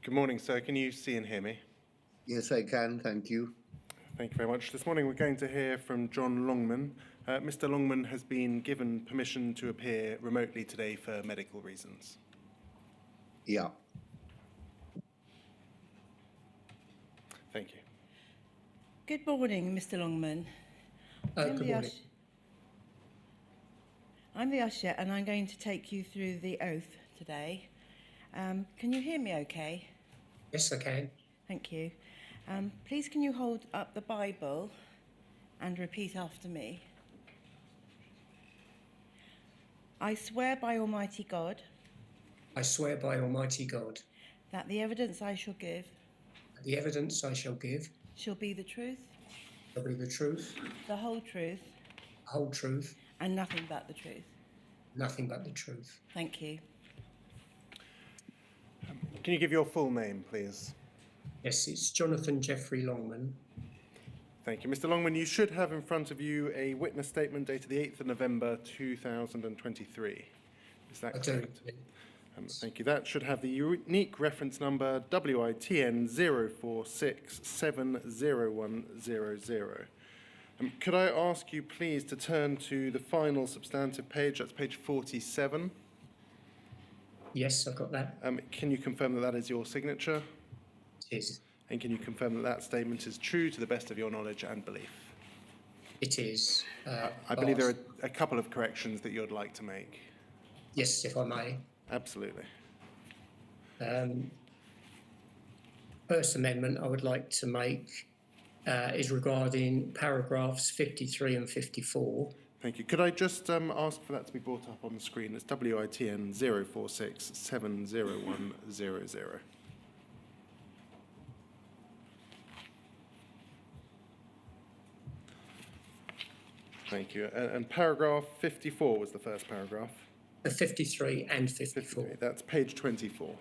Good morning, sir. Can you see and hear me? Yes, I can. Thank you. Thank you very much. This morning we're going to hear from Jon Longman. Mr. Longman has been given permission to appear remotely today for medical reasons. Yeah. Thank you. Good morning, Mr. Longman. Good morning. I'm the usher and I'm going to take you through the oath today. Can you hear me okay? Yes, I can. Thank you. Please can you hold up the Bible and repeat after me? I swear by Almighty God I swear by Almighty God that the evidence I shall give that the evidence I shall give shall be the truth, shall be the truth, the whole truth, the whole truth, and nothing but the truth. nothing but the truth. Thank you. Can you give your full name, please? Yes, it's Jonathan Jeffrey Longman. Thank you. Mr. Longman, you should have in front of you a witness statement dated the 8th of November 2023. Is that correct? Thank you. That should have the unique reference number WITN 046700100. Could I ask you please to turn to the final substantive page, that's page 47. Yes, I've got that. Can you confirm that that is your signature? It is. And can you confirm that that statement is true to the best of your knowledge and belief? It is. I believe there are a couple of corrections that you'd like to make. Yes, if I may. Absolutely. First amendment I would like to make is regarding paragraphs 53 and 54. Thank you. Could I just ask for that to be brought up on the screen? It's WITN 046700100. Thank you. And paragraph 54 was the first paragraph. 53 and 54. 53. That's page 24.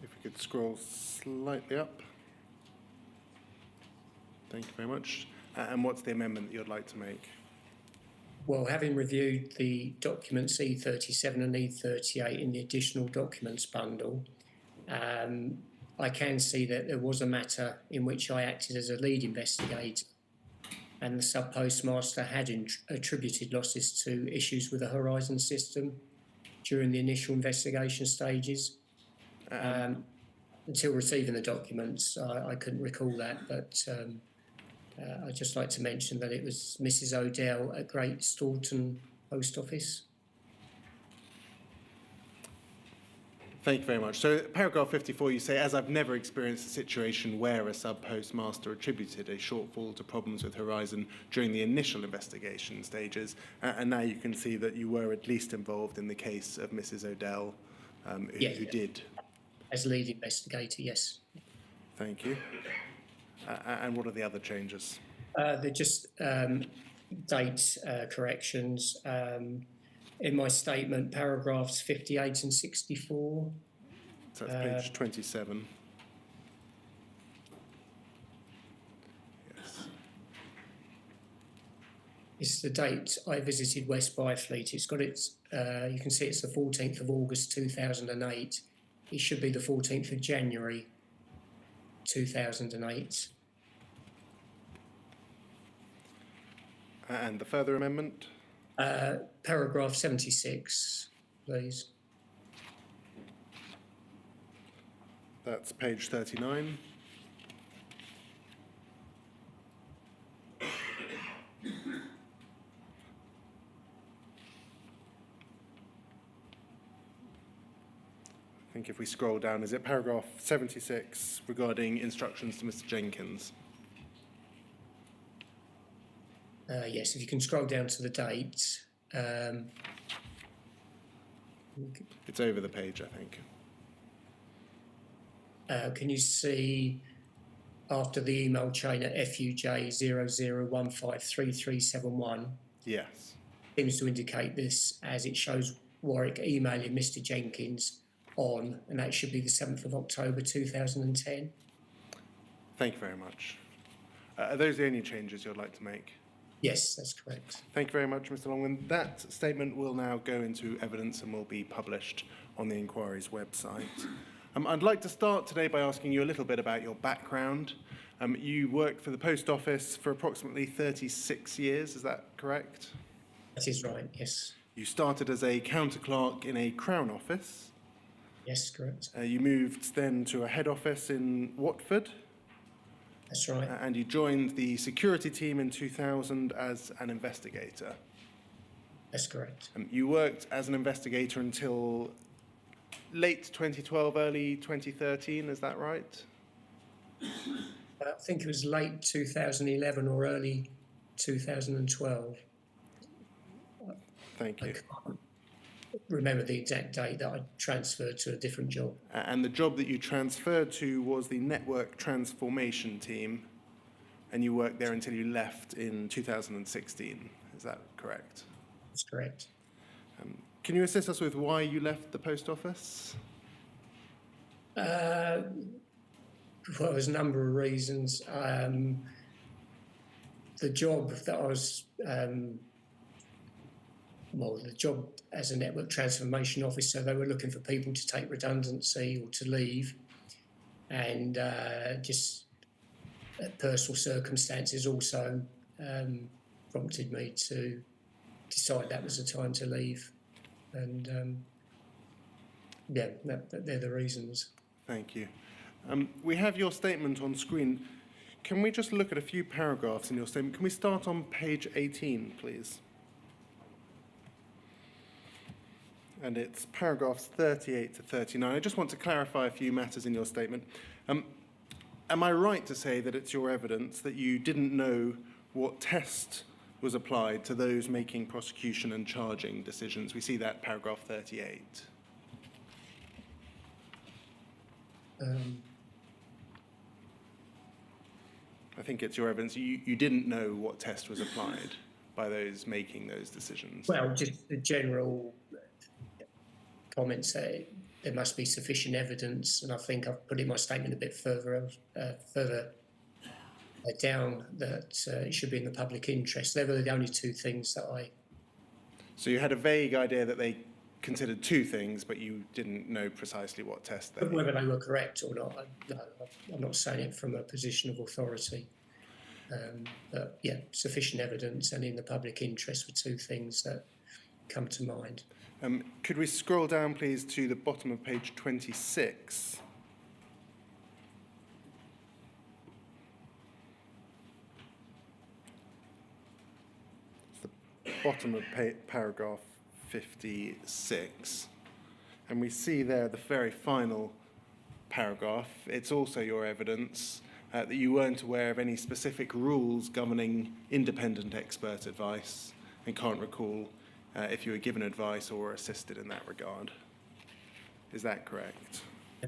If we could scroll slightly up. Thank you very much. And what's the amendment that you'd like to make? Well, having reviewed the documents E37 and E38 in the additional documents bundle, I can see that there was a matter in which I acted as a lead investigator and the sub-postmaster had attributed losses to issues with the Horizon system during the initial investigation stages. Until receiving the documents, I couldn't recall that, but I'd just like to mention that it was Mrs. Odell at Great Staunton Post Office. Thank you very much. So paragraph 54, you say, as I've never experienced a situation where a sub-postmaster attributed a shortfall to problems with Horizon during the initial investigation stages, and now you can see that you were at least involved in the case of Mrs. Odell, who did. As lead investigator, yes. Thank you. And what are the other changes? They're just date corrections. In my statement, paragraphs 58 and 64. So that's page 27. Yes. It's the date I visited West Byfleet. It's got its, you can see it's the 14th of August 2008. It should be the 14th of January 2008. And the further amendment? Paragraph 76, please. That's page 39. I think if we scroll down, is it paragraph 76 regarding instructions to Mr. Jenkins? Yes, if you can scroll down to the date. It's over the page, I think. Can you see after the email chain at FUJ 00153371? Yes. Seems to indicate this as it shows Warwick emailing Mr. Jenkins on, and that should be the 7th of October 2010. Thank you very much. Are those the only changes you'd like to make? Yes, that's correct. Thank you very much, Mr. Longman. That statement will now go into evidence and will be published on the inquiry's website. I'd like to start today by asking you a little bit about your background. You worked for the Post Office for approximately 36 years, is that correct? That is right, yes. You started as a counter clerk in a Crown office. Yes, correct. You moved then to a head office in Watford. That's right. And you joined the security team in 2000 as an investigator. That's correct. You worked as an investigator until late 2012, early 2013, is that right? I think it was late 2011 or early 2012. Thank I you. can't remember the exact date that I transferred to a different job. And the job that you transferred to was the network transformation team, and you worked there until you left in 2016. Is that correct? That's correct. Can you assist us with why you left the post office? Well, there's a number of reasons. The job that I was, the job as a network transformation officer, they were looking for people to take redundancy or to leave, and just personal circumstances also prompted me to decide that was the time to leave. And yeah, they're the reasons. Thank you. We have your statement on screen. Can we just look at a few paragraphs in your statement? Can we start on page 18, please? And it's paragraphs 38 to 39. I just want to clarify a few matters in your statement. Am I right to say that it's your evidence that you didn't know what test was applied to those making prosecution and charging decisions? We see that paragraph 38. I think it's your evidence. You didn't know what test was applied by those making those decisions. Well, just the general comments that there must be sufficient evidence, and I think I've put in my statement a bit further down that it should be in the public interest. They were the only two things that I... So you had a vague idea that they considered two things, but you didn't know precisely what test they... Whether they were correct or not, I'm not saying it from a position of authority. But yeah, sufficient evidence and in the public interest were two things that come to mind. Could we scroll down, please, to the bottom of page 26? It's the bottom of paragraph 56. And we see there the very final paragraph. It's also your evidence that you weren't aware of any specific rules governing independent expert advice and can't recall if you were given advice or assisted in that regard. Is that correct?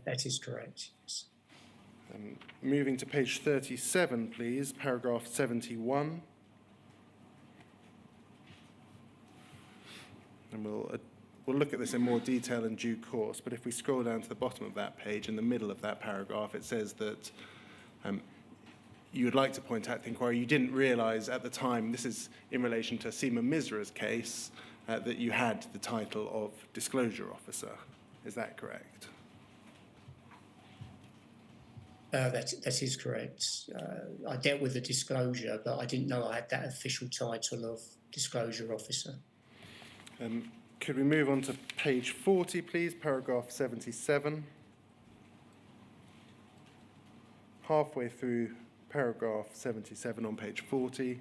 That is correct, yes. Moving to page 37, please, paragraph 71. And we'll look at this in more detail in due course, but if we scroll down to the bottom of that page, in the middle of that paragraph, it says that you would like to point out the inquiry, you didn't realise at the time, this is in relation to Seema Misra's case, that you had the title of disclosure officer. Is that correct? That is correct. I dealt with the disclosure, but I didn't know I had that official title of disclosure officer. Could we move on to page 40, please, paragraph 77? Halfway through paragraph 77 on page 40,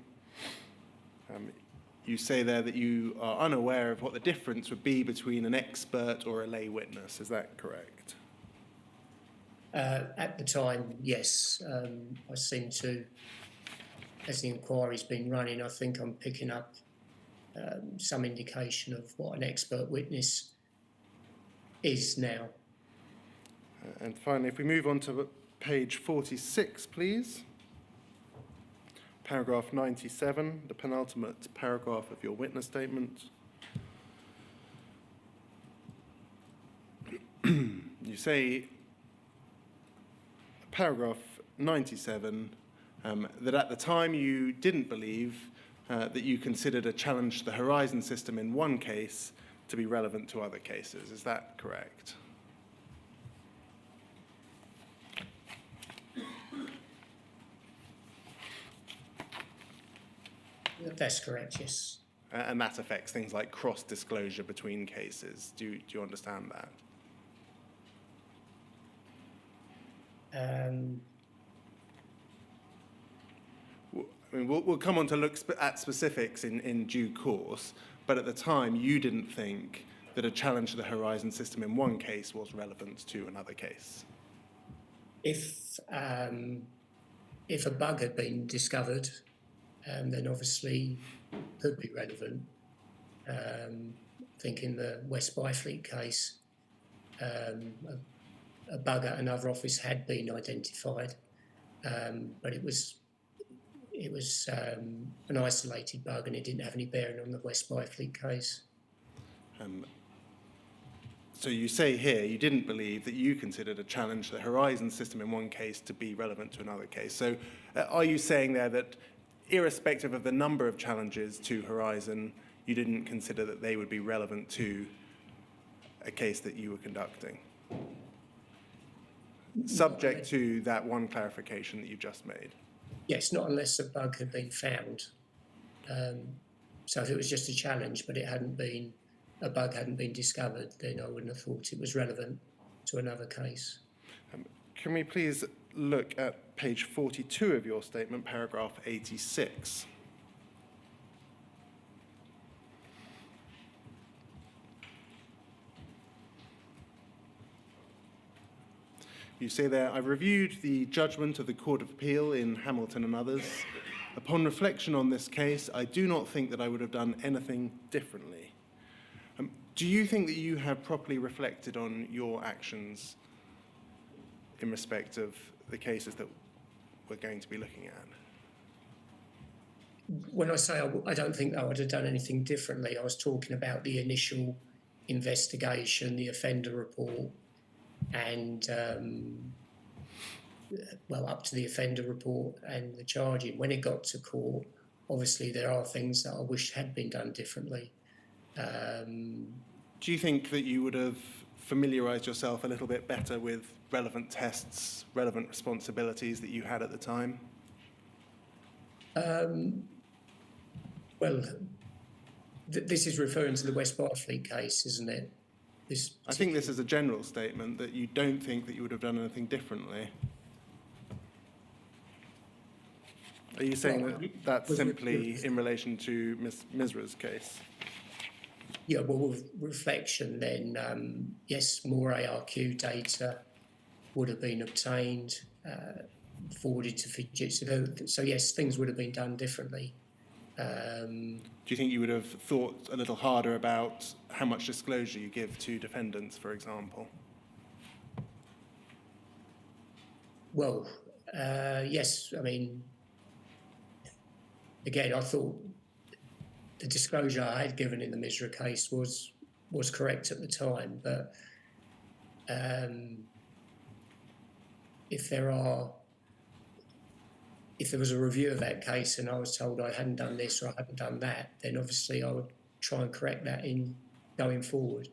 you say there that you are unaware of what the difference would be between an expert or a lay witness. Is that correct? At the time, yes. I seem to, as the inquiry's been running, I think I'm picking up some indication of what an expert witness is now. And finally, if we move on to page 46, please. Paragraph 97, the penultimate paragraph of your witness statement. say, paragraph 97, that at the time you didn't believe that you considered a challenge to the Horizon system in one case to be relevant to other cases. Is that correct? That's correct, yes. And that affects things like cross-disclosure between cases. Do you understand that? I mean, we'll come on to look at specifics in due course, but at the time you didn't think that a challenge to the Horizon system in one case was relevant to another case. If a bug had been discovered, then obviously could be relevant. I think in the West Byfleet case, a bug at another office had been identified, but it was an isolated bug and it didn't have any bearing on the West Byfleet case. So you say here you didn't believe that you considered a challenge to the Horizon system in one case to be relevant to another case. So are you saying there that irrespective of the number of challenges to Horizon, you didn't consider that they would be relevant to a case that you were conducting? Subject to that one clarification that you just made. Yes, not unless a bug had been found. So if it was just a challenge, but a bug hadn't been discovered, then I wouldn't have thought it was relevant to another case. Can we please look at page 42 of your statement, paragraph 86? You say there, I've reviewed the judgment of the Court of Appeal in Hamilton and others. Upon reflection on this case, I do not think that I would have done anything differently. Do you think that you have properly reflected on your actions in respect of the cases that we're going to be looking at? When I say I don't think I would have done anything differently, I was talking about the initial investigation, the offender report, and up to the offender report and the charging. When it got to court, obviously there are things that I wish had been done differently. Do you think that you would have familiarised yourself a little bit better with relevant tests, relevant responsibilities that you had at the time? This is referring to the West Byfleet case, isn't it? I think this is a general statement that you don't think that you would have done anything differently. Are you saying that that's simply in relation to Ms. Misra's case? Yeah, well, with reflection, then yes, more ARQ data would have been obtained, forwarded to Fujitsu. So yes, things would have been done differently. Do you think you would have thought a little harder about how much disclosure you give to defendants, for example? Well, yes. I mean, again, I thought the disclosure I had given in the Misra case was correct at the time, but if there was a review of that case and I was told I hadn't done this or I hadn't done that, then obviously I would try and correct that in going forward.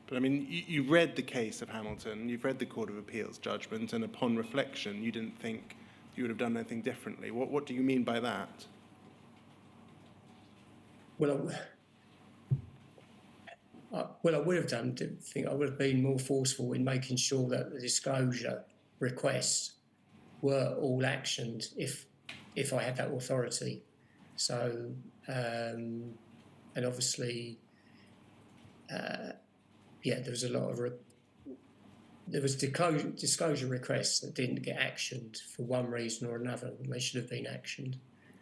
But I mean, you read the case of Hamilton, you've read the Court of Appeal's judgment, and upon reflection, you didn't think you would have done anything differently. What do you mean by that? Well, I would have done. I think I would have been more forceful in making sure that the disclosure requests were all actioned if I had that authority. So, and obviously, there was a lot of there was disclosure requests that didn't get actioned for one reason or another, and they should have been actioned.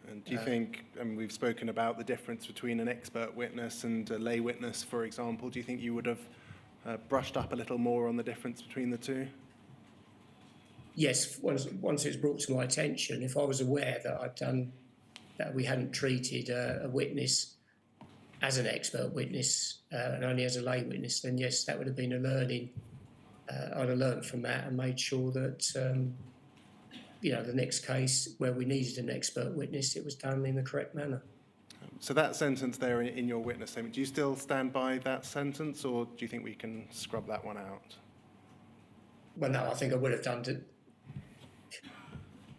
And do you think, I mean, we've spoken about the difference between an expert witness and a lay witness, for example. Do you think you would have brushed up a little more on the difference between the two? Yes, once it was brought to my attention, if I was aware that we hadn't treated a witness as an expert witness and only as a lay witness, then yes, that would have been a learning I'd have learnt from that and made sure that, you know, the next case where we needed an expert witness, it was done in the correct manner. So that sentence there in your witness statement, do you still stand by that sentence, or do you think we can scrub that one out? Well, no, I think I would have done it.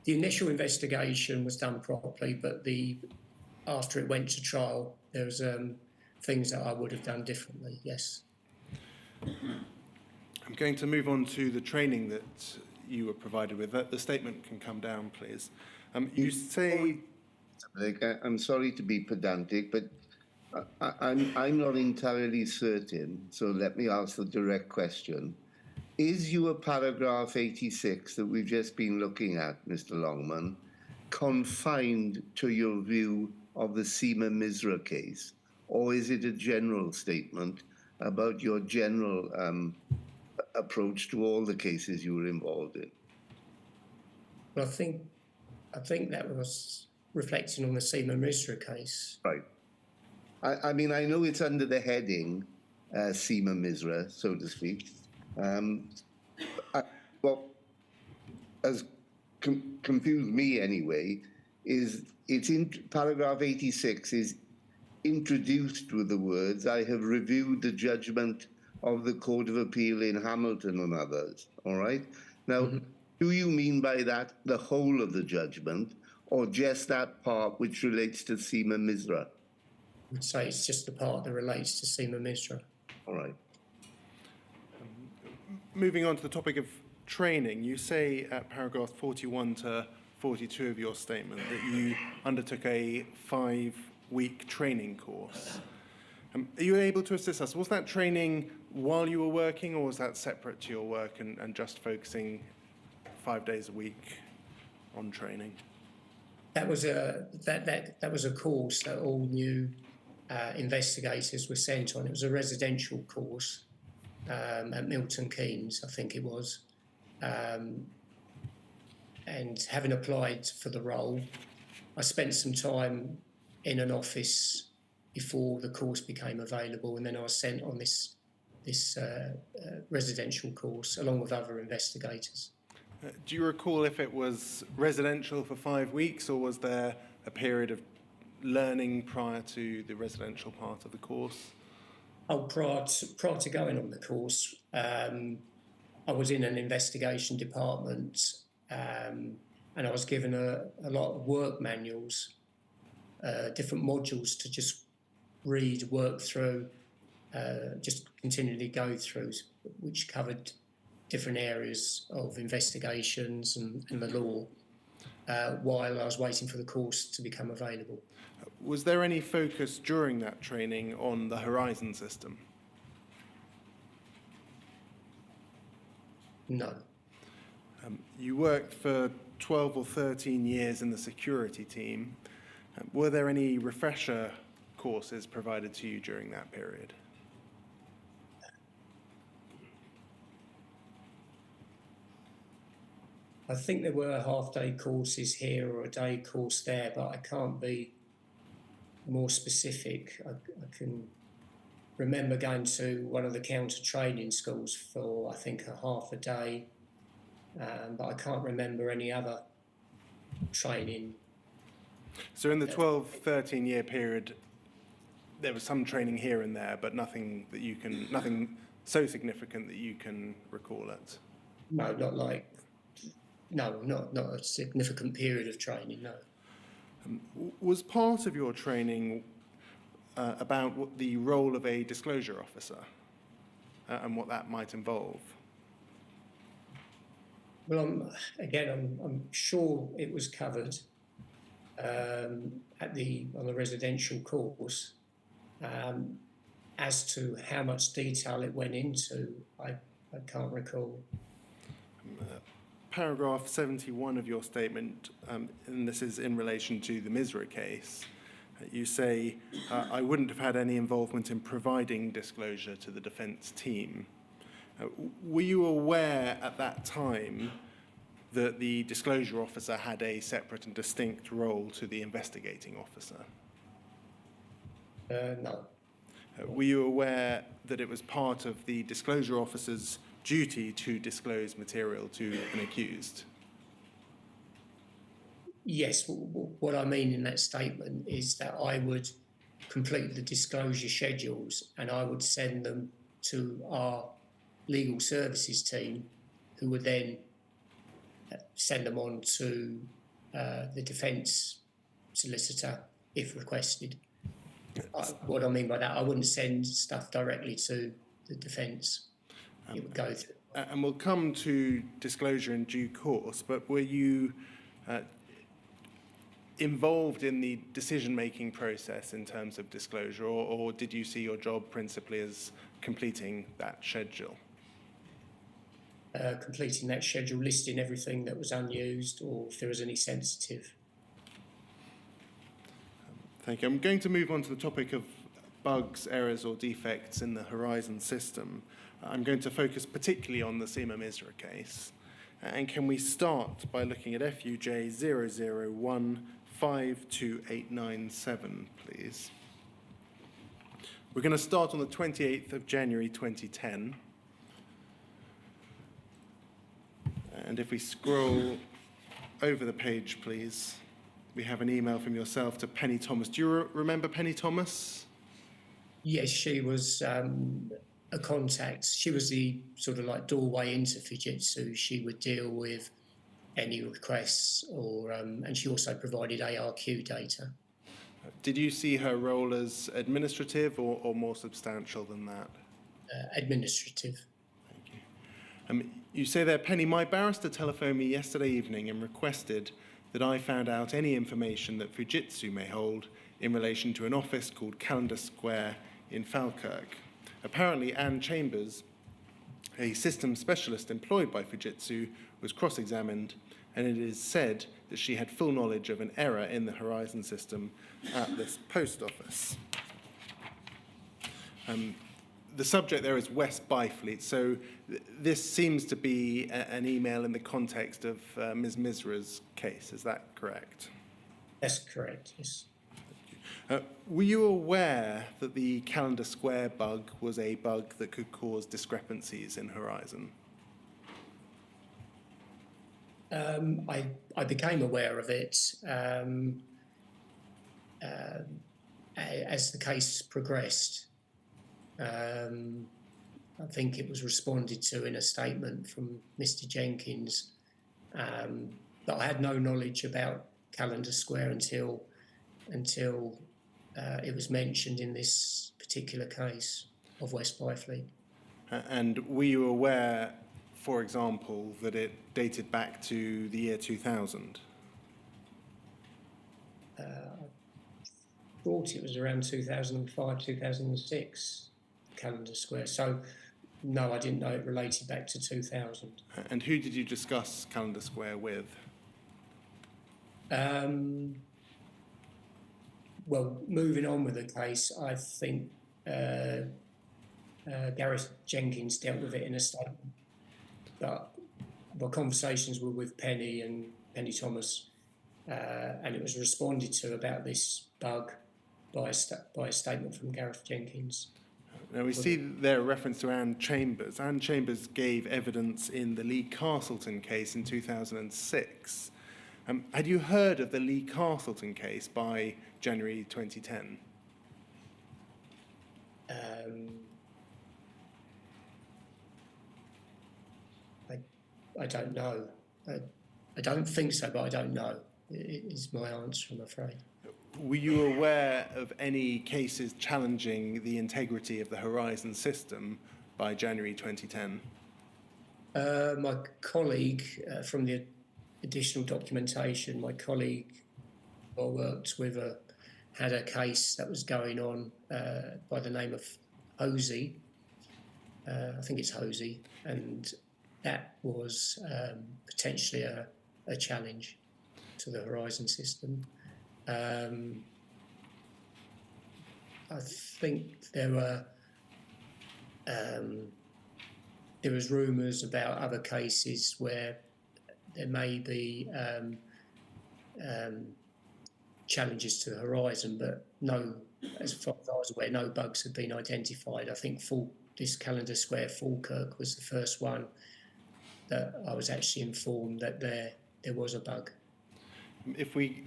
The initial investigation was done properly, but after it went to trial, there was things that I would have done differently, yes. I'm going to move on to the training that you were provided with. The statement can come down, please. You say... I'm sorry to be pedantic, but I'm not entirely certain, so let me ask the direct question. Is your paragraph 86 that we've just been looking at, Mr. Longman, confined to your view of the Seema Misra case, or is it a general statement about your general approach to all the cases you were involved in? Well, I think that was reflecting on the Seema Misra case. Right. I mean, I know it's under the heading Seema Misra, so to speak. What has confused me anyway is it's in paragraph 86 is introduced with the words, I have reviewed the judgment of the Court of Appeal in Hamilton and others, all right? Now, do you mean by that the whole of the judgment, or just that part which relates to Seema Misra? I would say it's just the part that relates to Seema Misra. All right. Moving on to the topic of training, you say at paragraph 41 to 42 of your statement that you undertook a 5-week training course. Are you able to assist us? Was that training while you were working, or was that separate to your work and just focusing 5 days a week on training? That was a course that all new investigators were sent on. It was a residential course at Milton Keynes, I think it was. And having applied for the role, I spent some time in an office before the course became available, and then I was sent on this residential course along with other investigators. Do you recall if it was residential for 5 weeks, or was there a period of learning prior to the residential part of the course? Oh, prior to going on the course, I was in an investigation department, and I was given a lot of work manuals, different modules to just read, work through, just continually go through, which covered different areas of investigations and the law while I was waiting for the course to become available. Was there any focus during that training on the Horizon system? No. You worked for 12 or 13 years in the security team. Were there any refresher courses provided to you during that period? I think there were half-day courses here or a day course there, but I can't be more specific. I can remember going to one of the counter-training schools for, I think, a half a day, but I can't remember any other training. So in the 12, 13-year period, there was some training here and there, but nothing so significant that you can recall it? No, not a significant period of training, no. Was part of your training about what the role of a disclosure officer and what that might involve? Well, I'm sure it was covered on the residential course. As to how much detail it went into, I can't recall. Paragraph 71 of your statement, and this is in relation to the Misra case, you say, I wouldn't have had any involvement in providing disclosure to the defence team. Were you aware at that time that the disclosure officer had a separate and distinct role to the investigating officer? No. Were you aware that it was part of the disclosure officer's duty to disclose material to an accused? Yes, what I mean in that statement is that I would complete the disclosure schedules and I would send them to our legal services team, who would then send them on to the defence solicitor if requested. What I mean by that, I wouldn't send stuff directly to the defence. It would go through. And we'll come to disclosure in due course, but were you involved in the decision-making process in terms of disclosure, or did you see your job principally as completing that schedule? Completing that schedule, listing everything that was unused or if there was any sensitive. Thank you. I'm going to move on to the topic of bugs, errors or defects in the Horizon system. I'm going to focus particularly on the Seema Misra case. And can we start by looking at FUJ 0015287, please? We're going to start on the 28th of January 2010. And if we scroll over the page, please, we have an email from yourself to Penny Thomas. Do you remember Penny Thomas? Yes, she was a contact. She was the sort of like doorway into Fujitsu. She would deal with any requests, or and she also provided ARQ data. Did you see her role as administrative or more substantial than that? Administrative. Thank you. You say there, Penny, my barrister telephoned me yesterday evening and requested that I found out any information that Fujitsu may hold in relation to an office called Calendar Square in Falkirk. Apparently, Anne Chambers, a systems specialist employed by Fujitsu, was cross-examined, and it is said that she had full knowledge of an error in the Horizon system at this post office. The subject there is West Byfleet, so this seems to be an email in the context of Ms. Misra's case. Is that correct? That's correct, yes. Were you aware that the Calendar Square bug was a bug that could cause discrepancies in Horizon? I became aware of it as the case progressed. I think it was responded to in a statement from Mr. Jenkins, but I had no knowledge about Calendar Square until it was mentioned in this particular case of West Byfleet. And were you aware, for example, that it dated back to the year 2000? I thought it was around 2005, 2006. Calendar Square. So, no, I didn't know it related back to 2000. And who did you discuss Calendar Square with? Well, moving on with the case, I think Gareth Jenkins dealt with it in a statement. But my conversations were with Penny and Penny Thomas, and it was responded to about this bug by a statement from Gareth Jenkins. Now, we see there a reference to Anne Chambers. Anne Chambers gave evidence in the Lee Castleton case in 2006. Had you heard of the Lee Castleton case by January 2010? I don't know. I don't think so, but I don't know. Is my answer, I'm afraid. Were you aware of any cases challenging the integrity of the Horizon system by January 2010? My colleague from the additional documentation, my colleague I worked with had a case that was going on by the name of Hosey. I think it's Hosey, and that was potentially a challenge to the Horizon system. I think there was rumours about other cases where there may be challenges to the Horizon, but no, as far as I was aware, no bugs had been identified. I think full this Calendar Square Falkirk was the first one that I was actually informed that there was a bug. If we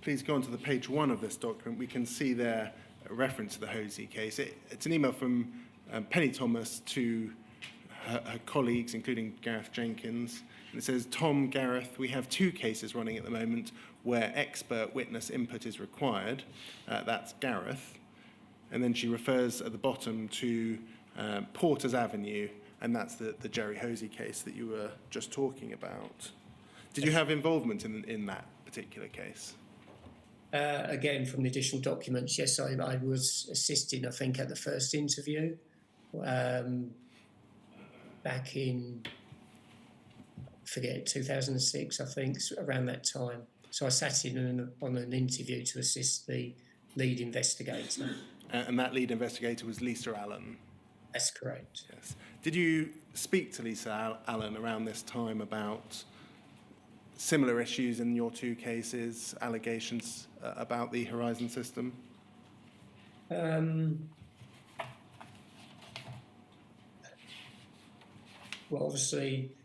please go on to the page 1 of this document, we can see there a reference to the Hosey case. It's an email from Penny Thomas to her colleagues, including Gareth Jenkins. And it says, Tom, Gareth, we have 2 cases running at the moment where expert witness input is required. That's Gareth. And then she refers at the bottom to Porters Avenue, and that's the Jerry Hosey case that you were just talking about. Did you have involvement in that particular case? Again, from the additional documents, yes, I was assisting, I think, at the first interview back in, forget, 2006, I think, around that time. So I sat in on an interview to assist the lead investigator. And that lead investigator was Lisa Allan? That's correct. Yes. Did you speak to Lisa Allan around this time about similar issues in your 2 cases, allegations about the Horizon system? Well, obviously,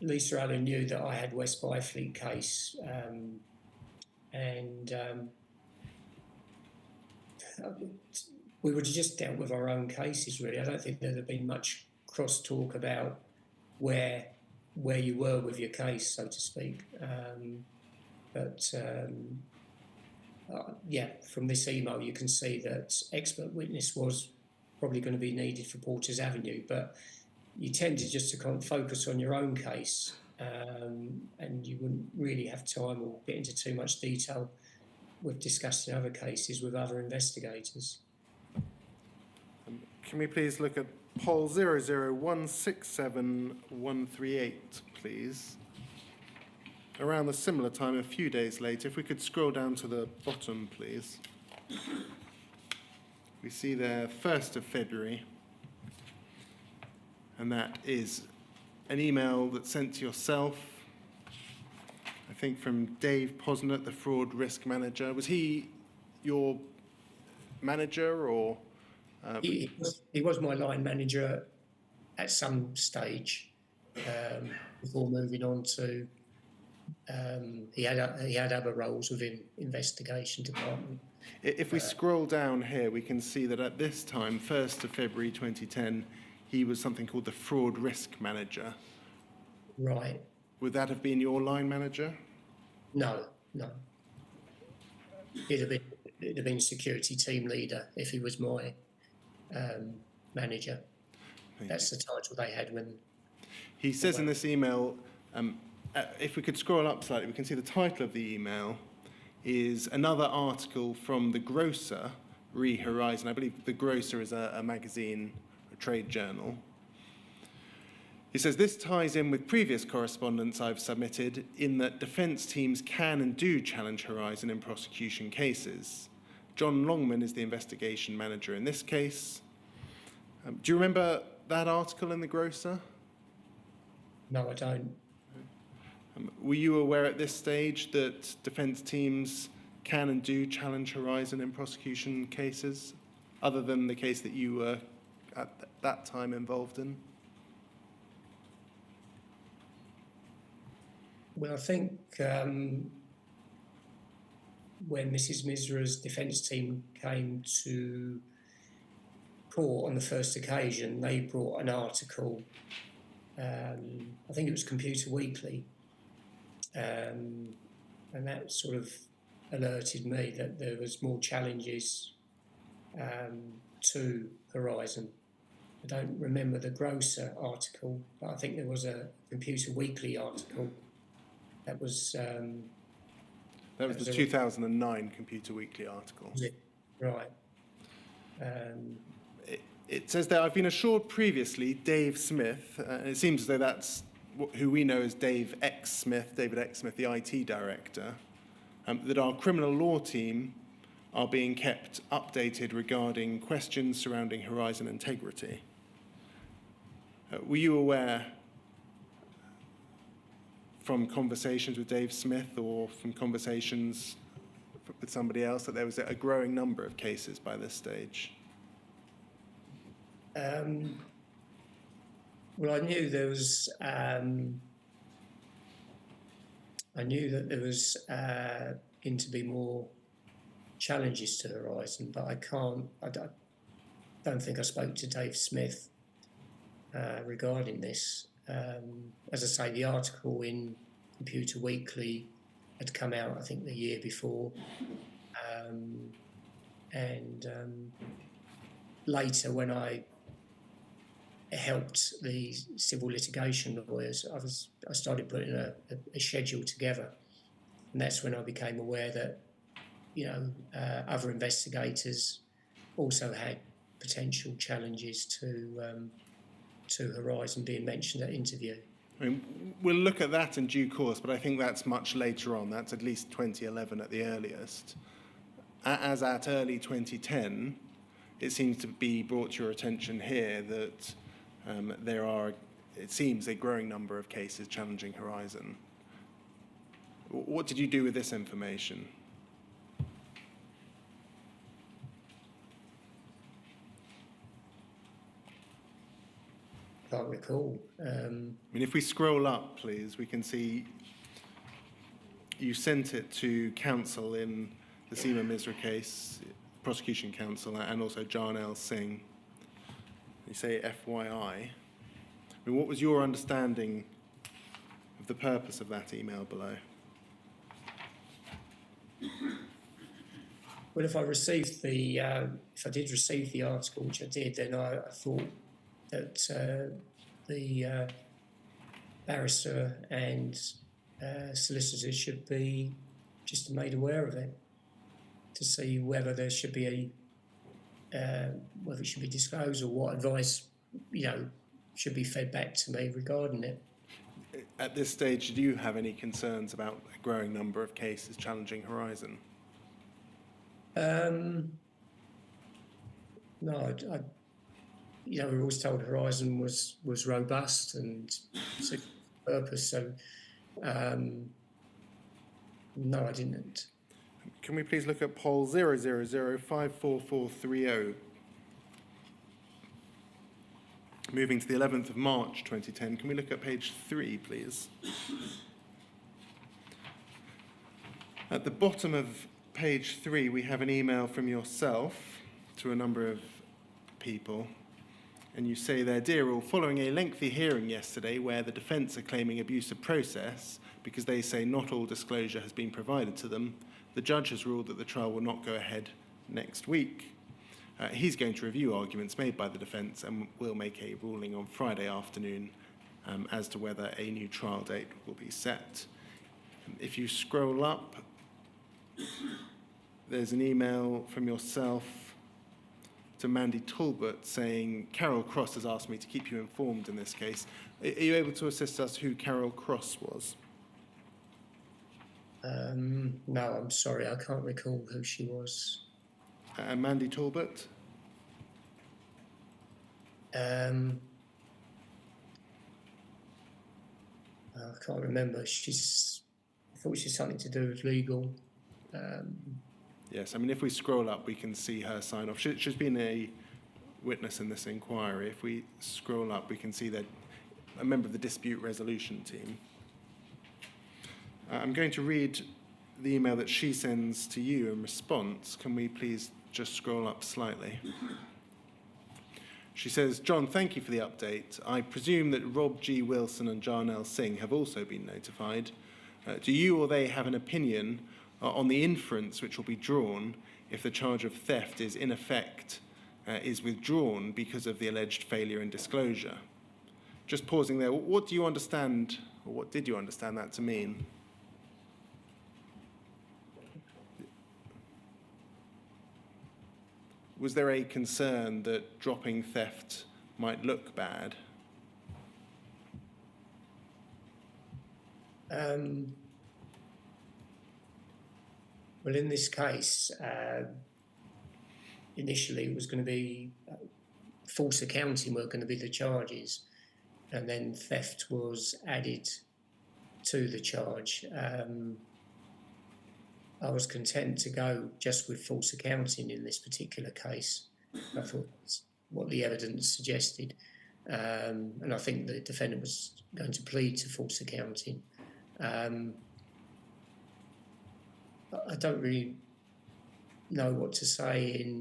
Lisa Allan knew that I had West Byfleet case, and we would have just dealt with our own cases, really. I don't think there'd have been much cross-talk about where you were with your case, so to speak. Yeah, from this email, you can see that expert witness was probably going to be needed for Porters Avenue, but you tended just to kind of focus on your own case, and you wouldn't really have time or get into too much detail with discussing other cases with other investigators. Can we please look at poll 00167-138, please? Around the similar time, a few days later, if we could scroll down to the bottom, please. We see there 1st of February, and that is an email that's sent to yourself, I think from Dave Posnett, the fraud risk manager. Was he your manager, or? He was my line manager at some stage before moving on to. He had other roles within investigation department. If we scroll down here, we can see that at this time, 1st of February 2010, he was something called the fraud risk manager. Right. Would that have been your line manager? No. It'd have been security team leader if he was my manager. That's the title they had when. He says in this email, if we could scroll up slightly, we can see the title of the email is another article from The Grocer, re Horizon. I believe The Grocer is a magazine, a trade journal. He says, this ties in with previous correspondence I've submitted in that defence teams can and do challenge Horizon in prosecution cases. Jon Longman is the investigation manager in this case. Do you remember that article in The Grocer? No, I don't. Were you aware at this stage that defence teams can and do challenge Horizon in prosecution cases, other than the case that you were at that time involved in? Well, I think when Mrs. Misra's defence team came to court on the first occasion, they brought an article, I think it was Computer Weekly, and that sort of alerted me that there was more challenges to Horizon. I don't remember the Grocer article, but I think there was a Computer Weekly article. That was the 2009 Computer Weekly article. Right. It says there, I've been assured previously, Dave Smith, and it seems as though that's who we know as David X. Smith, the IT director, that our criminal law team are being kept updated regarding questions surrounding Horizon integrity. Were you aware from conversations with Dave Smith or from conversations with somebody else that there was a growing number of cases by this stage? Well, I knew there was. I knew that there was going to be more challenges to Horizon, but I don't think I spoke to Dave Smith regarding this. As I say, the article in Computer Weekly had come out, I think, the year before, and later, when I helped the civil litigation lawyers, I started putting a schedule together, and that's when I became aware that, you know, other investigators also had potential challenges to Horizon being mentioned at interview. I mean, we'll look at that in due course, but I think that's much later on. That's at least 2011 at the earliest. As at early 2010, it seems to be brought to your attention here that there are, it seems, a growing number of cases challenging Horizon. What did you do with this information? Can't recall. I mean, if we scroll up, please, we can see you sent it to counsel in the Seema Misra case, prosecution counsel, and also Jon L. Singh. You say FYI. I mean, what was your understanding of the purpose of that email below? Well, if I did receive the article, which I did, then I thought that the barrister and solicitors should be just made aware of it, to see whether there should be whether it should be disclosed, or what advice, you know, should be fed back to me regarding it. At this stage, do you have any concerns about a growing number of cases challenging Horizon? No, I you know, we were always told Horizon was robust and suited for purpose, so no, I didn't. Can we please look at poll 000544430? Moving to the 11th of March 2010, can we look at page 3, please? At the bottom of page 3, we have an email from yourself to a number of people. And you say there, "Dear all, following a lengthy hearing yesterday where the defence are claiming abuse of process because they say not all disclosure has been provided to them, the judge has ruled that the trial will not go ahead next week. He's going to review arguments made by the defence and will make a ruling on Friday afternoon as to whether a new trial date will be set." If you scroll up, there's an email from yourself to Mandy Talbot saying, "Carol Cross has asked me to keep you informed in this case." Are you able to assist us who Carol Cross was? No, I'm sorry, I can't recall who she was. Mandy Talbot? I can't remember. I thought she's something to do with legal. Yes, I mean, if we scroll up, we can see her sign off. She's been a witness in this inquiry. If we scroll up, we can see that a member of the dispute resolution team. I'm going to read the email that she sends to you in response. Can we please just scroll up slightly? She says, "John, thank you for the update. I presume that Rob G. Wilson and Jon L. Singh have also been notified. Do you or they have an opinion on the inference which will be drawn if the charge of theft is in effect is withdrawn because of the alleged failure in disclosure?" Just pausing there, what do you understand, or what did you understand that to mean? Was there a concern that dropping theft might look bad? Well, in this case, initially it was going to be false accounting were going to be the charges, and then theft was added to the charge. I was content to go just with false accounting in this particular case. I thought what the evidence suggested. And I think the defendant was going to plead to false accounting. I don't really know what to say.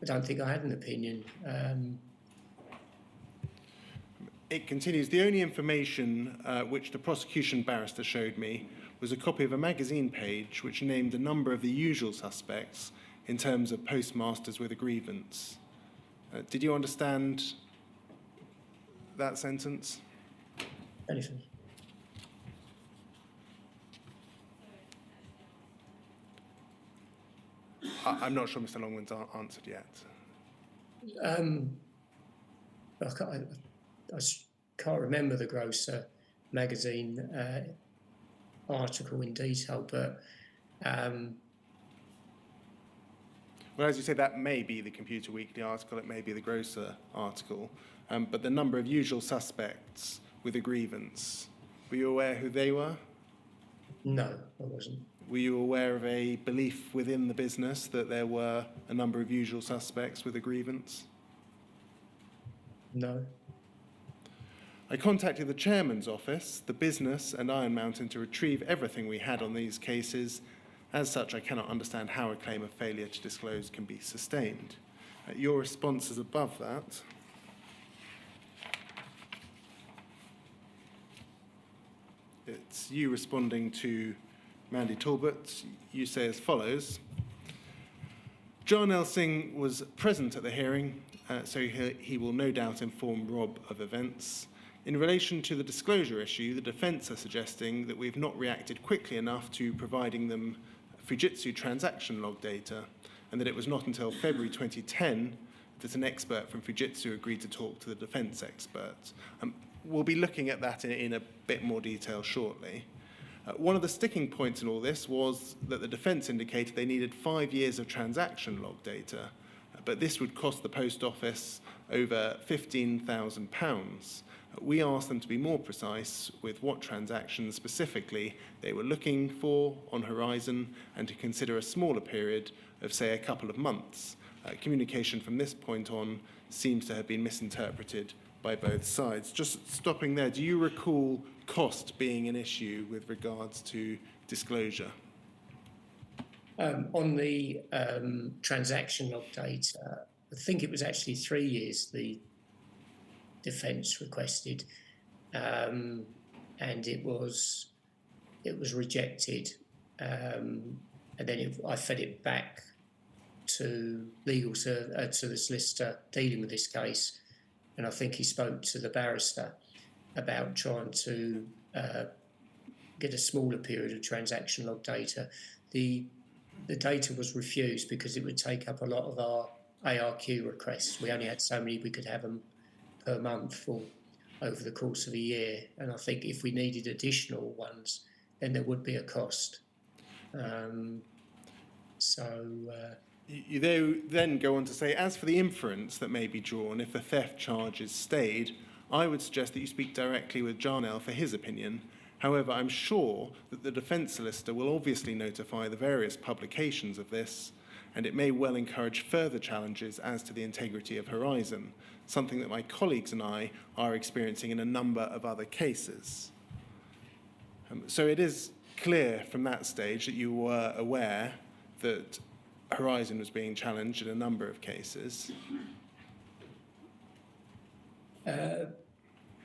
I don't think I had an opinion. It continues, the only information which the prosecution barrister showed me was a copy of a magazine page which named a number of the usual suspects in terms of postmasters with a grievance. Did you understand that sentence? Anything? I'm not sure Mr. Longman's answered yet. I can't remember the Grocer magazine article in detail, but well, as you say, that may be the Computer Weekly article, it may be the Grocer article, but the number of usual suspects with a grievance, were you aware who they were? no, I wasn't. Were you aware of a belief within the business that there were a number of usual suspects with a grievance? No. I contacted the chairman's office, the business and Iron Mountain to retrieve everything we had on these cases. As such, I cannot understand how a claim of failure to disclose can be sustained. Your response is above that. It's you responding to Mandy Talbot. You say as follows: Jon Longman was present at the hearing, so he will no doubt inform Rob of events. In relation to the disclosure issue, the defence are suggesting that we've not reacted quickly enough to providing them Fujitsu transaction log data, and that it was not until February 2010 that an expert from Fujitsu agreed to talk to the defence expert. We'll be looking at that in a bit more detail shortly. One of the sticking points in all this was that the defence indicated they needed 5 years of transaction log data, but this would cost the Post Office over £15,000. We asked them to be more precise with what transactions specifically they were looking for on Horizon and to consider a smaller period of, say, a couple of months. Communication from this point on seems to have been misinterpreted by both sides. Just stopping there, do you recall cost being an issue with regards to disclosure? On the transaction log data, I think it was actually 3 years the defence requested, and it was rejected, and then I fed it back to to the solicitor dealing with this case, and I think he spoke to the barrister about trying to get a smaller period of transaction log data. The data was refused because it would take up a lot of our ARQ requests. We only had so many we could have them per month or over the course of a year, and I think if we needed additional ones, then there would be a cost. You then go on to say, as for the inference that may be drawn if the theft charge is stayed, I would suggest that you speak directly with Jarnell for his opinion. However, I'm sure that the defence solicitor will obviously notify the various publications of this, and it may well encourage further challenges as to the integrity of Horizon, something that my colleagues and I are experiencing in a number of other cases. So it is clear from that stage that you were aware that Horizon was being challenged in a number of cases.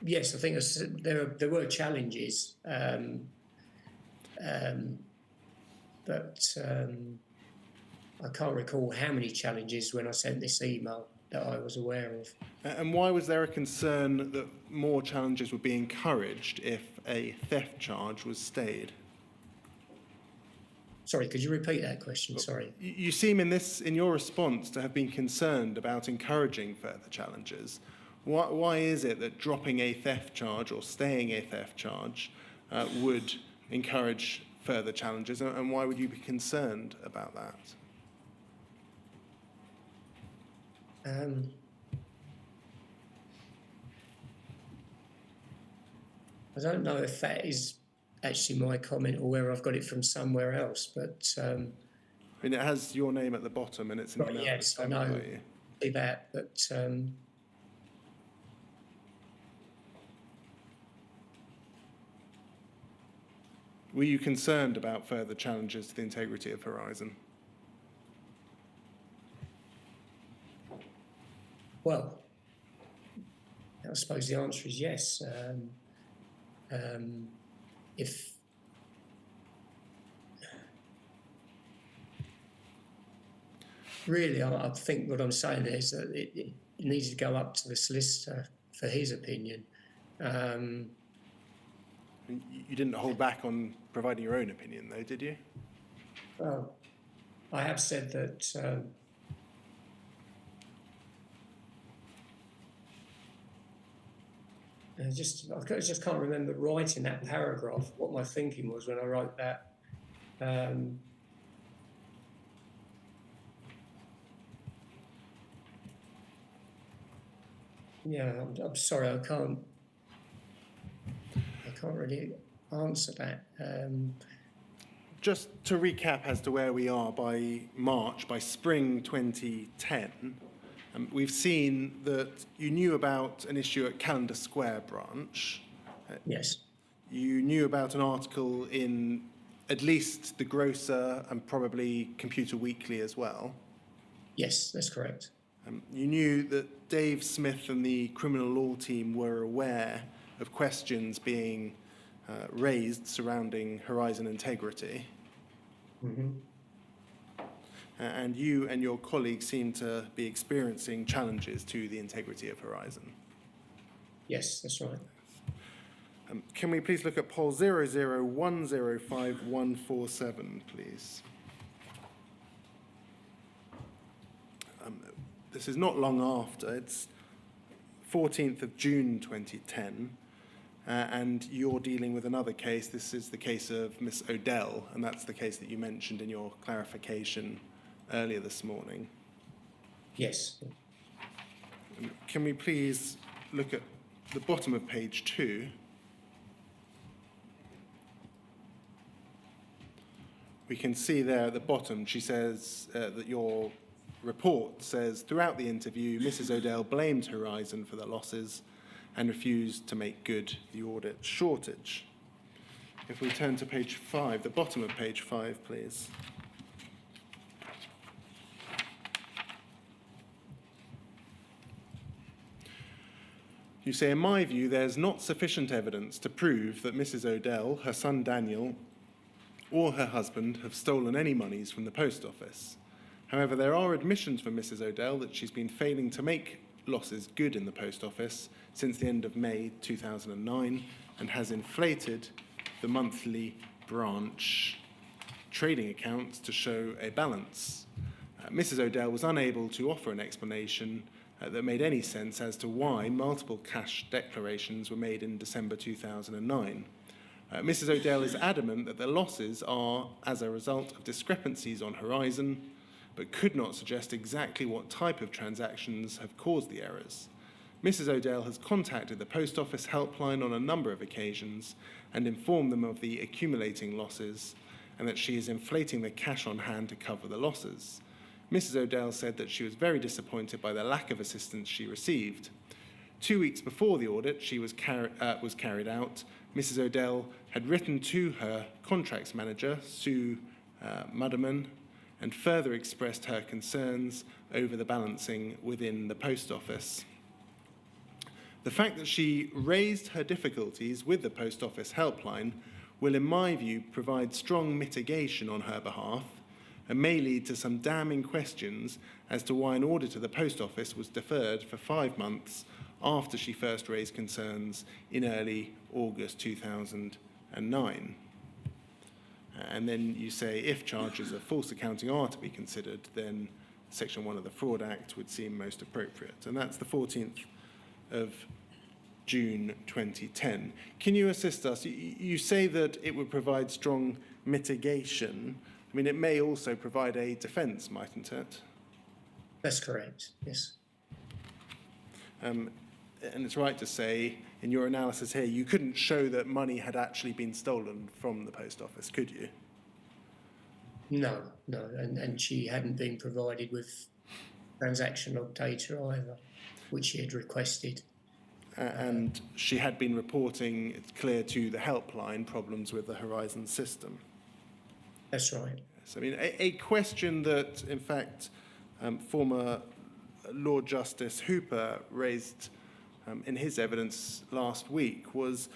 Yes, I think there were challenges, but I can't recall how many challenges when I sent this email that I was aware of. And why was there a concern that more challenges would be encouraged if a theft charge was stayed? Sorry, could you repeat that question? Sorry. You seem in your response to have been concerned about encouraging further challenges. Why is it that dropping a theft charge or staying a theft charge would encourage further challenges, and why would you be concerned about that? I don't know if that is actually my comment or where I've got it from somewhere else, but I mean, it has your name at the bottom, and it's an email. Yes, I know. exactly that, but were you concerned about further challenges to the integrity of Horizon? well, I suppose the answer is yes. If really, I think what I'm saying is that it needs to go up to the solicitor for his opinion. You didn't hold back on providing your own opinion, though, did you? Well, I have said that I just can't remember writing that paragraph, what my thinking was when I wrote that. Yeah, I'm sorry, I can't really answer that. Just to recap as to where we are by spring 2010, we've seen that you knew about an issue at Calendar Square branch. Yes. You knew about an article in at least The Grocer and probably Computer Weekly as well. Yes, that's correct. You knew that Dave Smith and the criminal law team were aware of questions being raised surrounding Horizon integrity. Mm-hmm. And you and your colleagues seem to be experiencing challenges to the integrity of Horizon. Yes, that's right. Can we please look at poll 001055147, please? This is not long after. It's 14th of June 2010, and you're dealing with another case. This is the case of Miss Odell, and that's the case that you mentioned in your clarification earlier this morning. Yes. Can we please look at the bottom of page 2? We can see there at the bottom, she says that your report says, throughout the interview, Mrs. Odell blamed Horizon for the losses and refused to make good the audit shortage. If we turn to page 5, the bottom of page 5, please. You say, in my view, there's not sufficient evidence to prove that Mrs. Odell, her son Daniel, or her husband have stolen any monies from the post office. However, there are admissions from Mrs. Odell that she's been failing to make losses good in the post office since the end of May 2009 and has inflated the monthly branch trading accounts to show a balance. Mrs. Odell was unable to offer an explanation that made any sense as to why multiple cash declarations were made in December 2009. Mrs. Odell is adamant that the losses are as a result of discrepancies on Horizon, but could not suggest exactly what type of transactions have caused the errors. Mrs. Odell has contacted the Post Office helpline on a number of occasions and informed them of the accumulating losses and that she is inflating the cash on hand to cover the losses. Mrs. Odell said that she was very disappointed by the lack of assistance she received. 2 weeks before the audit was carried out, Mrs. Odell had written to her contracts manager, Sue Mudderman, and further expressed her concerns over the balancing within the post office. The fact that she raised her difficulties with the post office helpline will, in my view, provide strong mitigation on her behalf and may lead to some damning questions as to why an audit of the post office was deferred for 5 months after she first raised concerns in early August 2009. And then you say, if charges of false accounting are to be considered, then Section 1 of the Fraud Act would seem most appropriate. And that's the 14th of June 2010. Can you assist us? You say that it would provide strong mitigation. I mean, it may also provide a defence, mightn't it? That's correct, yes. And it's right to say, in your analysis here, you couldn't show that money had actually been stolen from the post office, could you? No, and she hadn't been provided with transaction log data either, which she had requested. And she had been reporting, it's clear, to the helpline problems with the Horizon system. That's right. So, I mean, a question that, in fact, former Lord Justice Hooper raised in his evidence last week was,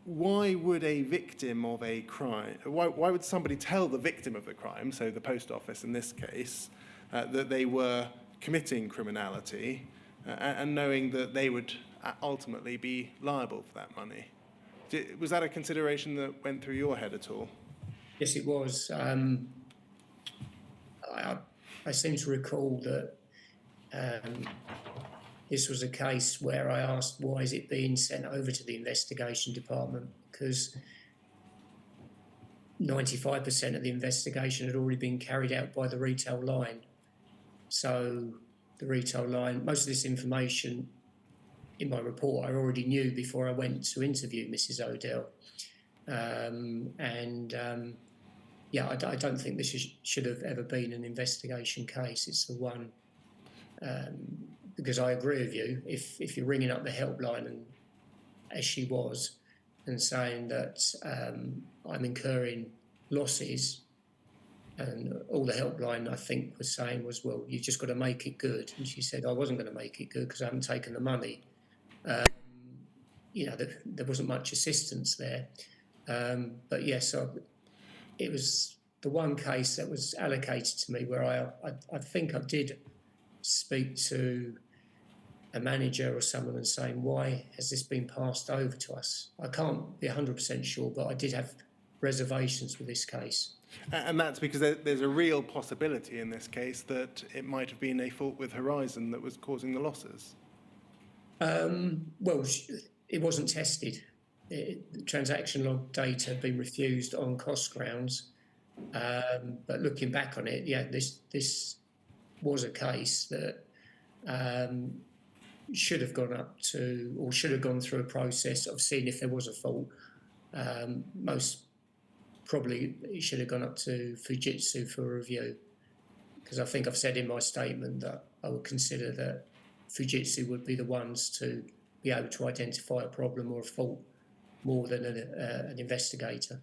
why would a victim of a crime, why would somebody tell the victim of the crime, so the Post Office in this case, that they were committing criminality and knowing that they would ultimately be liable for that money? Was that a consideration that went through your head at all? Yes, it was. I seem to recall that this was a case where I asked, why is it being sent over to the investigation department? Because 95% of the investigation had already been carried out by the retail line. So the retail line, most of this information in my report I already knew before I went to interview Mrs. Odell. Yeah, I don't think this should have ever been an investigation case. It's the one, because I agree with you, if you're ringing up the helpline, and as she was, and saying that I'm incurring losses, and all the helpline, I think, was saying was, well, you've just got to make it good. And she said, I wasn't going to make it good because I haven't taken the money. There wasn't much assistance there. But yes, it was the one case that was allocated to me where I think I did speak to a manager or someone and saying, why has this been passed over to us? I can't be 100% sure, but I did have reservations with this case. And that's because there's a real possibility in this case that it might have been a fault with Horizon that was causing the losses. Well, it wasn't tested. The transaction log data had been refused on cost grounds. But looking back on it, yeah, this was a case that should have gone up to, or should have gone through a process of seeing if there was a fault. Most probably it should have gone up to Fujitsu for a review, because I think I've said in my statement that I would consider that Fujitsu would be the ones to be able to identify a problem or a fault more than an investigator.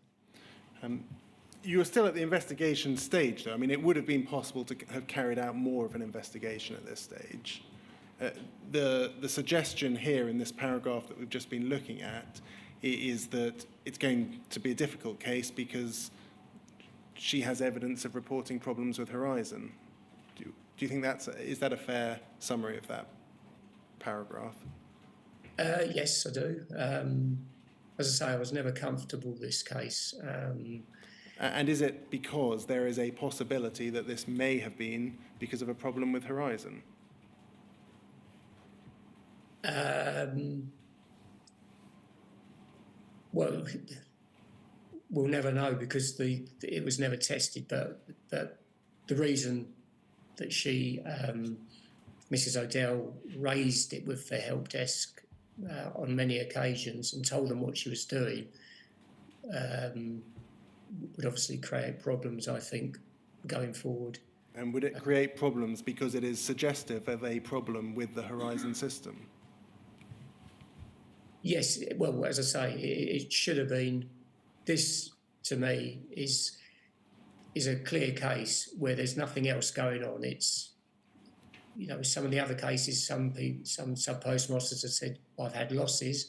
You were still at the investigation stage, though. I mean, it would have been possible to have carried out more of an investigation at this stage. The suggestion here in this paragraph that we've just been looking at is that it's going to be a difficult case because she has evidence of reporting problems with Horizon. Do you think is that a fair summary of that paragraph? Yes, I do. As I say, I was never comfortable with this case. And is it because there is a possibility that this may have been because of a problem with Horizon? Well, we'll never know because it was never tested. But the reason that she, Mrs. Odell, raised it with the help desk on many occasions and told them what she was doing would obviously create problems, I think, going forward. And would it create problems because it is suggestive of a problem with the Horizon system? Yes, well, as I say, it should have been. This, to me, is a clear case where there's nothing else going on. It's, some of the other cases, some sub-postmasters have said, I've had losses,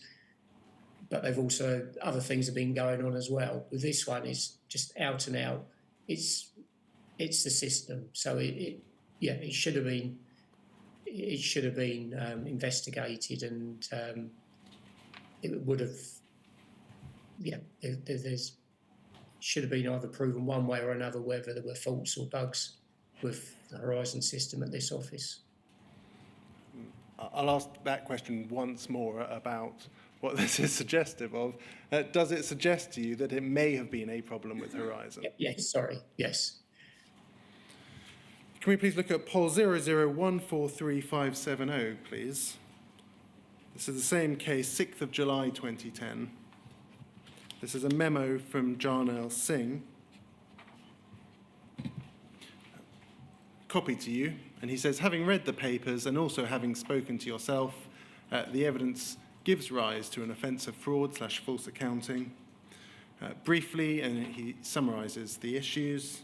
but they've also, other things have been going on as well. With this one, it's just out and out. It's the system. So it should have been. It should have been investigated, and it would have. Yeah, there's should have been either proven one way or another whether there were faults or bugs with the Horizon system at this office. I'll ask that question once more about what this is suggestive of. Does it suggest to you that it may have been a problem with Horizon? Yes, sorry, yes. Can we please look at poll 001435570, please? This is the same case, 6th of July 2010. This is a memo from Jarnail Singh. copy to you, and he says, having read the papers and also having spoken to yourself, the evidence gives rise to an offence of fraud/false accounting. Briefly, and he summarises the issues.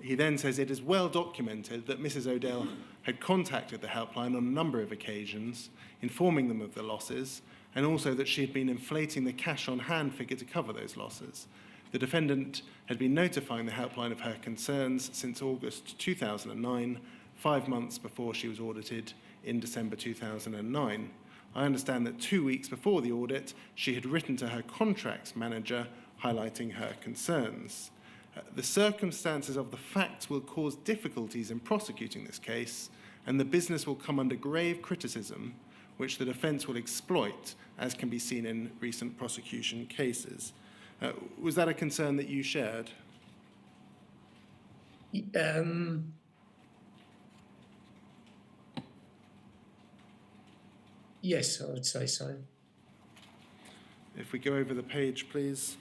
He then says it is well documented that Mrs. O'Dell had contacted the helpline on a number of occasions, informing them of the losses, and also that she had been inflating the cash on hand figure to cover those losses. The defendant had been notifying the helpline of her concerns since August 2009, 5 months before she was audited in December 2009. I understand that 2 weeks before the audit, she had written to her contracts manager highlighting her concerns. The circumstances of the facts will cause difficulties in prosecuting this case, and the business will come under grave criticism, which the defence will exploit, as can be seen in recent prosecution cases. Was that a concern that you shared? Yes, I would say so. If we go over the page, please.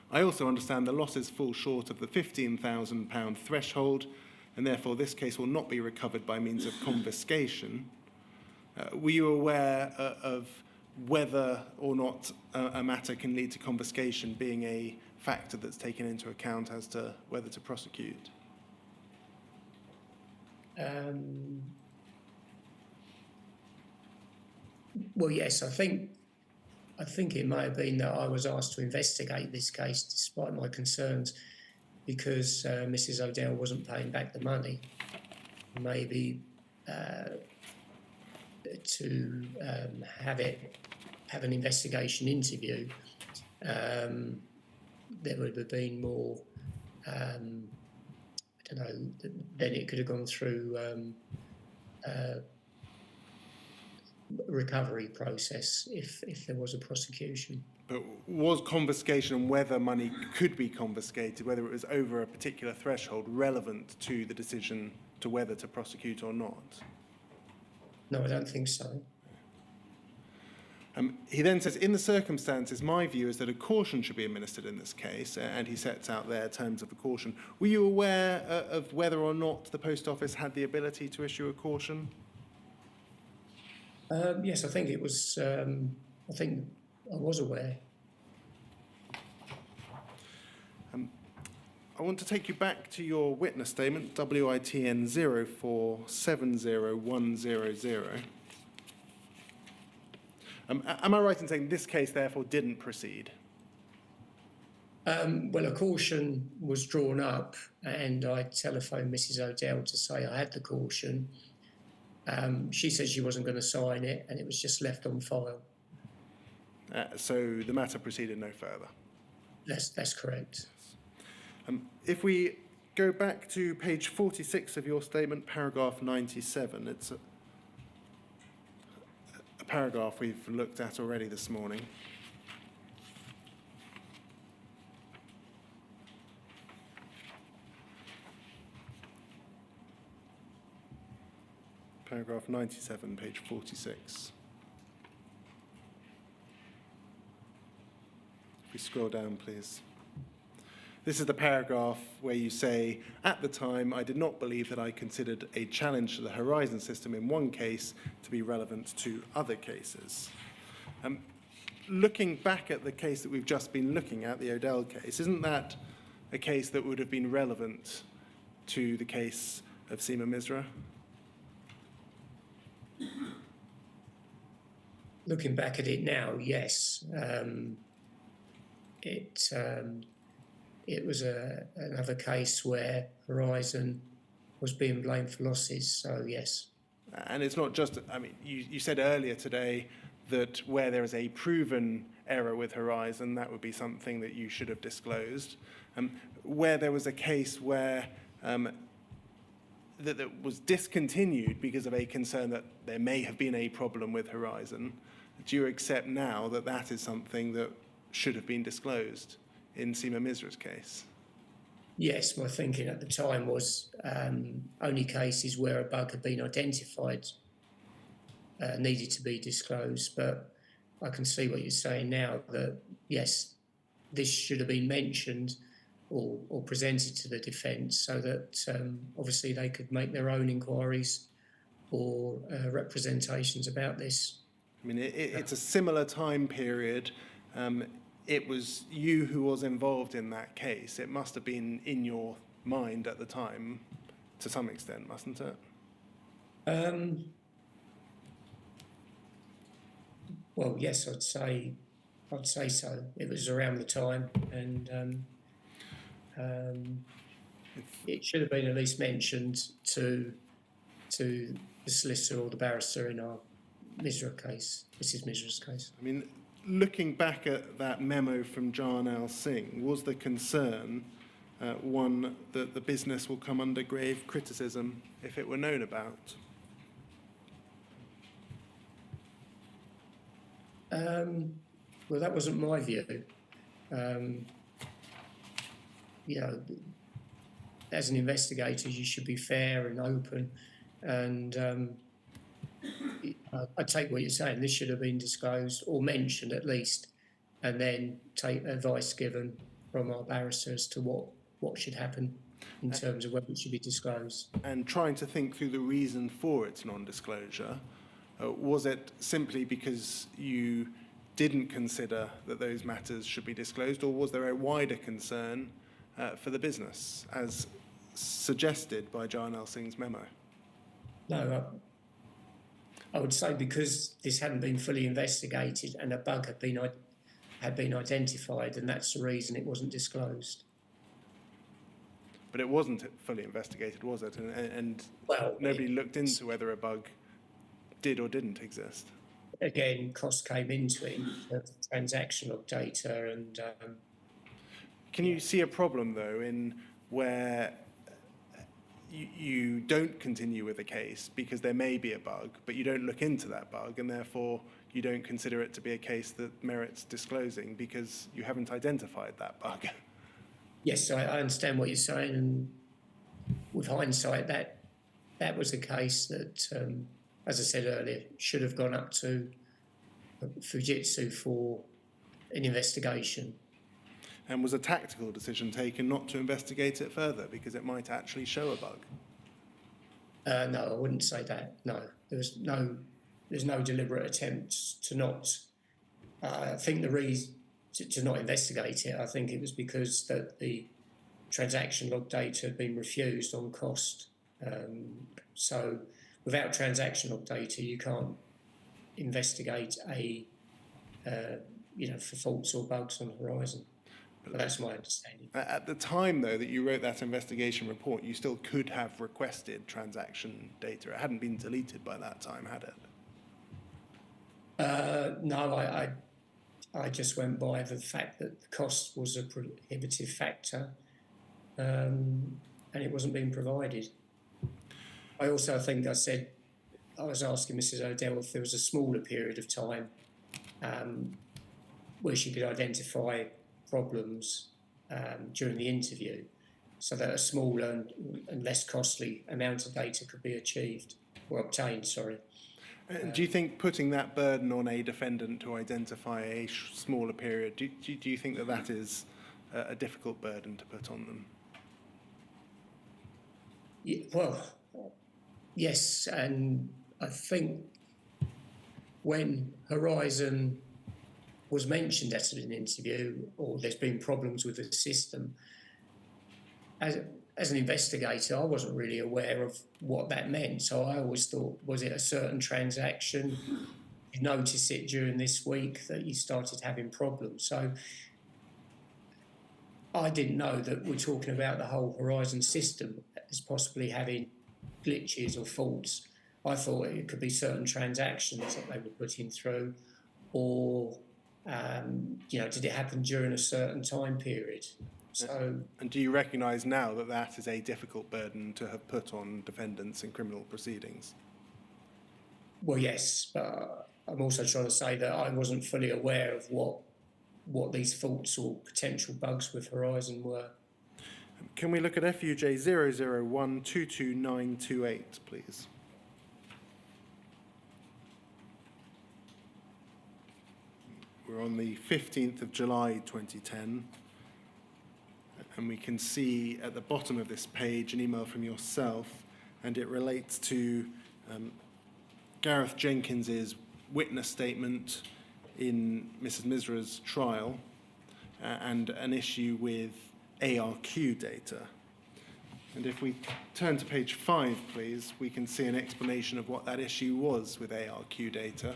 I also understand the losses fall short of the £15,000 threshold, and therefore this case will not be recovered by means of confiscation. Were you aware of whether or not a matter can lead to confiscation being a factor that's taken into account as to whether to prosecute? Well, yes, I think it may have been that I was asked to investigate this case despite my concerns because Mrs. O'Dell wasn't paying back the money. Maybe to have an investigation interview, there would have been more, I don't know, then it could have gone through recovery process if there was a prosecution. But was confiscation and whether money could be confiscated, whether it was over a particular threshold, relevant to the decision to whether to prosecute or not? No, I don't think so. He then says, in the circumstances, my view is that a caution should be administered in this case, and he sets out there terms of the caution. Were you aware of whether or not the Post Office had the ability to issue a caution? Yes, I think it was. I think I was aware. I want to take you back to your witness statement, WITN 0470100. Am I right in saying this case, therefore, didn't proceed? Well, a caution was drawn up, and I telephoned Mrs. O'Dell to say I had the caution. She said she wasn't going to sign it, and it was just left on file. So the matter proceeded no further? That's correct. If we go back to page 46 of your statement, paragraph 97, it's a paragraph we've looked at already this morning. Paragraph 97, page 46. If we scroll down, please. This is the paragraph where you say, at the time, I did not believe that I considered a challenge to the Horizon system in one case to be relevant to other cases. Looking back at the case that we've just been looking at, the O'Dell case, isn't that a case that would have been relevant to the case of Seema Misra? Looking back at it now, yes. It was another case where Horizon was being blamed for losses, so yes. And it's not just, I mean, you said earlier today that where there is a proven error with Horizon, that would be something that you should have disclosed. Where there was a case where that was discontinued because of a concern that there may have been a problem with Horizon, do you accept now that that is something that should have been disclosed in Seema Misra's case? Yes, my thinking at the time was only cases where a bug had been identified needed to be disclosed, but I can see what you're saying now, that yes, this should have been mentioned or presented to the defence so that obviously they could make their own inquiries or representations about this. I mean, it's a similar time period. It was you who was involved in that case. It must have been in your mind at the time, to some extent, mustn't it? Well, yes, I'd say so. It was around the time, and it should have been at least mentioned to the solicitor or the barrister in our Mrs. Misra's case. I mean, looking back at that memo from Jon L. Singh, was the concern one that the business will come under grave criticism if it were known about? Well, that wasn't my view. You know, as an investigator, you should be fair and open, and I take what you're saying. This should have been disclosed or mentioned at least, and then take advice given from our barrister as to what should happen in terms of whether it should be disclosed. And trying to think through the reason for its non-disclosure, was it simply because you didn't consider that those matters should be disclosed, or was there a wider concern for the business, as suggested by Jon L. Singh's memo? No, I would say because this hadn't been fully investigated and a bug had been identified, and that's the reason it wasn't disclosed. But it wasn't fully investigated, was it? And Well, nobody looked into whether a bug did or didn't exist. Again, cost came into it, the transactional data, and Can you see a problem, though, in where you don't continue with a case because there may be a bug, but you don't look into that bug, and therefore you don't consider it to be a case that merits disclosing because you haven't identified that bug? yes, I understand what you're saying, and with hindsight, that was a case that, as I said earlier, should have gone up to Fujitsu for an investigation. And was a tactical decision taken not to investigate it further because it might actually show a bug? No, I wouldn't say that. No, there's no deliberate attempt to not. I think the reason to not investigate it, I think it was because that the transaction log data had been refused on cost. So without transaction log data, you can't investigate for faults or bugs on the horizon. But that's my understanding. At the time, though, that you wrote that investigation report, you still could have requested transaction data. It hadn't been deleted by that time, had it? No, I just went by the fact that the cost was a prohibitive factor, and it wasn't being provided. I also think I was asking Mrs. O'Dell if there was a smaller period of time where she could identify problems during the interview, so that a smaller and less costly amount of data could be achieved or obtained. Sorry. Do you think putting that burden on a defendant to identify a smaller period, do you think that is a difficult burden to put on them? Yeah, well, yes, and I think when Horizon was mentioned at an interview, or there's been problems with the system, as an investigator, I wasn't really aware of what that meant. So I always thought, was it a certain transaction? You notice it during this week that you started having problems. So I didn't know that we're talking about the whole Horizon system as possibly having glitches or faults. I thought it could be certain transactions that they were putting through, or did it happen during a certain time period? So, and do you recognise now that that is a difficult burden to have put on defendants in criminal proceedings? Well, yes, but I'm also trying to say that I wasn't fully aware of what these faults or potential bugs with Horizon were. Can we look at FUJ 001222928, please? We're on the 15th of July 2010. And we can see at the bottom of this page an email from yourself, and it relates to Gareth Jenkins's witness statement in Mrs. Misra's trial and an issue with ARQ data. And if we turn to page 5, please, we can see an explanation of what that issue was with ARQ data.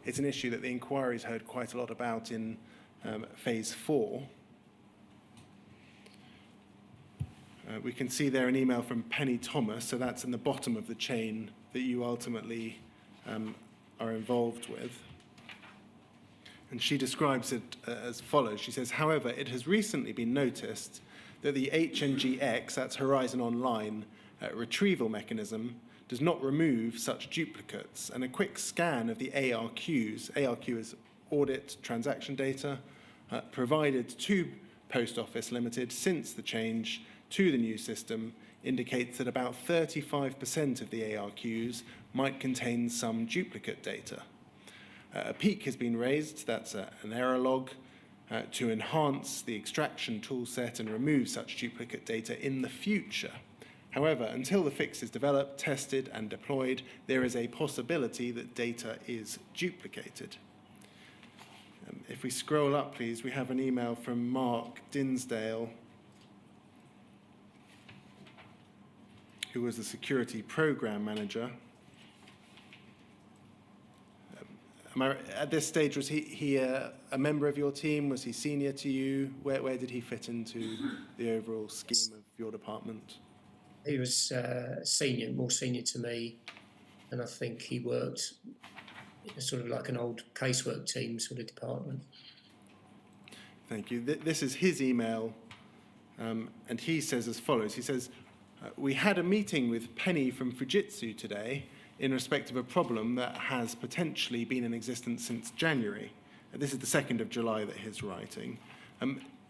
It's an issue that the inquiry's heard quite a lot about in phase 4. We can see there an email from Penny Thomas, so that's in the bottom of the chain that you ultimately are involved with. And she describes it as follows. She says, however, it has recently been noticed that the HNGX, that's Horizon Online, retrieval mechanism does not remove such duplicates. And a quick scan of the ARQs, ARQ is audit transaction data, provided to Post Office Ltd since the change to the new system indicates that about 35% of the ARQs might contain some duplicate data. A peak has been raised, that's an error log, to enhance the extraction toolset and remove such duplicate data in the future. However, until the fix is developed, tested and deployed, there is a possibility that data is duplicated. If we scroll up, please, we have an email from Mark Dinsdale, who was the security program manager. At this stage, was he a member of your team? Was he senior to you? Where did he fit into the overall scheme of your department? He was senior, more senior to me, and I think he worked in sort of like an old casework team sort of department. Thank you. This is his email, and he says as follows. He says, we had a meeting with Penny from Fujitsu today in respect of a problem that has potentially been in existence since January. This is the 2nd of July that he's writing.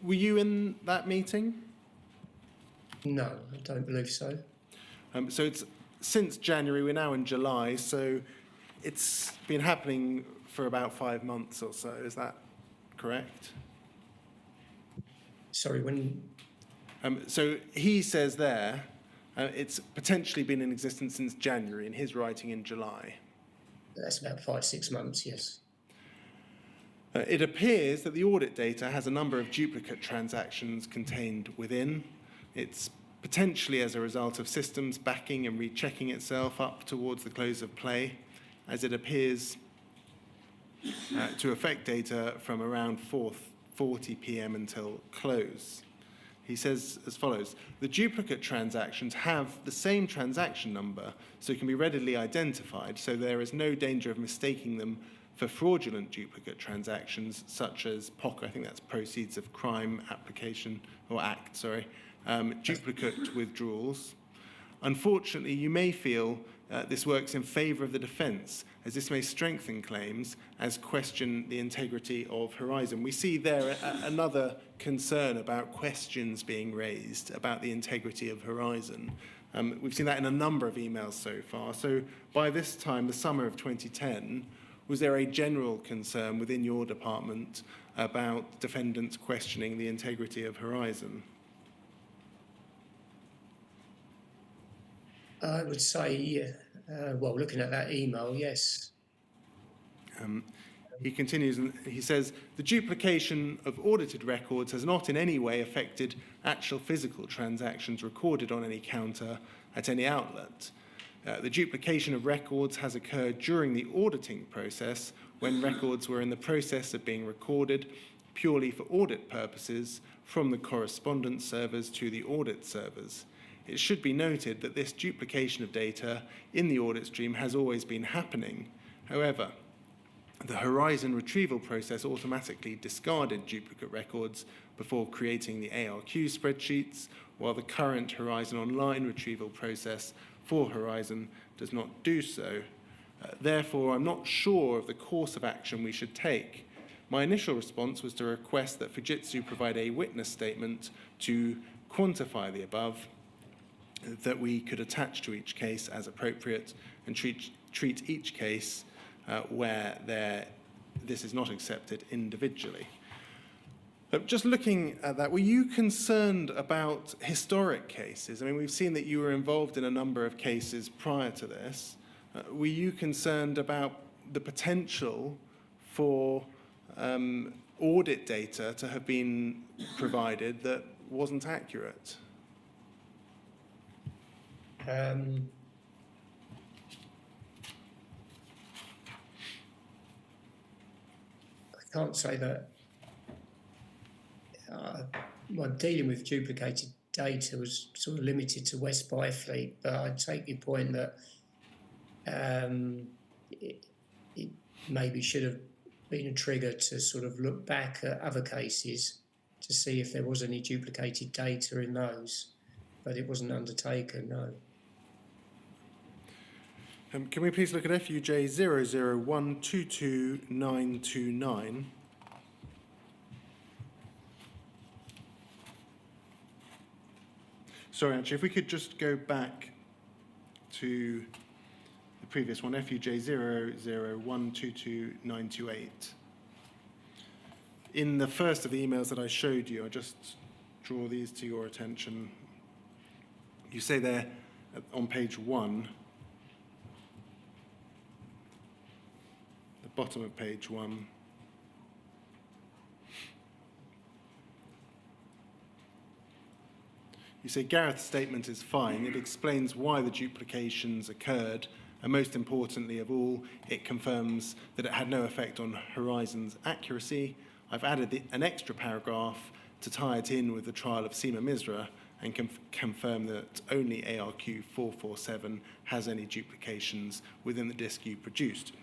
Were you in that meeting? No, I don't believe so. So it's since January, we're now in July, so it's been happening for about 5 months or so. Is that correct? Sorry, when... So he says there, it's potentially been in existence since January, in his writing in July. That's about 5-6 months, yes. It appears that the audit data has a number of duplicate transactions contained within. It's potentially as a result of systems backing and rechecking itself up towards the close of play, as it appears to affect data from around 4:40 p.m. until close. He says as follows, the duplicate transactions have the same transaction number, so can be readily identified, so there is no danger of mistaking them for fraudulent duplicate transactions, such as POC, I think that's Proceeds of Crime Application, or Act, sorry, duplicate withdrawals. Unfortunately, you may feel this works in favour of the defence, as this may strengthen claims as question the integrity of Horizon. We see there another concern about questions being raised about the integrity of Horizon. We've seen that in a number of emails so far. So by this time, the summer of 2010, was there a general concern within your department about defendants questioning the integrity of Horizon? I would say, well, looking at that email, yes. He continues and he says, the duplication of audited records has not in any way affected actual physical transactions recorded on any counter at any outlet. The duplication of records has occurred during the auditing process when records were in the process of being recorded purely for audit purposes from the correspondence servers to the audit servers. It should be noted that this duplication of data in the audit stream has always been happening. However, the Horizon retrieval process automatically discarded duplicate records before creating the ARQ spreadsheets, while the current Horizon Online retrieval process for Horizon does not do so. Therefore, I'm not sure of the course of action we should take. My initial response was to request that Fujitsu provide a witness statement to quantify the above, that we could attach to each case as appropriate and treat each case where this is not accepted individually. Just looking at that, were you concerned about historic cases? I mean, we've seen that you were involved in a number of cases prior to this. Were you concerned about the potential for audit data to have been provided that wasn't accurate? I can't say that my dealing with duplicated data was sort of limited to West Byfleet, but I take your point that it maybe should have been a trigger to sort of look back at other cases to see if there was any duplicated data in those, but it wasn't undertaken, no. Can we please look at FUJ 001222929? Sorry, actually, if we could just go back to the previous one, FUJ 001222928. In the first of the emails that I showed you, I just draw these to your attention. You say there on page 1, the bottom of page 1, you say Gareth's statement is fine. It explains why the duplications occurred, and most importantly of all, it confirms that it had no effect on Horizon's accuracy. I've added an extra paragraph to tie it in with the trial of Seema Misra and confirm that only ARQ 447 has any duplications within the disk you produced.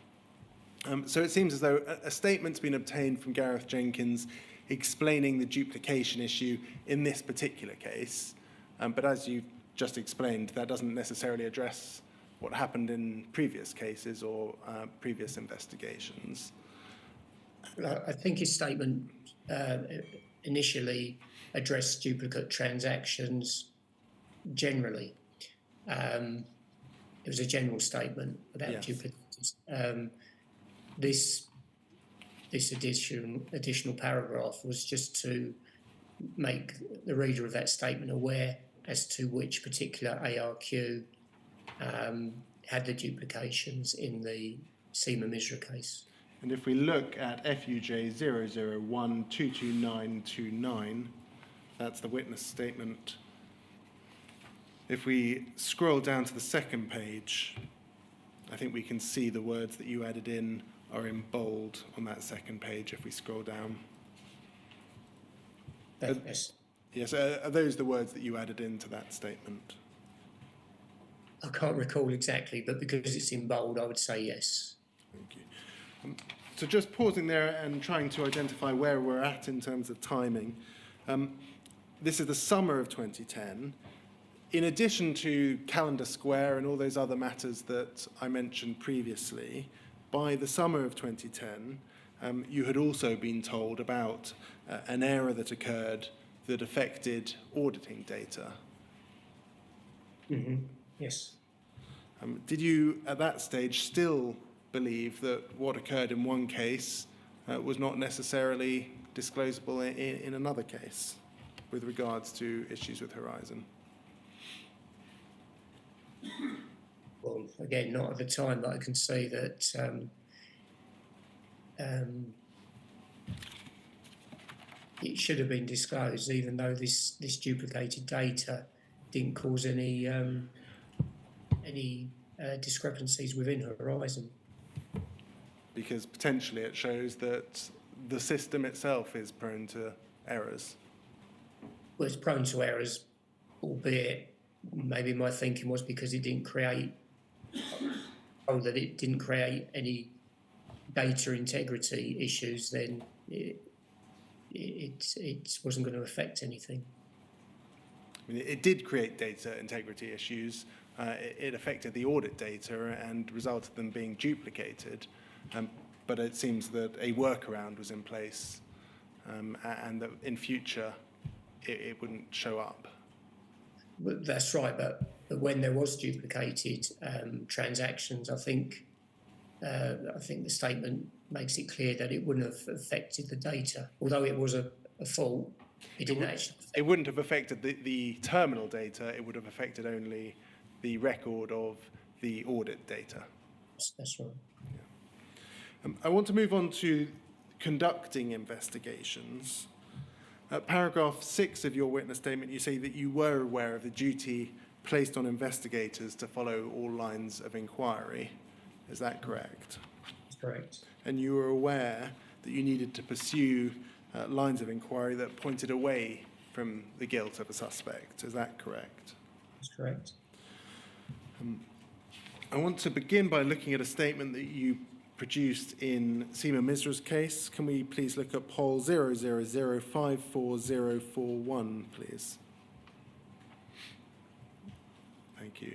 So it seems as though a statement's been obtained from Gareth Jenkins explaining the duplication issue in this particular case. But as you've just explained, that doesn't necessarily address what happened in previous cases or previous investigations. I think his statement initially addressed duplicate transactions generally. It was a general statement about duplicates. This additional paragraph was just to make the reader of that statement aware as to which particular ARQ had the duplications in the Seema Misra case. And if we look at FUJ 001222929, that's the witness statement. If we scroll down to the second page, I think we can see the words that you added in are in bold on that second page if we scroll down. Yes. Yes, are those the words that you added into that statement? I can't recall exactly, but because it's in bold, I would say yes. Thank you. So just pausing there and trying to identify where we're at in terms of timing. This is the summer of 2010. In addition to Calendar Square and all those other matters that I mentioned previously, by the summer of 2010, you had also been told about an error that occurred that affected auditing data. Mm-hmm. Yes. Did you, at that stage, still believe that what occurred in one case was not necessarily disclosable in another case with regards to issues with Horizon? Well, again, not at the time, but I can say that it should have been disclosed, even though this duplicated data didn't cause any discrepancies within Horizon. Because potentially it shows that the system itself is prone to errors. Well, it's prone to errors, albeit maybe my thinking was because it didn't create, or that it didn't create any data integrity issues, then it wasn't going to affect anything. I mean, it did create data integrity issues. It affected the audit data and resulted in them being duplicated. But it seems that a workaround was in place and that in future it wouldn't show up. But that's right, but when there was duplicated transactions, I think the statement makes it clear that it wouldn't have affected the data, although it was a a fault, it didn't actually. It wouldn't have affected the terminal data, it would have affected only the record of the audit data. That's right. I want to move on to conducting investigations. At paragraph 6 of your witness statement, you say that you were aware of the duty placed on investigators to follow all lines of inquiry. Is that correct? That's correct. And you were aware that you needed to pursue lines of inquiry that pointed away from the guilt of a suspect. Is that correct? That's correct. I want to begin by looking at a statement that you produced in Seema Misra's case. Can we please look at poll 000544041, please? Thank you.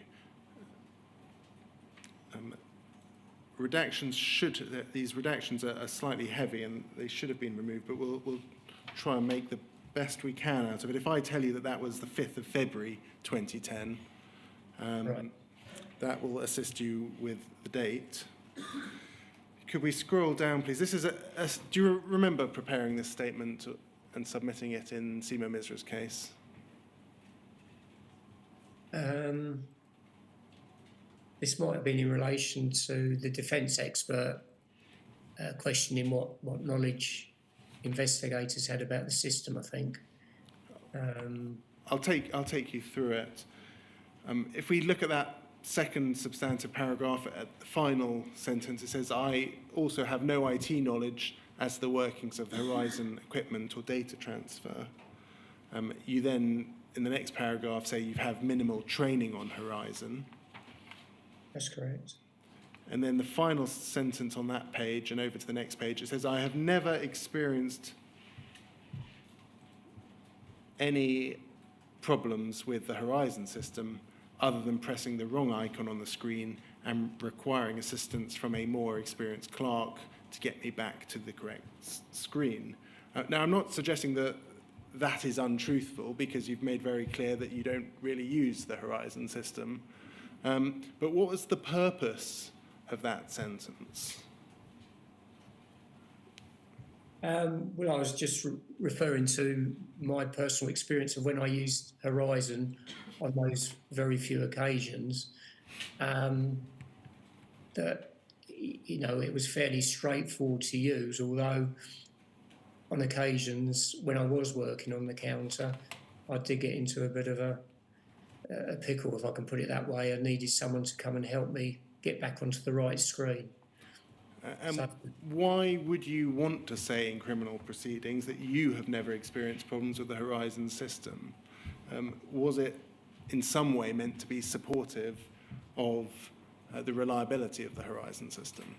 These redactions are slightly heavy and they should have been removed, but we'll try and make the best we can out of it. If I tell you that that was the 5th of February 2010, Right. that will assist you with the date. Could we scroll down, please? This is do you remember preparing this statement and submitting it in Seema Misra's case? This might have been in relation to the defence expert questioning what knowledge investigators had about the system, I think. I'll take you through it. If we look at that second substantive paragraph at the final sentence, it says, I also have no IT knowledge as to the workings of the Horizon equipment or data transfer. You then, in the next paragraph, say you have minimal training on Horizon. That's correct. And then the final sentence on that page and over to the next page, it says, I have never experienced any problems with the Horizon system other than pressing the wrong icon on the screen and requiring assistance from a more experienced clerk to get me back to the correct screen. Now, I'm not suggesting that that is untruthful because you've made very clear that you don't really use the Horizon system. But what was the purpose of that sentence? Well, I was just referring to my personal experience of when I used Horizon on those very few occasions, that, you know, it was fairly straightforward to use, although on occasions when I was working on the counter, I did get into a bit of a pickle, if I can put it that way. I needed someone to come and help me get back onto the right screen. Why would you want to say in criminal proceedings that you have never experienced problems with the Horizon system? Was it in some way meant to be supportive of the reliability of the Horizon system?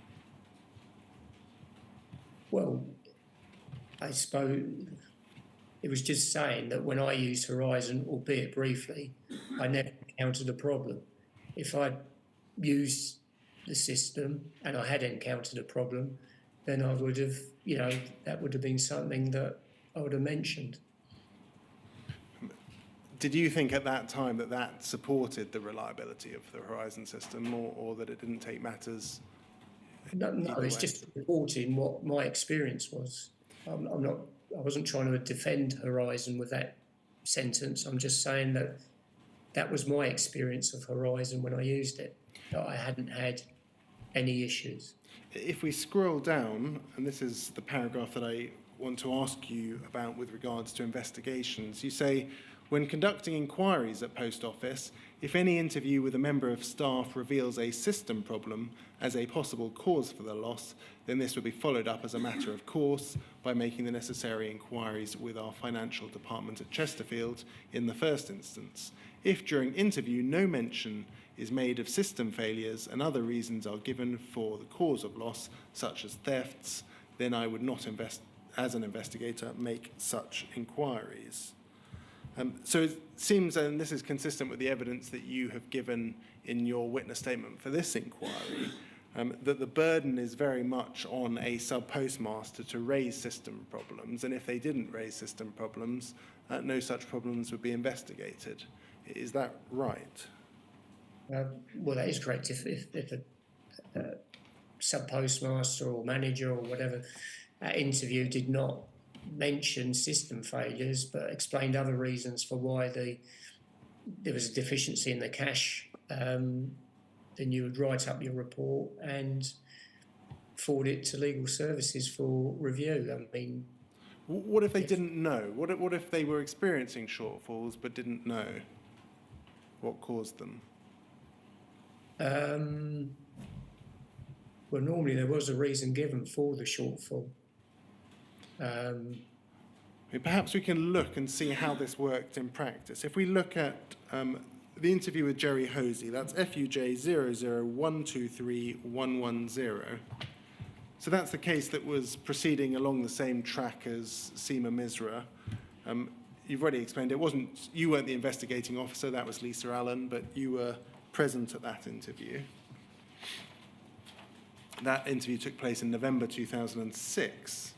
Well, I suppose it was just saying that when I used Horizon, albeit briefly, I never encountered a problem. If I'd used the system and I had encountered a problem, then I would have, you know, that would have been something that I would have mentioned. Did you think at that time that that supported the reliability of the Horizon system, or that it didn't take matters? No, it's just reporting what my experience was. I wasn't trying to defend Horizon with that sentence. I'm just saying that that was my experience of Horizon when I used it, that I hadn't had any issues. If we scroll down, and this is the paragraph that I want to ask you about with regards to investigations, you say, when conducting inquiries at Post Office, if any interview with a member of staff reveals a system problem as a possible cause for the loss, then this would be followed up as a matter of course by making the necessary inquiries with our financial department at Chesterfield in the first instance. If during interview no mention is made of system failures and other reasons are given for the cause of loss, such as thefts, then I would not, as an investigator, make such inquiries. So it seems, and this is consistent with the evidence that you have given in your witness statement for this inquiry, that the burden is very much on a sub-postmaster to raise system problems, and if they didn't raise system problems, no such problems would be investigated. Is that right? Well, that is correct. If a sub-postmaster or manager or whatever at interview did not mentioned system failures, but explained other reasons for why there was a deficiency in the cash, then you would write up your report and forward it to legal services for review. I mean, What if they didn't know? What if they were experiencing shortfalls but didn't know what caused them? Well, normally there was a reason given for the shortfall. Perhaps we can look and see how this worked in practice. If we look at the interview with Jerry Hosey, that's FUJ 001231110. So that's the case that was proceeding along the same track as Seema Misra. You've already explained you weren't the investigating officer, that was Lisa Allen, but you were present at that interview. That interview took place in November 2006.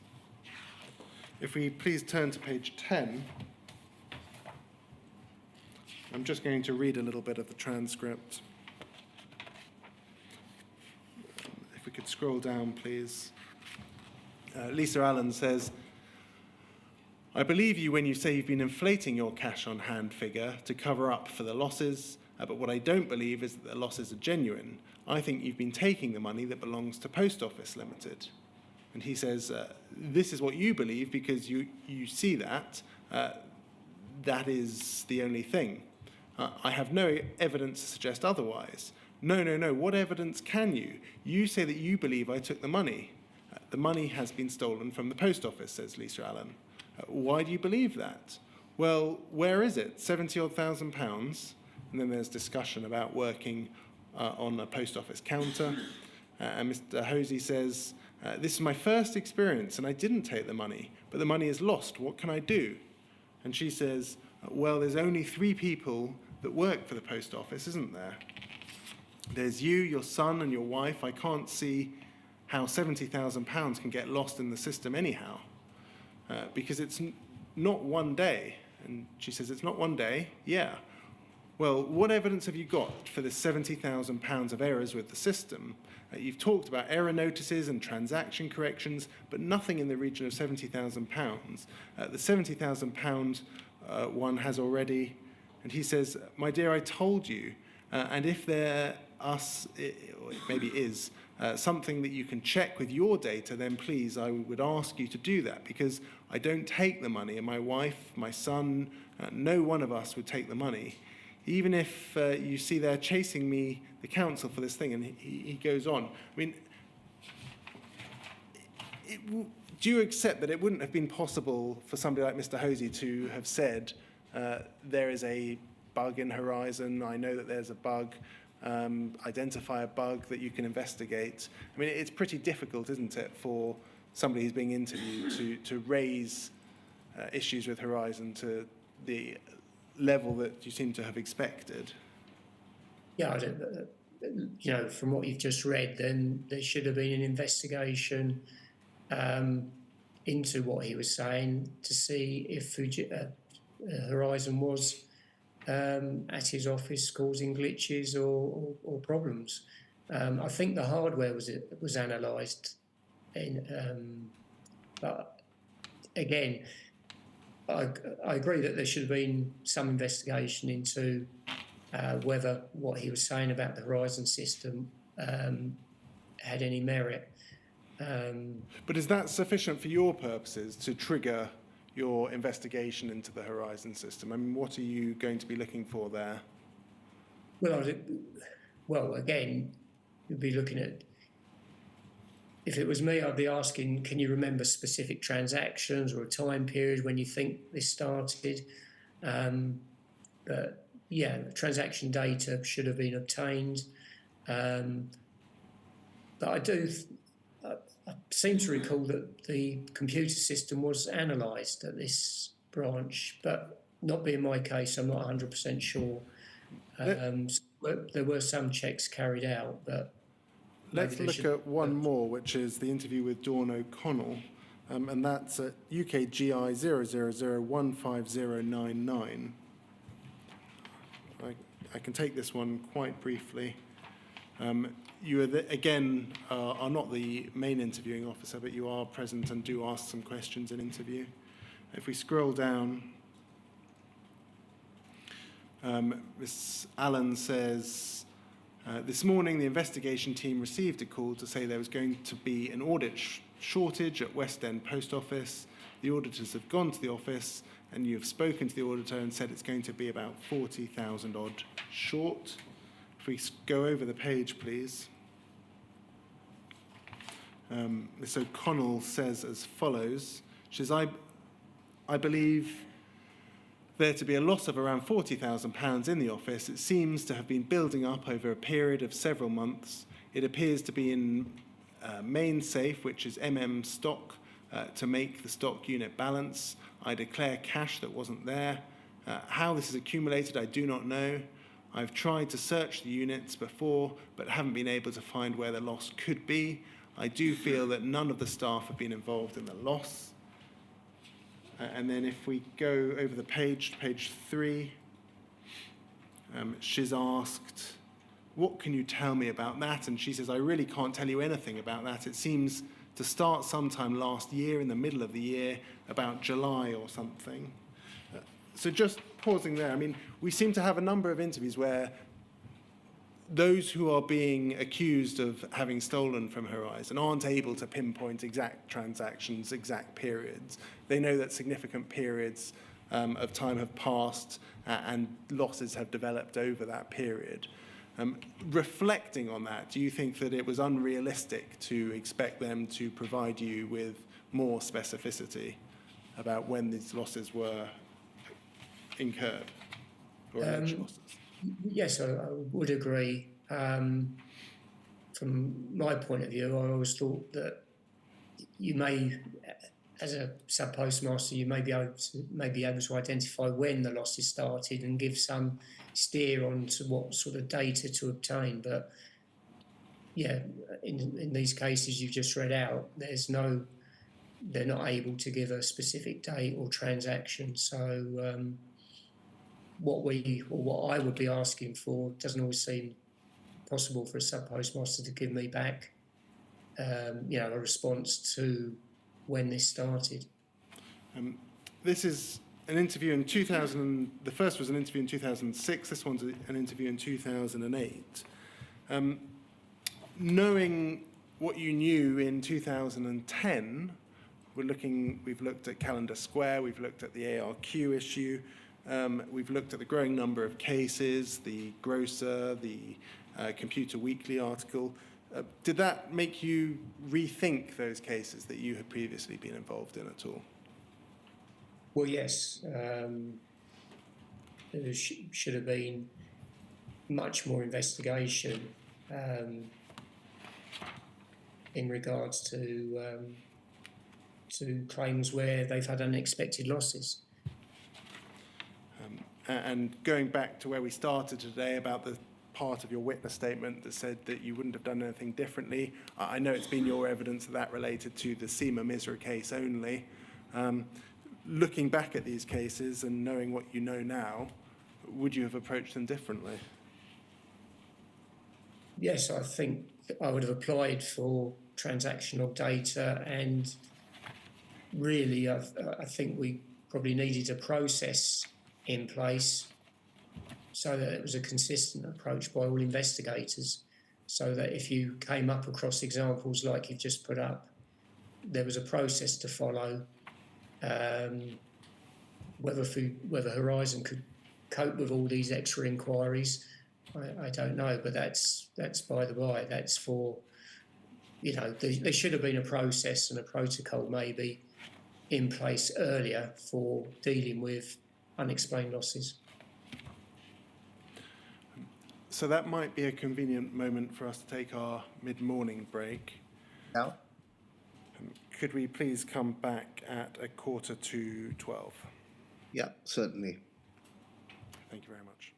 If we please turn to page 10, I'm just going to read a little bit of the transcript. If we could scroll down, please. Lisa Allen says, "I believe you when you say you've been inflating your cash on hand figure to cover up for the losses, but what I don't believe is that the losses are genuine. I think you've been taking the money that belongs to Post Office Ltd. And he says, this is what you believe because you see that. That is the only thing. I have no evidence to suggest otherwise. No. What evidence can you? You say that you believe I took the money. The money has been stolen from the post office, says Lisa Allen. Why do you believe that? Well, where is it? 70-odd thousand pounds. And then there's discussion about working on a post office counter. And Mr. Hosey says, this is my first experience and I didn't take the money, but the money is lost. What can I do? And she says, well, there's only 3 people that work for the post office, isn't there? There's you, your son and your wife. I can't see how £70,000 can get lost in the system anyhow, because it's not one day. And she says, it's not one day? Yeah. Well, what evidence have you got for the £70,000 of errors with the system? You've talked about error notices and transaction corrections, but nothing in the region of £70,000. The £70,000 one has already, and he says, my dear, I told you, and if there maybe is something that you can check with your data, then please, I would ask you to do that, because I don't take the money, and my wife, my son, no one of us would take the money. Even if you see they're chasing me, the council, for this thing, and he goes on. I mean, do you accept that it wouldn't have been possible for somebody like Mr. Hosey to have said, there is a bug in Horizon, I know that there's a bug, identify a bug that you can investigate? I mean, it's pretty difficult, isn't it, for somebody who's being interviewed to raise issues with Horizon to the level that you seem to have expected? Yeah, from what you've just read, then there should have been an investigation into what he was saying to see if Horizon was at his office causing glitches or problems. I think the hardware was analysed, but again, I agree that there should have been some investigation into whether what he was saying about the Horizon system had any merit. But is that sufficient for your purposes to trigger your investigation into the Horizon system? I mean, what are you going to be looking for there? Well, again, you'd be looking at, if it was me, I'd be asking, can you remember specific transactions or a time period when you think this started? But yeah, transaction data should have been obtained. But I seem to recall that the computer system was analysed at this branch, but not being my case, I'm not 100% sure. There were some checks carried out, but let's look at one more, which is the interview with Dawn O'Connell, and that's at UKGI 000150099. I can take this one quite briefly. You are again are not the main interviewing officer, but you are present and do ask some questions in interview. If we scroll down, Ms. Allen says, this morning the investigation team received a call to say there was going to be an audit shortage at West End Post Office. The auditors have gone to the office and you have spoken to the auditor and said it's going to be about 40,000 odd short. If we go over the page, please. Ms. O'Connell says as follows. She says, I believe there to be a loss of around £40,000 in the office. It seems to have been building up over a period of several months. It appears to be in main safe, which is stock, to make the stock unit balance. I declare cash that wasn't there. How this is accumulated, I do not know. I've tried to search the units before, but haven't been able to find where the loss could be. I do feel that none of the staff have been involved in the loss. And then if we go over the page, page 3, she's asked, what can you tell me about that? And she says, I really can't tell you anything about that. It seems to start sometime last year, in the middle of the year, about July or something. So just pausing there, I mean, we seem to have a number of interviews where those who are being accused of having stolen from Horizon aren't able to pinpoint exact transactions, exact periods. They know that significant periods of time have passed and losses have developed over that period. Reflecting on that, do you think that it was unrealistic to expect them to provide you with more specificity about when these losses were incurred or alleged losses? Yes, I would agree. From my point of view, I always thought that you may, as a sub-postmaster, you may be able to identify when the losses started and give some steer on to what sort of data to obtain. But yeah, in these cases you've just read out, they're not able to give a specific date or transaction. So what I would be asking for doesn't always seem possible for a sub-postmaster to give me back, a response to when this started. This is an interview in 2000. The first was an interview in 2006. This one's an interview in 2008. Knowing what you knew in 2010, we've looked at Calendar Square, we've looked at the ARQ issue, we've looked at the growing number of cases, the Grocer, the Computer Weekly article. Did that make you rethink those cases that you had previously been involved in at all? Well, yes. There should have been much more investigation in regards to claims where they've had unexpected losses. And going back to where we started today about the part of your witness statement that said that you wouldn't have done anything differently, I know it's been your evidence that related to the Seema Misra case only. Looking back at these cases and knowing what you know now, would you have approached them differently? Yes, I think I would have applied for transactional data, and really I think we probably needed a process in place so that it was a consistent approach by all investigators, so that if you came up across examples like you've just put up, there was a process to follow. Whether Horizon could cope with all these extra inquiries, I don't know, but that's by the by. That's for, there should have been a process and a protocol maybe in place earlier for dealing with unexplained losses. So that might be a convenient moment for us to take our mid-morning break. Now? Could we please come back at 11:45? Yeah, certainly. Thank you very much.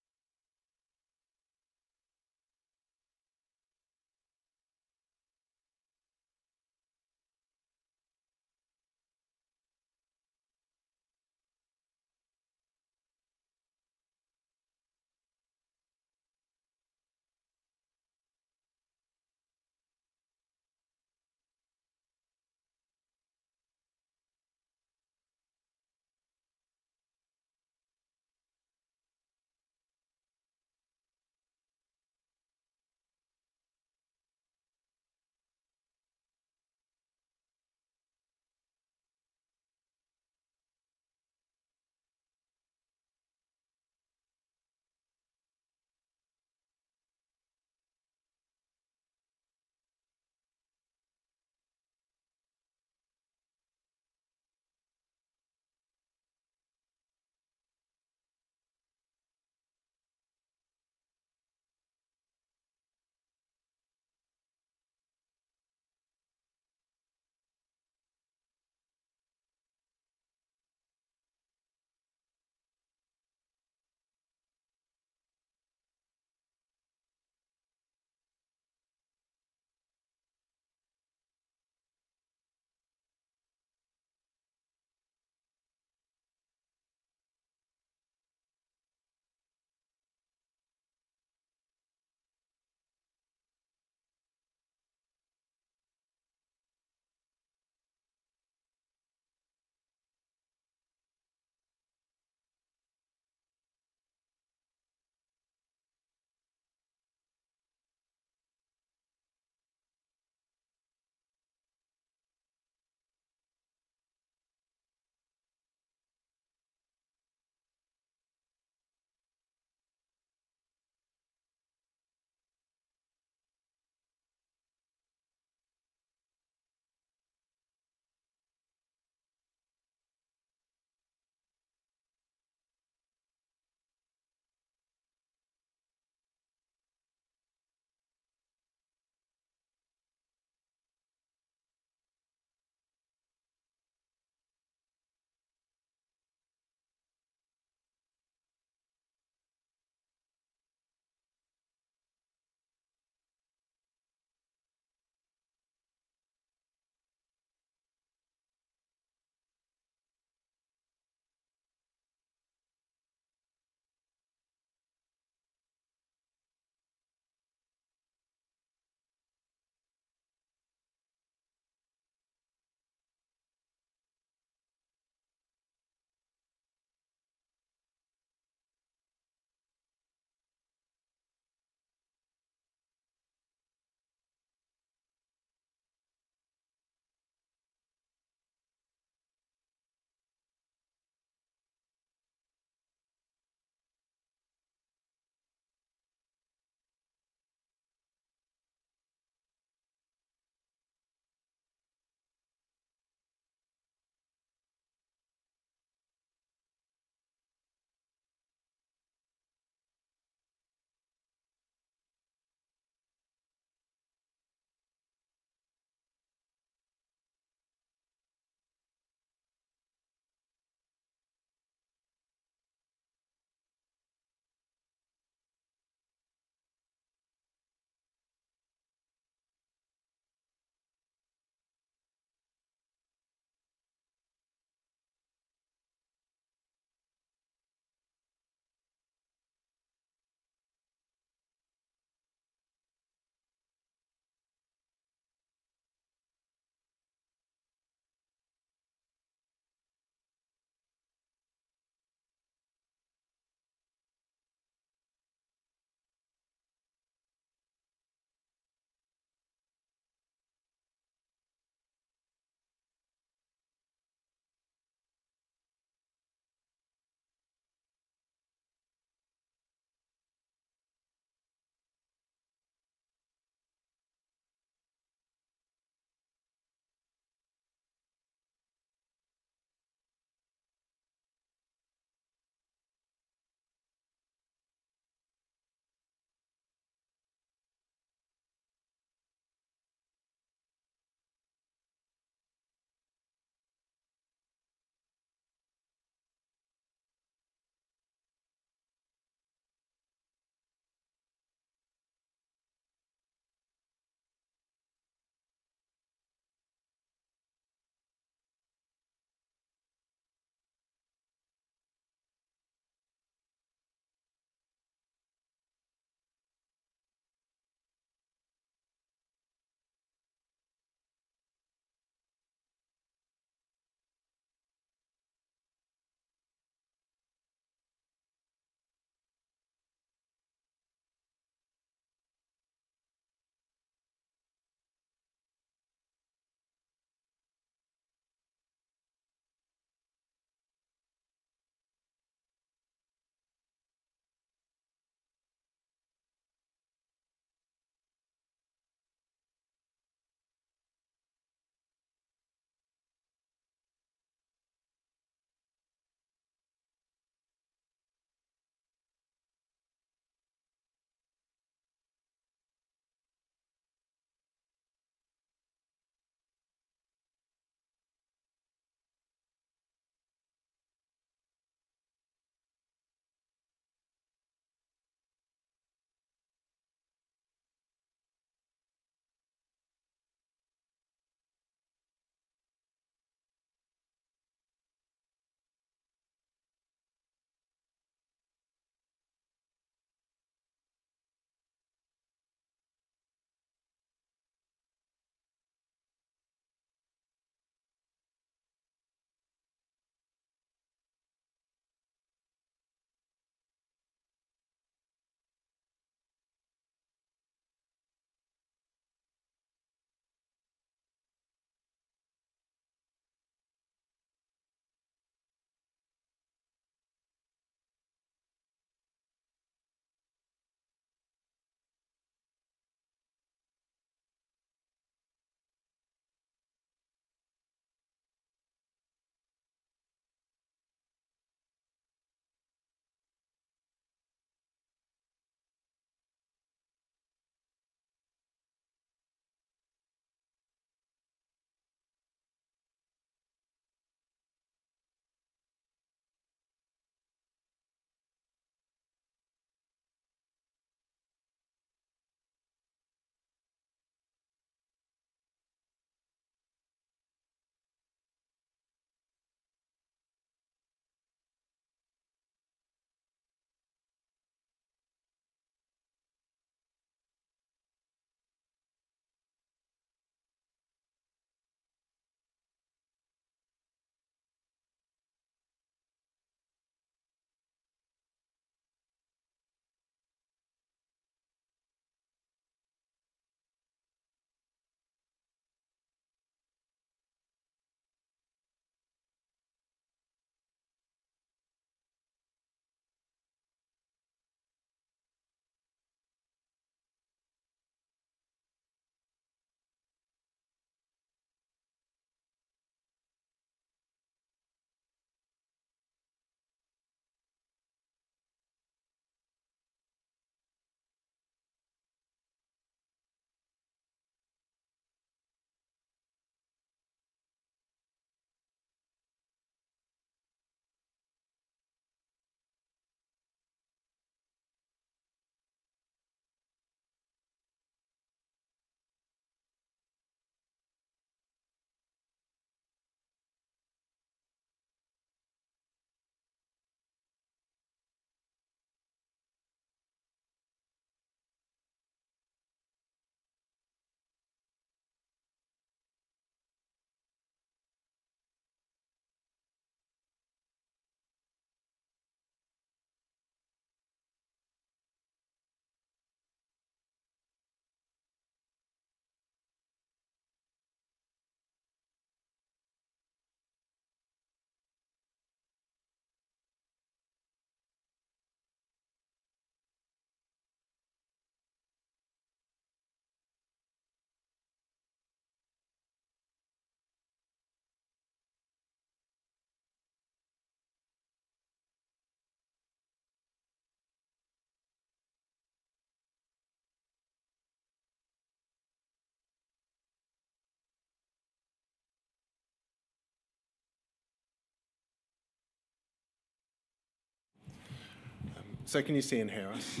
So can you see and hear us?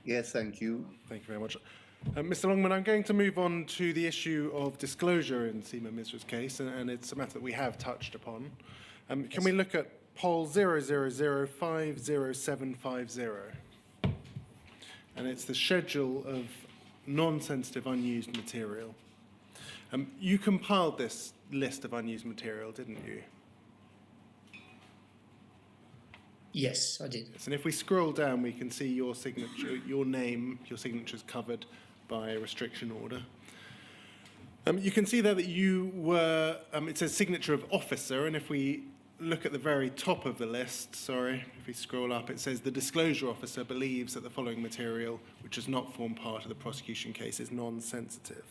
Yes, thank you. Thank you very much. Mr. Longman, I'm going to move on to the issue of disclosure in Seema Misra's case, and it's a matter that we have touched upon. Can we look at poll 000050750? And it's the schedule of non-sensitive unused material. You compiled this list of unused material, didn't you? Yes, I did. Yes, and if we scroll down, we can see your signature, your name, your signature's covered by a restriction order. You can see there that you were, it says signature of officer, and if we look at the very top of the list, if we scroll up, it says the disclosure officer believes that the following material, which does not form part of the prosecution case, is non-sensitive.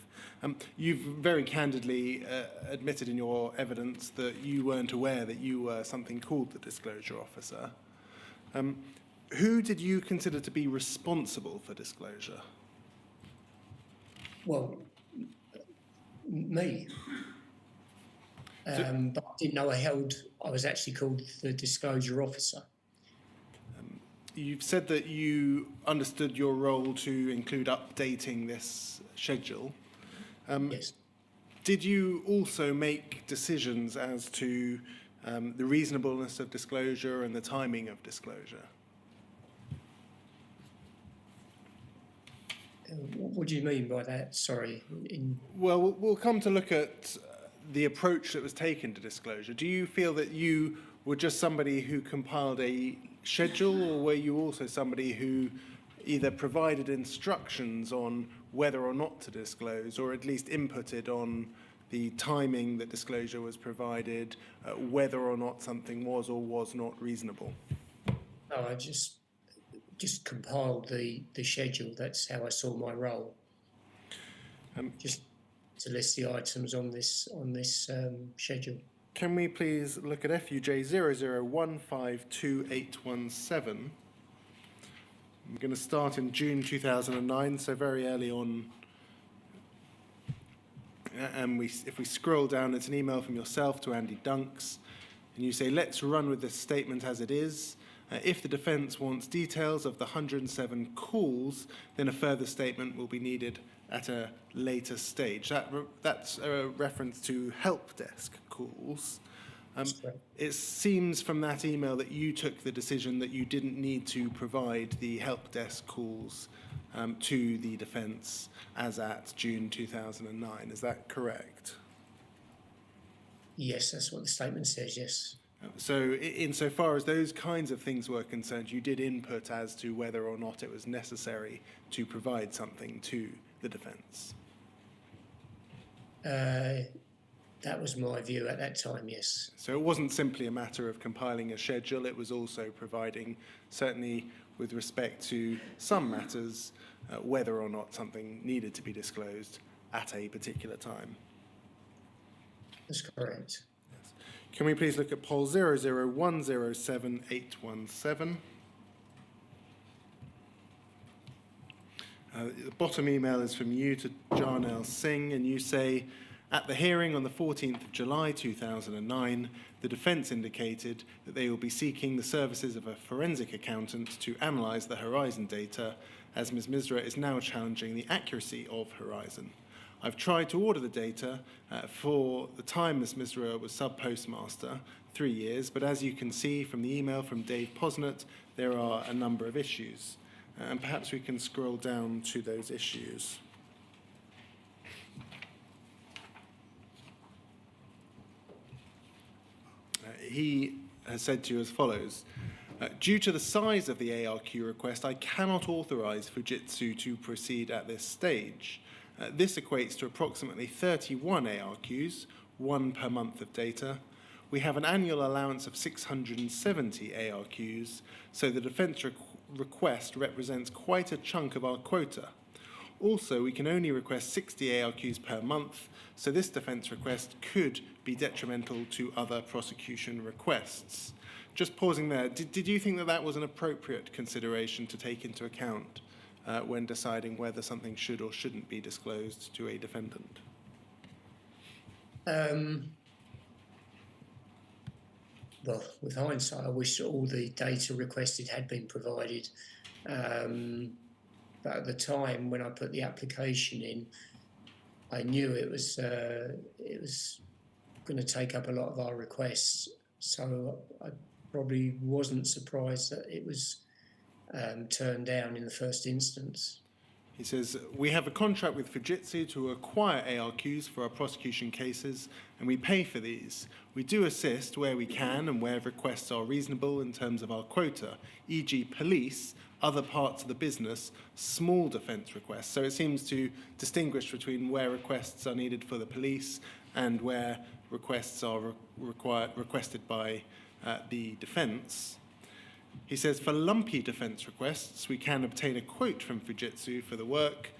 You've very candidly admitted in your evidence that you weren't aware that you were something called the disclosure officer. Who did you consider to be responsible for disclosure? Well, me. But I didn't know I was actually called the disclosure officer. You've said that you understood your role to include updating this schedule. Yes. Did you also make decisions as to the reasonableness of disclosure and the timing of disclosure? What do you mean by that? Sorry. Well, we'll come to look at the approach that was taken to disclosure. Do you feel that you were just somebody who compiled a schedule, or were you also somebody who either provided instructions on whether or not to disclose, or at least inputted on the timing that disclosure was provided, whether or not something was or was not reasonable? No, I just compiled the schedule. That's how I saw my role. Just to list the items on this schedule. Can we please look at FUJ 00152817? I'm going to start in June 2009, so very early on. And if we scroll down, it's an email from yourself to Andy Dunks, and you say, let's run with this statement as it is. If the defence wants details of the 107 calls, then a further statement will be needed at a later stage. That's a reference to help desk calls. It seems from that email that you took the decision that you didn't need to provide the help desk calls to the defence as at June 2009. Is that correct? Yes, that's what the statement says, yes. So insofar as those kinds of things were concerned, you did input as to whether or not it was necessary to provide something to the defence? That was my view at that time, yes. So it wasn't simply a matter of compiling a schedule, it was also providing, certainly with respect to some matters, whether or not something needed to be disclosed at a particular time. That's correct. Yes. Can we please look at poll 001078117? The bottom email is from you to Jon L. Singh, and you say, at the hearing on the 14th of July 2009, the defence indicated that they will be seeking the services of a forensic accountant to analyse the Horizon data, as Ms. Misra is now challenging the accuracy of Horizon. I've tried to order the data for the time Ms. Misra was sub-postmaster, 3 years, but as you can see from the email from Dave Posnett, there are a number of issues. And perhaps we can scroll down to those issues. He has said to you as follows. Due to the size of the ARQ request, I cannot authorise Fujitsu to proceed at this stage. This equates to approximately 31 ARQs, 1 per month of data. We have an annual allowance of 670 ARQs, so the defence request represents quite a chunk of our quota. Also, we can only request 60 ARQs per month, so this defence request could be detrimental to other prosecution requests. Just pausing there, did you think that that was an appropriate consideration to take into account when deciding whether something should or shouldn't be disclosed to a defendant? well, with hindsight, I wish all the data requested had been provided. But at the time when I put the application in, I knew it was going to take up a lot of our requests. So I probably wasn't surprised that it was turned down in the first instance. He says, we have a contract with Fujitsu to acquire ARQs for our prosecution cases, and we pay for these. We do assist where we can and where requests are reasonable in terms of our quota, e.g. police, other parts of the business, small defence requests. So it seems to distinguish between where requests are needed for the police and where requests are requested by the defence. He says, for lumpy defence requests, we can obtain a quote from Fujitsu for the work,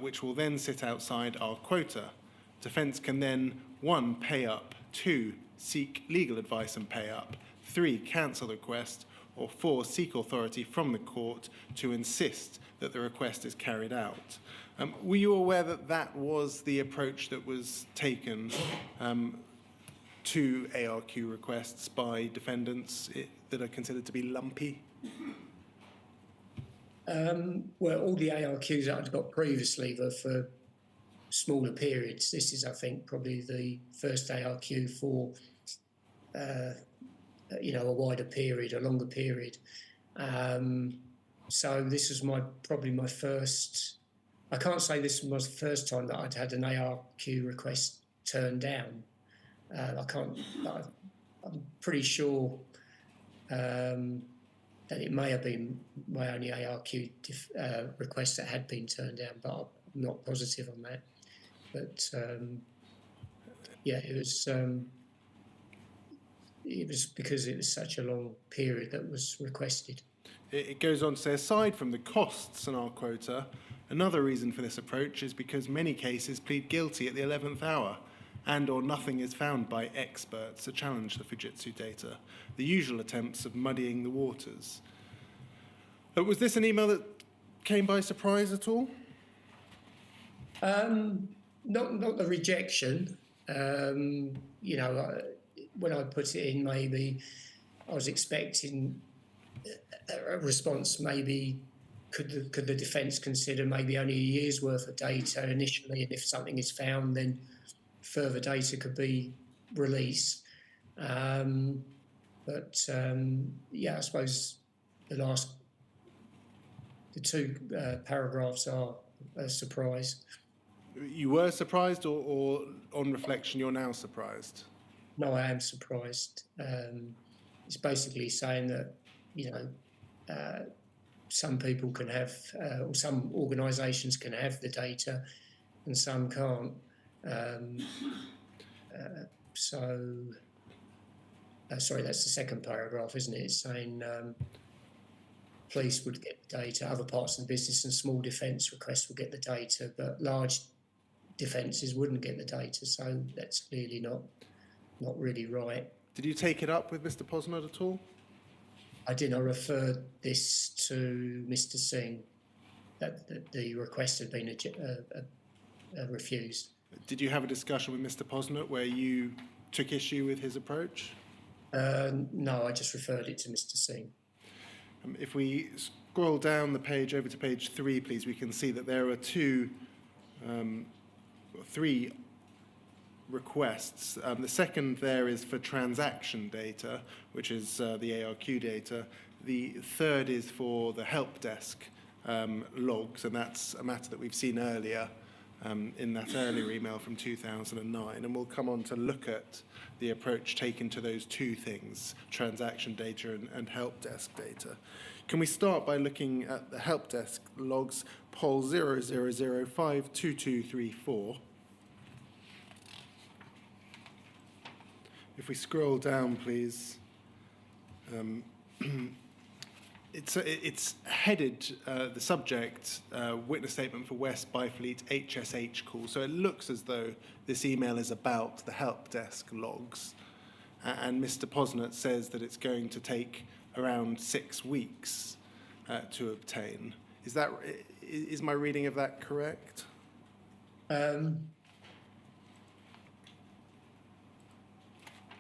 which will then sit outside our quota. Defence can then, 1, pay up, 2, seek legal advice and pay up, 3, cancel the request, or 4, seek authority from the court to insist that the request is carried out. Were you aware that that was the approach that was taken to ARQ requests by defendants that are considered to be lumpy? Well, all the ARQs that I'd got previously were for smaller periods. This is, I think, probably the first ARQ for, a wider period, a longer period. So this was probably my first. I can't say this was the first time that I'd had an ARQ request turned down. I'm pretty sure that it may have been my only ARQ request that had been turned down, but I'm not positive on that. But it was because it was such a long period that was requested. It goes on to say, aside from the costs and our quota, another reason for this approach is because many cases plead guilty at the 11th hour and or nothing is found by experts to challenge the Fujitsu data, the usual attempts of muddying the waters. Was this an email that came by surprise at all? Not the rejection. When I put it in, maybe I was expecting a response. Maybe could the defence consider maybe only a year's worth of data initially, and if something is found, then further data could be released. I suppose the two paragraphs are a surprise. You were surprised, or on reflection, you're now surprised? No, I am surprised. It's basically saying that, some people can have, or some organisations can have the data and some can't. Sorry, that's the second paragraph, isn't it? It's saying police would get the data, other parts of the business and small defence requests would get the data, but large defences wouldn't get the data. So that's clearly not really right. Did you take it up with Mr. Posnett at all? I did. I referred this to Mr. Singh, that the request had been refused. Did you have a discussion with Mr. Posnett where you took issue with his approach? No, I just referred it to Mr. Singh. If we scroll down the page over to page 3, please, we can see that there are three requests. The second there is for transaction data, which is the ARQ data. The third is for the help desk logs, and that's a matter that we've seen earlier in that earlier email from 2009. And we'll come on to look at the approach taken to those two things, transaction data and help desk data. Can we start by looking at the help desk logs, POL 00052234. If we scroll down, please. It's headed, the subject, witness statement for West Byfleet HSH call. So it looks as though this email is about the help desk logs. And Mr. Posnett says that it's going to take around 6 weeks to obtain. Is my reading of that correct?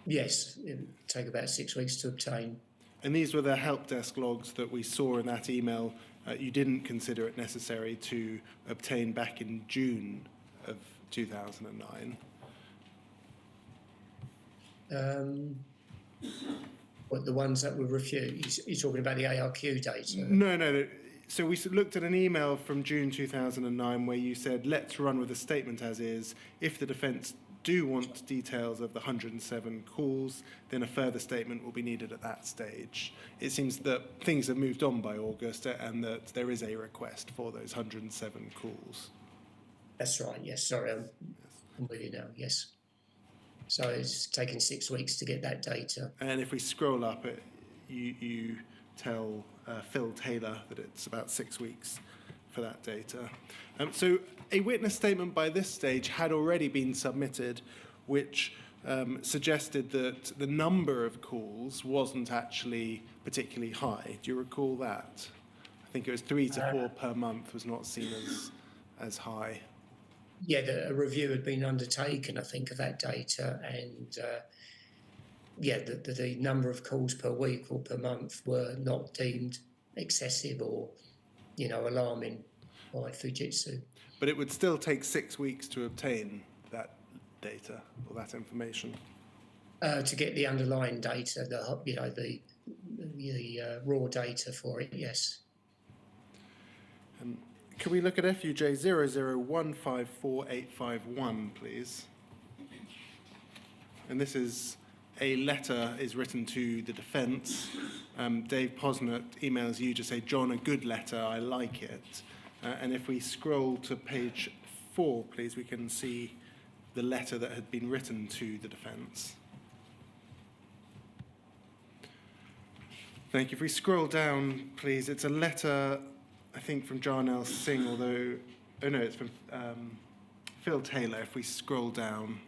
Yes, it would take about 6 weeks to obtain. And these were the help desk logs that we saw in that email. You didn't consider it necessary to obtain back in June of 2009. What, the ones that were refused? You're talking about the ARQ data? No. So we looked at an email from June 2009 where you said, let's run with the statement as is. If the defence do want details of the 107 calls, then a further statement will be needed at that stage. It seems that things have moved on by August and that there is a request for those 107 calls. That's right, yes. Sorry, I'm with you now, yes. So it's taken 6 weeks to get that data. And if we scroll up, you tell Phil Taylor that it's about 6 weeks for that data. So a witness statement by this stage had already been submitted, which suggested that the number of calls wasn't actually particularly high. Do you recall that? I think it was 3 to 4 per month was not seen as high. Yeah, a review had been undertaken, I think, of that data, and the number of calls per week or per month were not deemed excessive or, alarming by Fujitsu. But it would still take 6 weeks to obtain that data or that information. To get the underlying data, the raw data for it, yes. Can we look at FUJ 00154851, please? And this is a letter is written to the defence. Dave Posnett emails you to say, John, a good letter, I like it. And if we scroll to page 4, please, we can see the letter that had been written to the defence. Thank you. If we scroll down, please, it's a letter, I think, from Jarnell Singh, it's from Phil Taylor. If we scroll down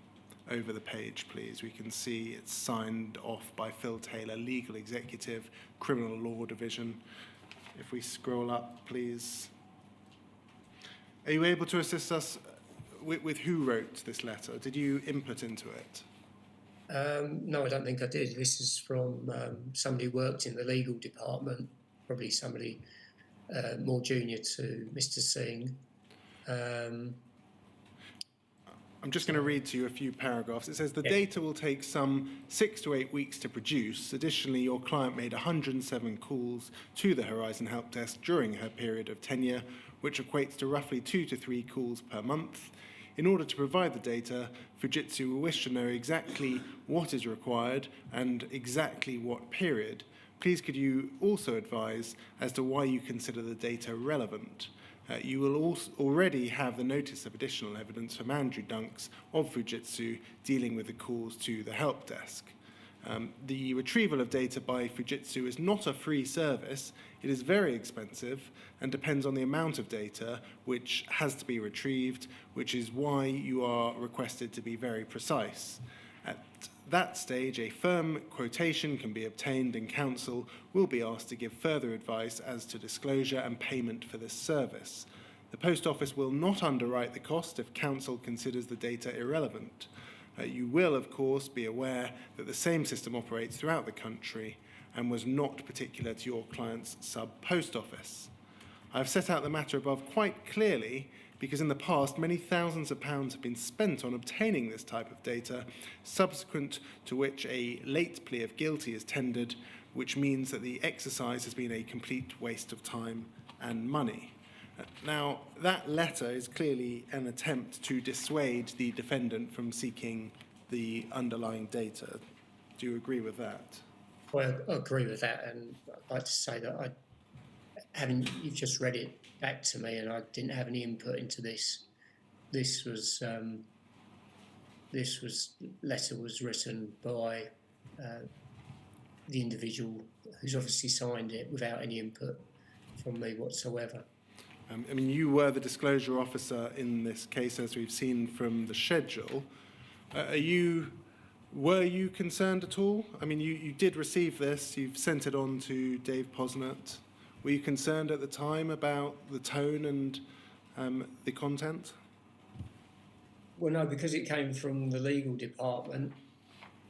over the page, please, we can see it's signed off by Phil Taylor, Legal Executive, Criminal Law Division. If we scroll up, please. Are you able to assist us with who wrote this letter? Did you input into it? No, I don't think I did. This is from somebody who worked in the legal department, probably somebody more junior to Mr. Singh. I'm just going to read to you a few paragraphs. It says, the data will take some 6 to 8 weeks to produce. Additionally, your client made 107 calls to the Horizon Help Desk during her period of tenure, which equates to roughly 2 to 3 calls per month. In order to provide the data, Fujitsu will wish to know exactly what is required and exactly what period. Please could you also advise as to why you consider the data relevant? You will also already have the notice of additional evidence from Andrew Dunks of Fujitsu dealing with the calls to the help desk. The retrieval of data by Fujitsu is not a free service. It is very expensive and depends on the amount of data which has to be retrieved, which is why you are requested to be very precise. At that stage, a firm quotation can be obtained and counsel will be asked to give further advice as to disclosure and payment for this service. The Post Office will not underwrite the cost if counsel considers the data irrelevant. You will, of course, be aware that the same system operates throughout the country and was not particular to your client's sub-post office. I've set out the matter above quite clearly because in the past many thousands of pounds have been spent on obtaining this type of data, subsequent to which a late plea of guilty is tendered, which means that the exercise has been a complete waste of time and money. Now, that letter is clearly an attempt to dissuade the defendant from seeking the underlying data. Do you agree with that? Well, I agree with that, and I'd like to say that you've just read it back to me, and I didn't have any input into this. This letter was written by the individual who's obviously signed it without any input from me whatsoever. I mean, you were the disclosure officer in this case, as we've seen from the schedule. Were you concerned at all? I mean, you did receive this. You've sent it on to Dave Posnett. Were you concerned at the time about the tone and the content? Well, no, because it came from the legal department,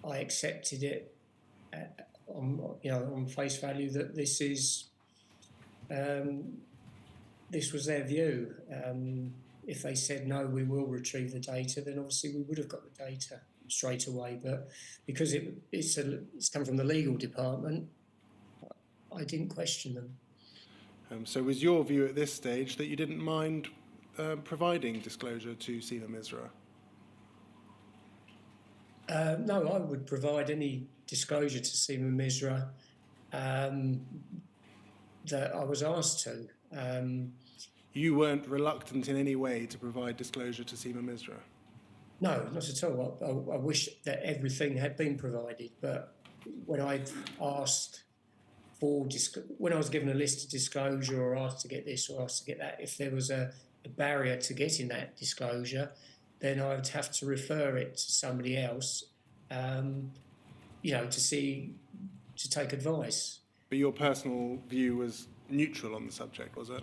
I accepted it on face value that this was their view. If they said no, we will retrieve the data, then obviously we would have got the data straight away. But because it's come from the legal department, I didn't question them. So was your view at this stage that you didn't mind providing disclosure to Seema Misra? No, I would provide any disclosure to Seema Misra that I was asked to. You weren't reluctant in any way to provide disclosure to Seema Misra? No, not at all. I wish that everything had been provided, but when I asked when I was given a list of disclosure or asked to get this or asked to get that, if there was a barrier to getting that disclosure, then I would have to refer it to somebody else, to take advice. But your personal view was neutral on the subject, was it?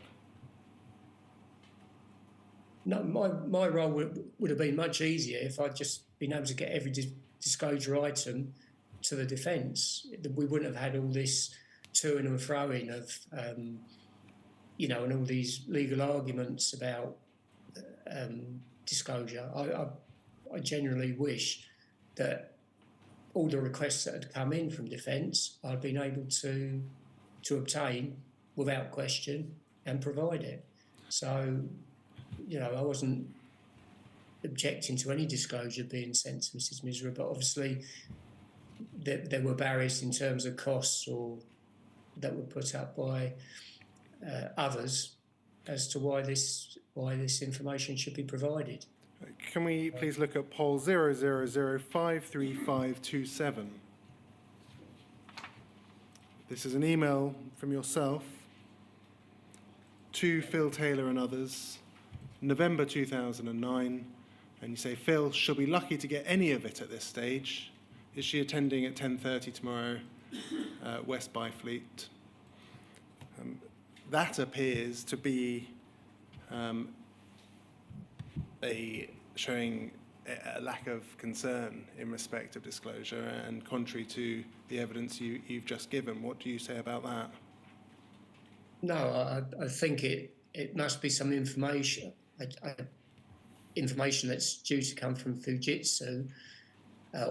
No, my role would have been much easier if I'd just been able to get every disclosure item to the defence. We wouldn't have had all this to-ing and fro-ing of, and all these legal arguments about disclosure. I generally wish that all the requests that had come in from defence, I'd been able to obtain without question and provide it. So, I wasn't objecting to any disclosure being sent to Mrs. Misra, but obviously there were barriers in terms of costs or that were put up by others as to why this information should be provided. Can we please look at poll 000535527? This is an email from yourself to Phil Taylor and others, November 2009, and you say, Phil, she'll be lucky to get any of it at this stage. Is she attending at 10:30 tomorrow, West Byfleet? That appears to be showing a lack of concern in respect of disclosure, and contrary to the evidence you've just given. What do you say about that? No, I think it must be some information that's due to come from Fujitsu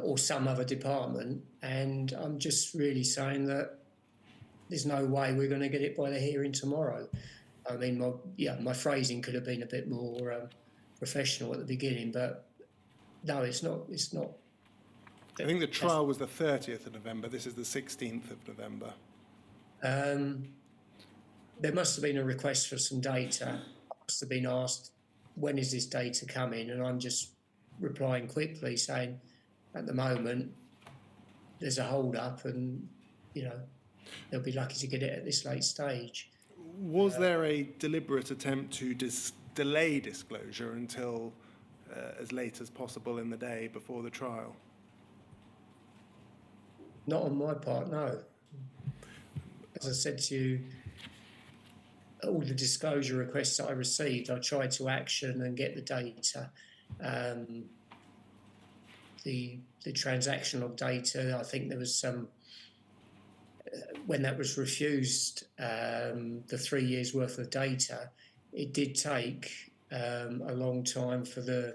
or some other department, and I'm just really saying that there's no way we're going to get it by the hearing tomorrow. I mean, my phrasing could have been a bit more professional at the beginning, but no, it's not. I think the trial was the 30th of November. This is the 16th of November. There must have been a request for some data. I must have been asked, when is this data coming? And I'm just replying quickly saying, at the moment, there's a hold-up and, they'll be lucky to get it at this late stage. Was there a deliberate attempt to delay disclosure until as late as possible in the day before the trial? Not on my part, no. As I said to you, all the disclosure requests that I received, I tried to action and get the data. The transactional data, I think there was some, when that was refused, the 3 years worth of data, it did take a long time for to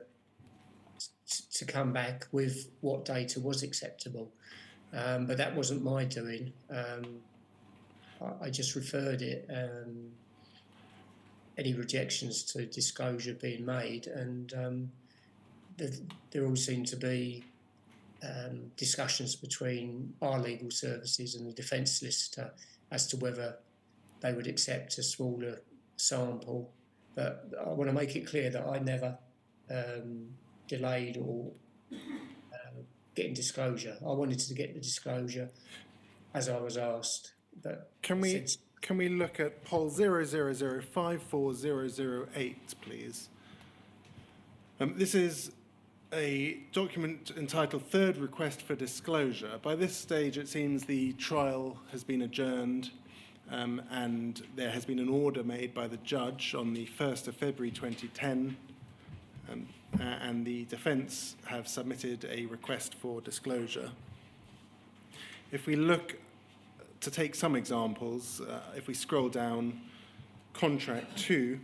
come back with what data was acceptable. But that wasn't my doing. I just referred it, any rejections to disclosure being made, and there all seemed to be discussions between our legal services and the defence solicitor as to whether they would accept a smaller sample. But I want to make it clear that I never delayed or getting disclosure. I wanted to get the disclosure as I was asked. But can we look at poll 0005408, please? This is a document entitled Third Request for Disclosure. By this stage, it seems the trial has been adjourned, and there has been an order made by the judge on the 1st of February 2010, and the defence have submitted a request for disclosure. if we look to take some examples, if we scroll down, contract 2,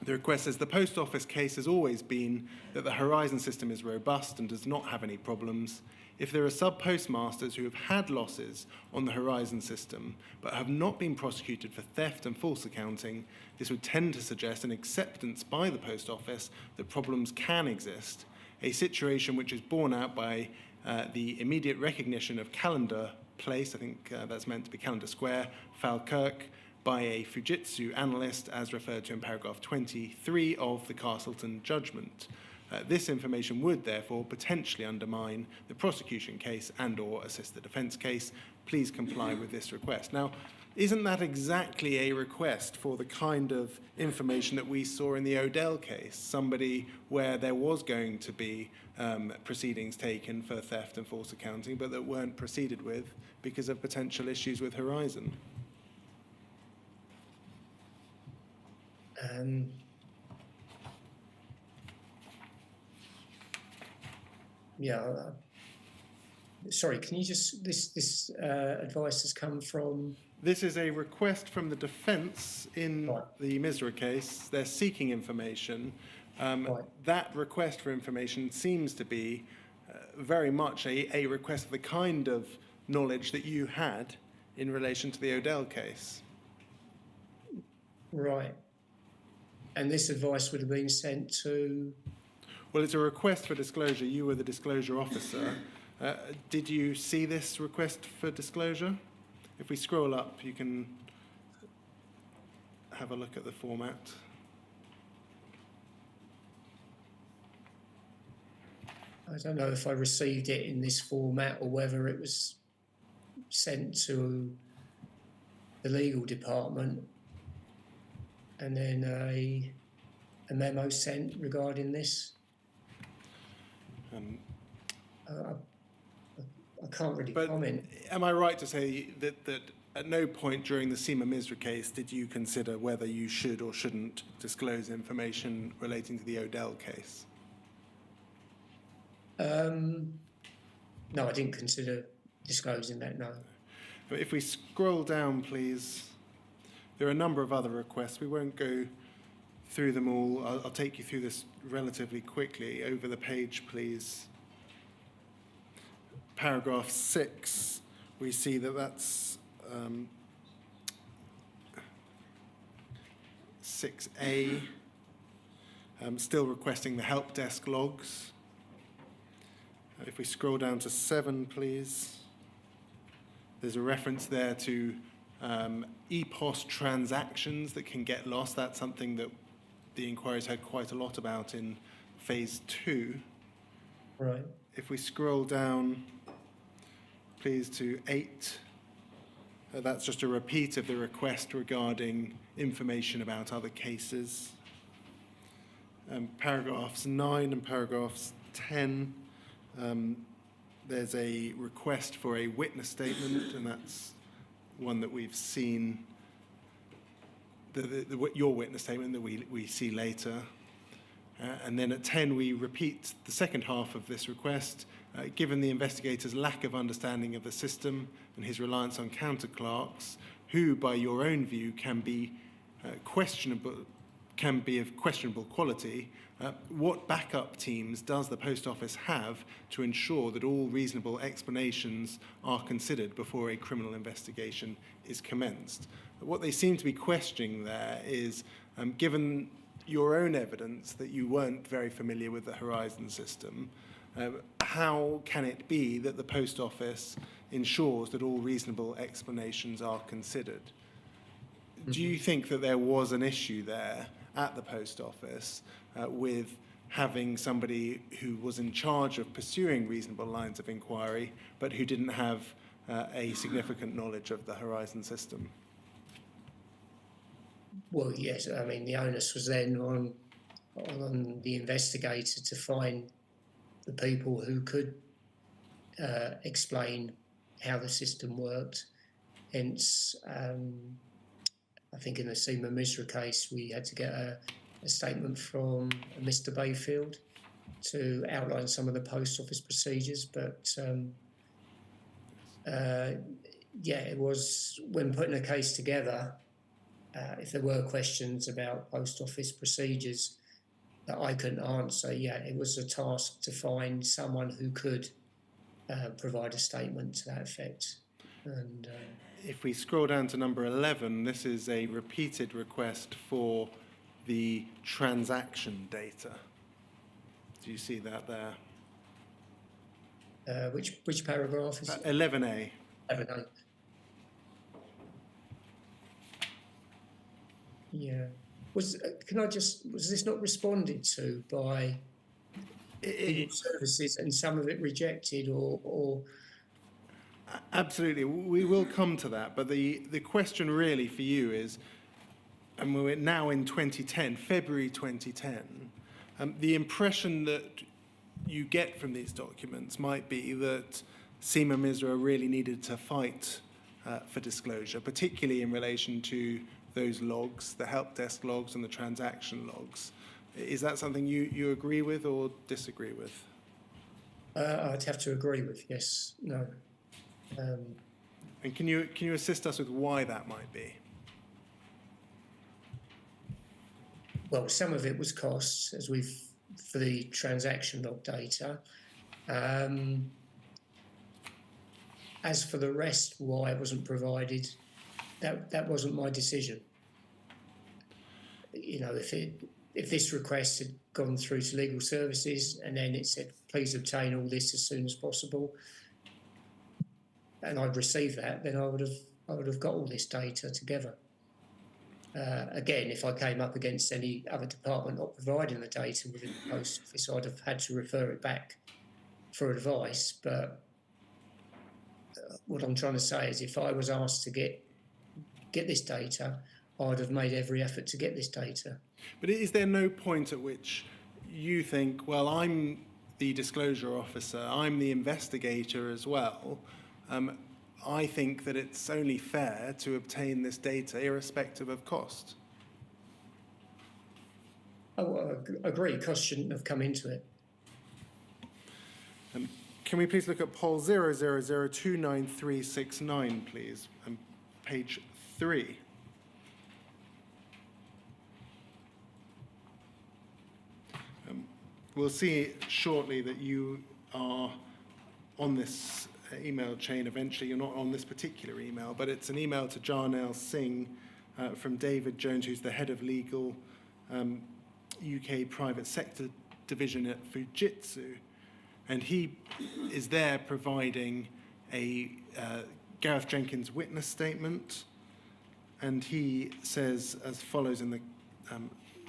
the request says the Post Office case has always been that the Horizon system is robust and does not have any problems. If there are sub-postmasters who have had losses on the Horizon system but have not been prosecuted for theft and false accounting, this would tend to suggest an acceptance by the Post Office that problems can exist, a situation which is borne out by the immediate recognition of Calendar Place, I think that's meant to be Calendar Square, Falkirk, by a Fujitsu analyst as referred to in paragraph 23 of the Castleton judgment. This information would therefore potentially undermine the prosecution case and/or assist the defence case. Please comply with this request. Now, isn't that exactly a request for the kind of information that we saw in the Odell case? Somebody where there was going to be proceedings taken for theft and false accounting, but that weren't proceeded with because of potential issues with Horizon? Sorry, can you just, this advice has come from? This is a request from the defence in the Misra case. They're seeking information. That request for information seems to be very much a request of the kind of knowledge that you had in relation to the Odell case. Right. And this advice would have been sent to? Well, it's a request for disclosure. You were the disclosure officer. Did you see this request for disclosure? If we scroll up, you can have a look at the format. I don't know if I received it in this format or whether it was sent to the legal department and then a memo sent regarding this. I can't really comment. Am I right to say that at no point during the Seema Misra case did you consider whether you should or shouldn't disclose information relating to the Odell case? No, I didn't consider disclosing that, no. But if we scroll down, please, there are a number of other requests. We won't go through them all. I'll take you through this relatively quickly. Over the page, please. Paragraph 6, we see that that's 6A, still requesting the help desk logs. If we scroll down to 7, please, there's a reference there to EPOS transactions that can get lost. That's something that the inquiry's heard quite a lot about in phase 2. Right. If we scroll down, please, to 8, that's just a repeat of the request regarding information about other cases. Paragraphs 9 and paragraphs 10, there's a request for a witness statement, and that's one that we've seen, your witness statement that we see later. And then at 10, we repeat the second half of this request. Given the investigator's lack of understanding of the system and his reliance on counter-clerks, who, by your own view, can be of questionable quality, what backup teams does the Post Office have to ensure that all reasonable explanations are considered before a criminal investigation is commenced? What they seem to be questioning there is, given your own evidence that you weren't very familiar with the Horizon system, how can it be that the Post Office ensures that all reasonable explanations are considered? Mm-hmm. Do you think that there was an issue there at the Post Office with having somebody who was in charge of pursuing reasonable lines of inquiry, but who didn't have a significant knowledge of the Horizon system? Well, yes. I mean, the onus was then on the investigator to find the people who could explain how the system worked. Hence, I think in the Seema Misra case, we had to get a statement from Mr. Bayfield to outline some of the Post Office procedures, but Yeah, it was when putting a case together. If there were questions about post office procedures that I couldn't answer, yeah, it was a task to find someone who could provide a statement to that effect. And If we scroll down to number 11, this is a repeated request for the transaction data. Do you see that there? which paragraph is it? 11A. 11A. Yeah. Was this not responded to by legal services and some of it rejected or Absolutely, we will come to that. But the question really for you is, and we're now in 2010, February 2010, the impression that you get from these documents might be that Seema Misra really needed to fight for disclosure, particularly in relation to those logs, the help desk logs and the transaction logs. Is that something you agree with or disagree with? I'd have to agree with, yes, no. And can you assist us with why that might be? Well, some of it was costs, for the transaction log data. As for the rest, why it wasn't provided, that wasn't my decision. You know, if this request had gone through to legal services and then it said, please obtain all this as soon as possible, and I'd received that, then I would have got all this data together. Again, if I came up against any other department not providing the data within the Post Office, I'd have had to refer it back for advice. But what I'm trying to say is, if I was asked to get this data, I'd have made every effort to get this data. But is there no point at which you think, well, I'm the disclosure officer, I'm the investigator as well, I think that it's only fair to obtain this data irrespective of cost? I agree, cost shouldn't have come into it. Can we please look at poll 000293969, please, page 3. We'll see shortly that you are on this email chain eventually. You're not on this particular email, but it's an email to Jarnail Singh from David Jones, who's the head of legal UK private sector division at Fujitsu. And he is there providing a Gareth Jenkins witness statement. And he says as follows in the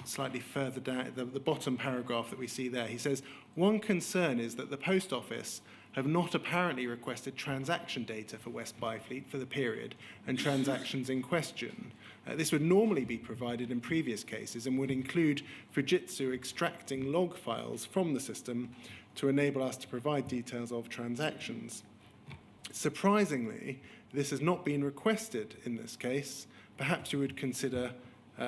slightly further down, the bottom paragraph that we see there. He says, one concern is that the Post Office have not apparently requested transaction data for West Byfleet for the period and transactions in question. This would normally be provided in previous cases and would include Fujitsu extracting log files from the system to enable us to provide details of transactions. Surprisingly, this has not been requested in this case. Perhaps you would consider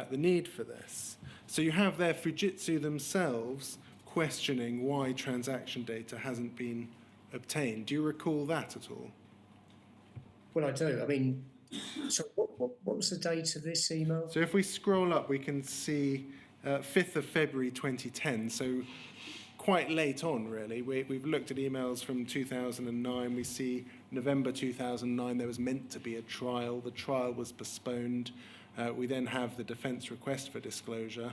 the need for this. So you have there Fujitsu themselves questioning why transaction data hasn't been obtained. Do you recall that at all? Well, I do. I mean, so what was the date of this email? So if we scroll up, we can see 5th of February 2010, so quite late on, really. We've looked at emails from 2009. We see November 2009, there was meant to be a trial. The trial was postponed. We then have the defence request for disclosure.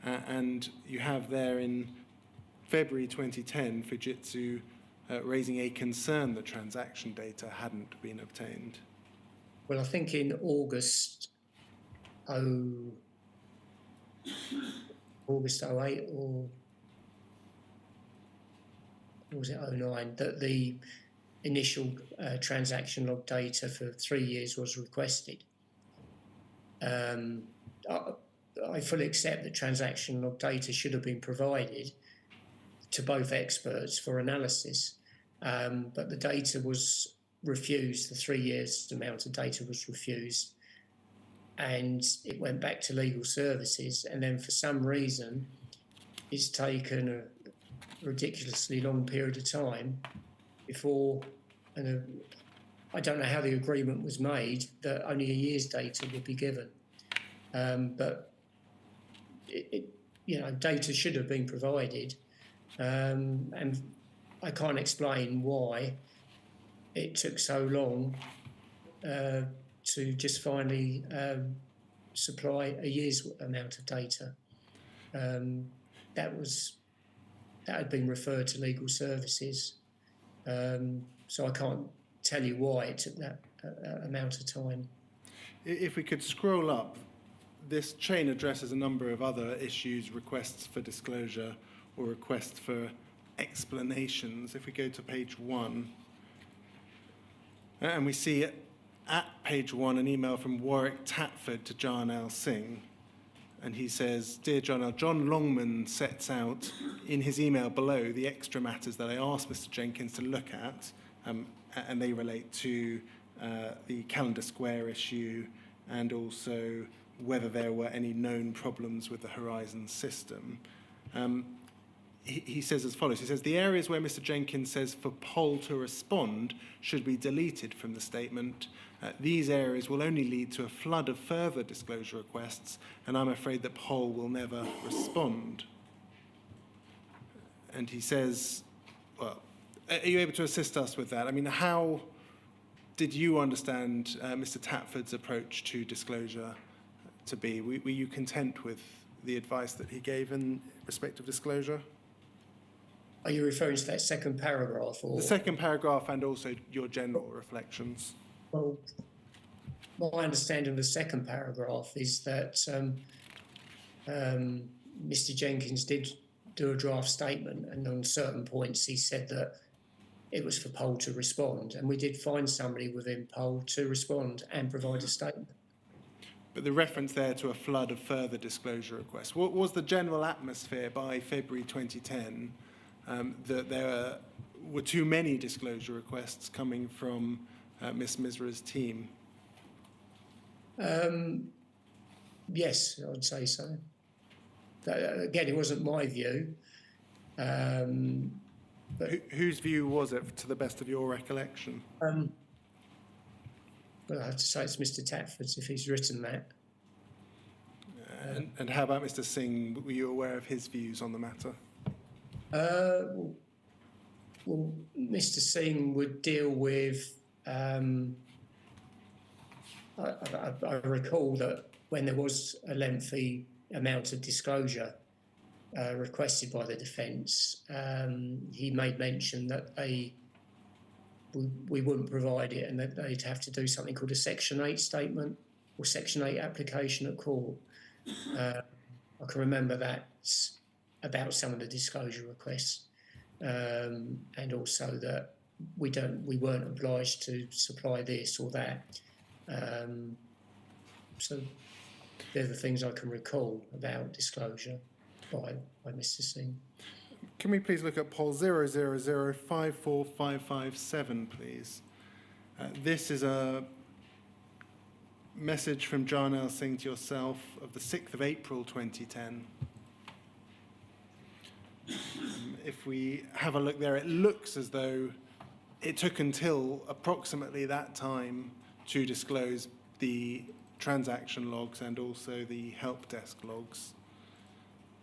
And you have there in February 2010, Fujitsu raising a concern that transaction data hadn't been obtained. Well, I think in August 08 or was it 09 that the initial transaction log data for 3 years was requested. I fully accept that transaction log data should have been provided to both experts for analysis, but the data was refused. The 3 years amount of data was refused, and it went back to legal services, and then for some reason it's taken a ridiculously long period of time before I don't know how the agreement was made that only a year's data would be given. But data should have been provided, and I can't explain why it took so long to just finally supply a year's amount of data. That had been referred to legal services, so I can't tell you why it took that amount of time. If we could scroll up, this chain addresses a number of other issues, requests for disclosure or requests for explanations. If we go to page 1, and we see at page 1 an email from Warwick Tatford to Jon L. Singh, and he says, "Dear Jon L., Jon Longman sets out in his email below the extra matters that I asked Mr. Jenkins to look at, and they relate to the Calendar Square issue and also whether there were any known problems with the Horizon system." He says as follows. He says, "The areas where Mr. Jenkins says for Poll to respond should be deleted from the statement. These areas will only lead to a flood of further disclosure requests, and I'm afraid that Poll will never respond." And he says, well, are you able to assist us with that? I mean, how did you understand Mr. Tatford's approach to disclosure to be? Were you content with the advice that he gave in respect of disclosure? Are you referring to that second paragraph? Or? The second paragraph and also your general reflections. Well, my understanding of the second paragraph is that Mr. Jenkins did do a draft statement, and on certain points he said that it was for Poll to respond, and we did find somebody within Poll to respond and provide a statement. But the reference there to a flood of further disclosure requests, what was the general atmosphere by February 2010 that there were too many disclosure requests coming from Ms. Misra's team? Yes, I would say so. Again, it wasn't my view. But whose view was it, to the best of your recollection? Well, I have to say it's Mr. Tatford's if he's written that. And how about Mr. Singh? Were you aware of his views on the matter? Well, Mr. Singh would deal with. I recall that when there was a lengthy amount of disclosure requested by the defence, he made mention that we wouldn't provide it and that they'd have to do something called a Section 8 statement or Section 8 application at court. I can remember that about some of the disclosure requests, and also that we weren't obliged to supply this or that. So they're the things I can recall about disclosure by Mr. Singh. Can we please look at poll 000545557, please? This is a message from Jon L. Singh to yourself of the 6th of April 2010. If we have a look there, it looks as though it took until approximately that time to disclose the transaction logs and also the help desk logs.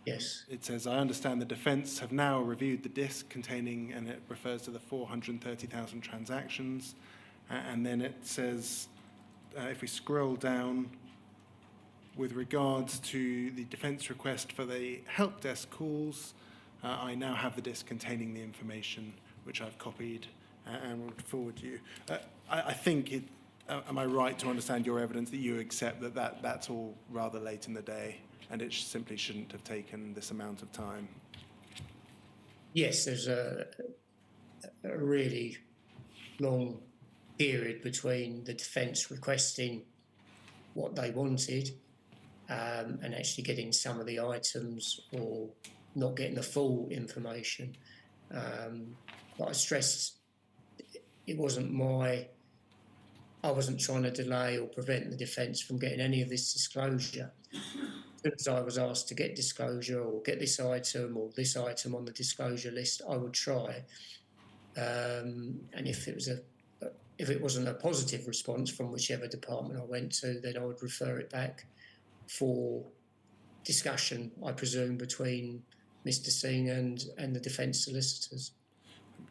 Yes. It says, "I understand the defence have now reviewed the disk containing," and it refers to the 430,000 transactions. And then it says, if we scroll down, with regards to the defence request for the help desk calls, I now have the disk containing the information which I've copied and will forward you. I think am I right to understand your evidence that you accept that that's all rather late in the day and it simply shouldn't have taken this amount of time? Yes, there's a really long period between the defence requesting what they wanted and actually getting some of the items or not getting the full information. But I stressed it wasn't I wasn't trying to delay or prevent the defence from getting any of this disclosure. As soon as I was asked to get disclosure or get this item or this item on the disclosure list, I would try. And if it was if it wasn't a positive response from whichever department I went to, then I would refer it back for discussion, I presume, between Mr. Singh and the defence solicitors.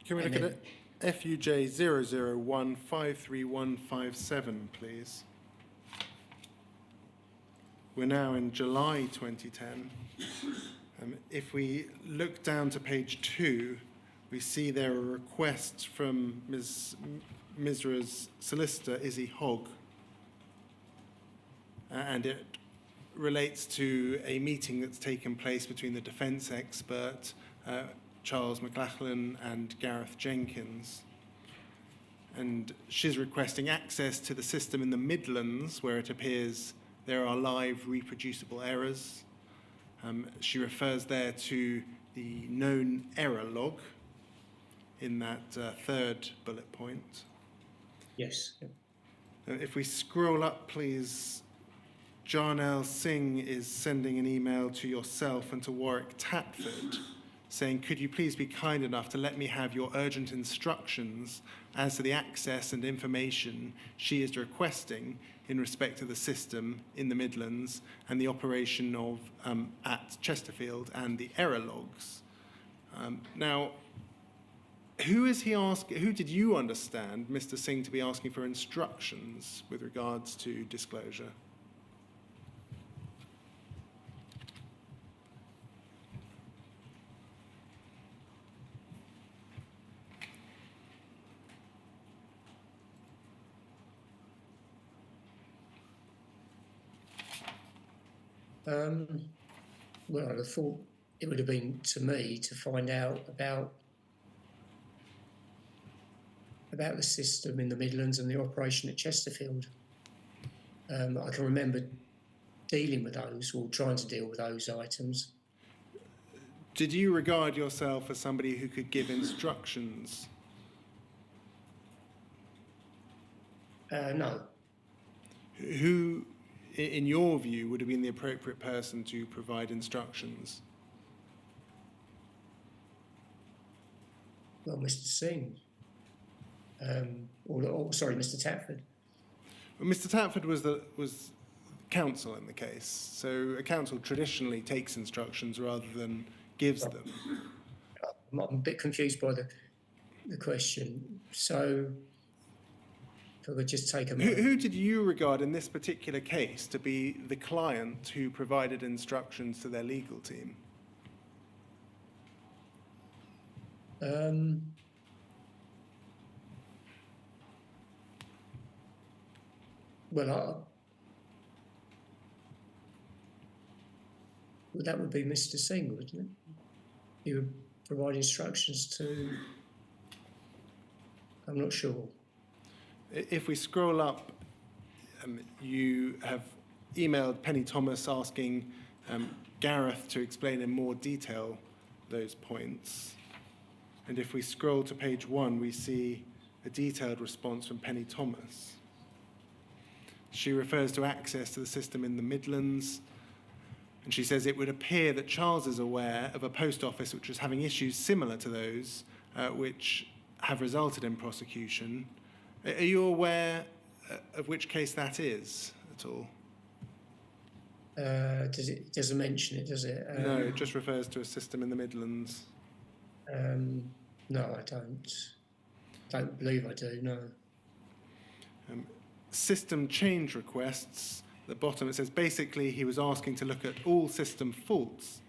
Can we look at it? FUJ 001535157, please. We're now in July 2010. If we look down to page 2, we see there are requests from Ms. Misra's solicitor, Izzy Hogg, and it relates to a meeting that's taken place between the defence expert, Charles McLachlan, and Gareth Jenkins. And she's requesting access to the system in the Midlands, where it appears there are live reproducible errors. She refers there to the known error log in that third bullet point. Yes. If we scroll up, please, Jarnail Singh is sending an email to yourself and to Warwick Tatford saying, could you please be kind enough to let me have your urgent instructions as to the access and information she is requesting in respect to the system in the Midlands and the operation of at Chesterfield and the error logs. Now, who did you understand Mr. Singh to be asking for instructions with regards to disclosure? Well, I'd have thought it would have been to me to find out about the system in the Midlands and the operation at Chesterfield. I can remember dealing with those, or trying to deal with those items. Did you regard yourself as somebody who could give instructions? No. Who, in your view, would have been the appropriate person to provide instructions? Well, Mr. Singh. Sorry, Mr. Tatford. Well, Mr. Tatford was counsel in the case, so a counsel traditionally takes instructions rather than gives them. I'm a bit confused by the question. So, if I could just take a moment. Who did you regard in this particular case to be the client who provided instructions to their legal team? Well, that would be Mr. Singh, wouldn't it? He would provide instructions to... I'm not sure. If we scroll up, you have emailed Penny Thomas asking Gareth to explain in more detail those points. And if we scroll to page 1, we see a detailed response from Penny Thomas. She refers to access to the system in the Midlands, and she says it would appear that Charles is aware of a post office which was having issues similar to those which have resulted in prosecution. Are you aware of which case that is at all? It doesn't mention it, does it? No, it just refers to a system in the Midlands. No, I don't believe I do, no. System change requests, at the bottom it says basically he was asking to look at all system faults.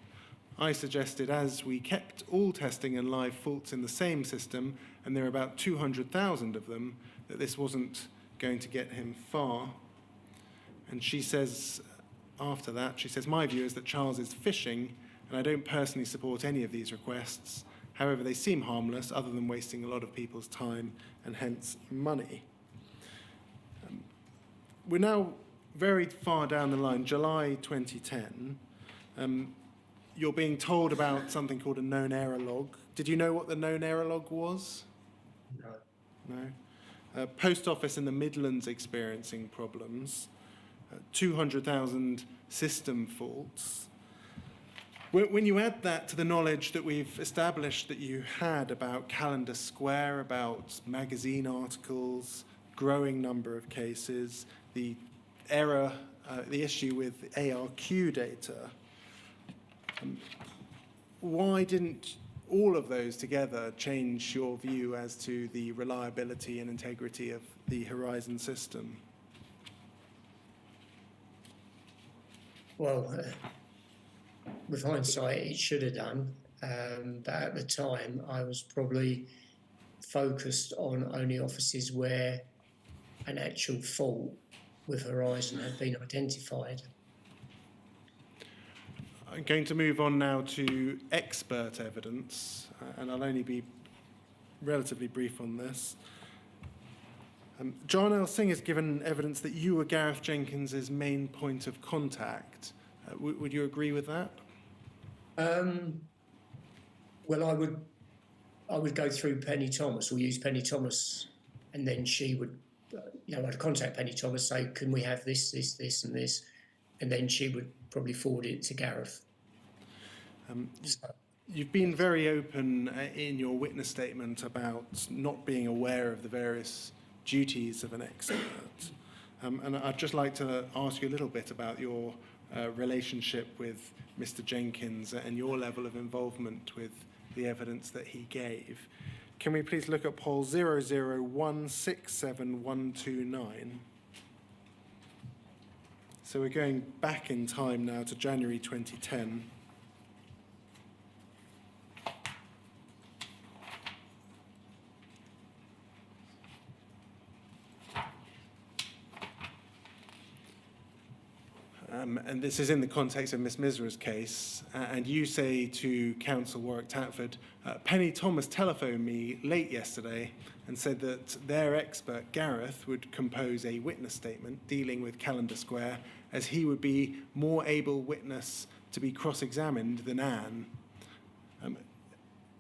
I suggested as we kept all testing and live faults in the same system, and there are about 200,000 of them, that this wasn't going to get him far. And she says, after that, she says, my view is that Charles is fishing, and I don't personally support any of these requests. However, they seem harmless, other than wasting a lot of people's time and hence money. We're now very far down the line, July 2010. You're being told about something called a known error log. Did you know what the known error log was? No. No? Post Office in the Midlands experiencing problems, 200,000 system faults. When you add that to the knowledge that we've established that you had about Calendar Square, about magazine articles, growing number of cases, the error, the issue with ARQ data, why didn't all of those together change your view as to the reliability and integrity of the Horizon system? Well, with hindsight, it should have done, but at the time, I was probably focused on only offices where an actual fault with Horizon had been identified. I'm going to move on now to expert evidence, and I'll only be relatively brief on this. Jon L. Singh has given evidence that you were Gareth Jenkins's main point of contact. Would you agree with that? Well, I would go through Penny Thomas, or use Penny Thomas, and then she would, I'd contact Penny Thomas, say, can we have this, this, and this, and then she would probably forward it to Gareth. You've been very open in your witness statement about not being aware of the various duties of an expert. And I'd just like to ask you a little bit about your relationship with Mr. Jenkins and your level of involvement with the evidence that he gave. Can we please look at poll 001671129? So we're going back in time now to January 2010. And this is in the context of Miss Misra's case, and you say to Counsel Warwick Tatford, Penny Thomas telephoned me late yesterday and said that their expert, Gareth, would compose a witness statement dealing with Calendar Square, as he would be more able witness to be cross-examined than Anne.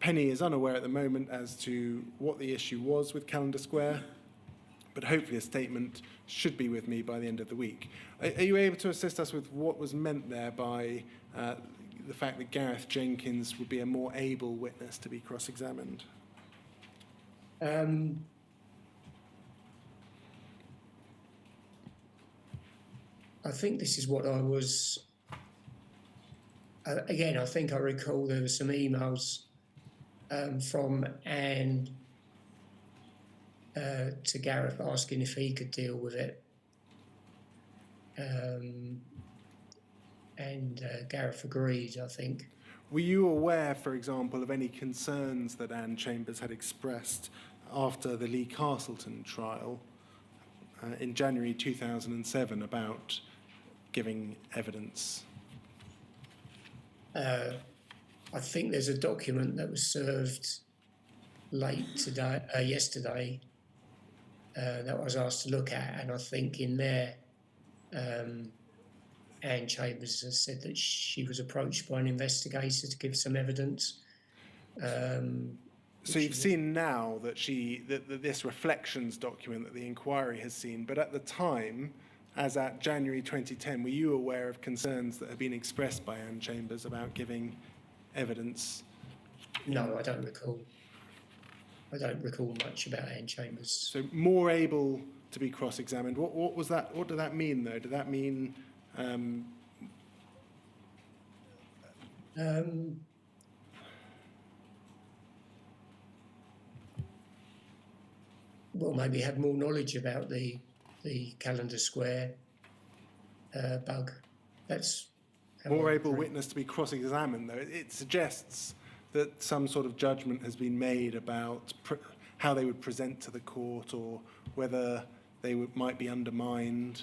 Penny is unaware at the moment as to what the issue was with Calendar Square, but hopefully a statement should be with me by the end of the week. Are you able to assist us with what was meant there by the fact that Gareth Jenkins would be a more able witness to be cross-examined? I think this is what I was... again, I think I recall there were some emails from Anne to Gareth asking if he could deal with it. And Gareth agreed, I think. Were you aware, for example, of any concerns that Anne Chambers had expressed after the Lee Castleton trial in January 2007 about giving evidence? I think there's a document that was served late today, yesterday, that I was asked to look at, and I think in there, Anne Chambers has said that she was approached by an investigator to give some evidence. So you've seen now that that this reflections document that the inquiry has seen, but at the time, as at January 2010, were you aware of concerns that have been expressed by Anne Chambers about giving evidence? No, I don't recall. I don't recall much about Anne Chambers. So more able to be cross-examined. What was that? What did that mean, though? Did that mean? Well, maybe have more knowledge about the Calendar Square bug. That's more able witness to be cross-examined, though. It suggests that some sort of judgment has been made about how they would present to the court, or whether they might be undermined.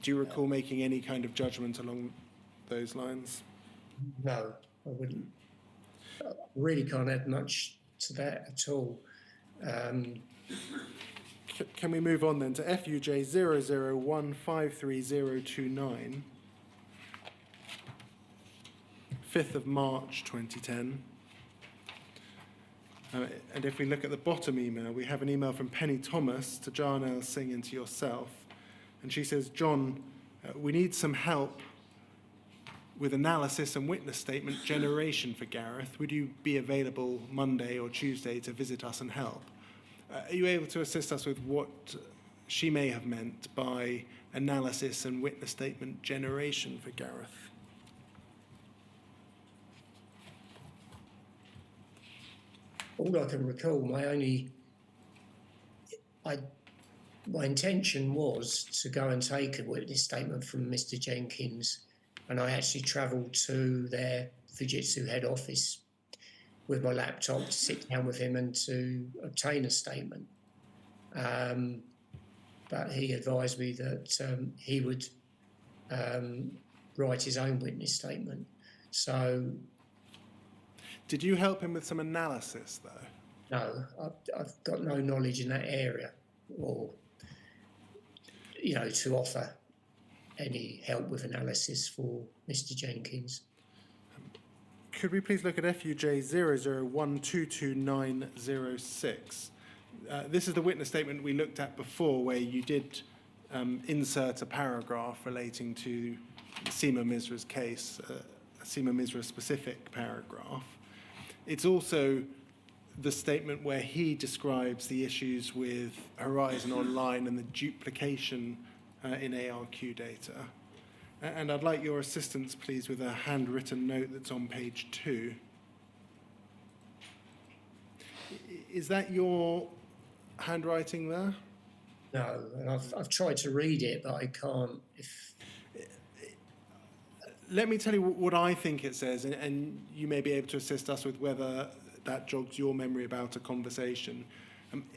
Do you recall making any kind of judgment along those lines? No, I wouldn't. I really can't add much to that at all. Can we move on then to FUJ 001533029, 5th of March 2010. And if we look at the bottom email, we have an email from Penny Thomas to Jon L. Singh and to yourself. And she says, John, we need some help with analysis and witness statement generation for Gareth. Would you be available Monday or Tuesday to visit us and help? Are you able to assist us with what she may have meant by analysis and witness statement generation for Gareth? All I can recall, my intention was to go and take a witness statement from Mr. Jenkins, and I actually travelled to their Fujitsu head office with my laptop to sit down with him and to obtain a statement. But he advised me that he would write his own witness statement. So, did you help him with some analysis, though? no, I've got no knowledge in that area, or to offer any help with analysis for Mr. Jenkins. Could we please look at FUJ 001222906? This is the witness statement we looked at before, where you did insert a paragraph relating to Seema Misra's case, a Seema Misra specific paragraph. It's also the statement where he describes the issues with Horizon Online and the duplication in ARQ data. And I'd like your assistance, please, with a handwritten note that's on page 2. Is that your handwriting there? No, and I've tried to read it, but I can't. Let me tell you what I think it says, and you may be able to assist us with whether that jogs your memory about a conversation.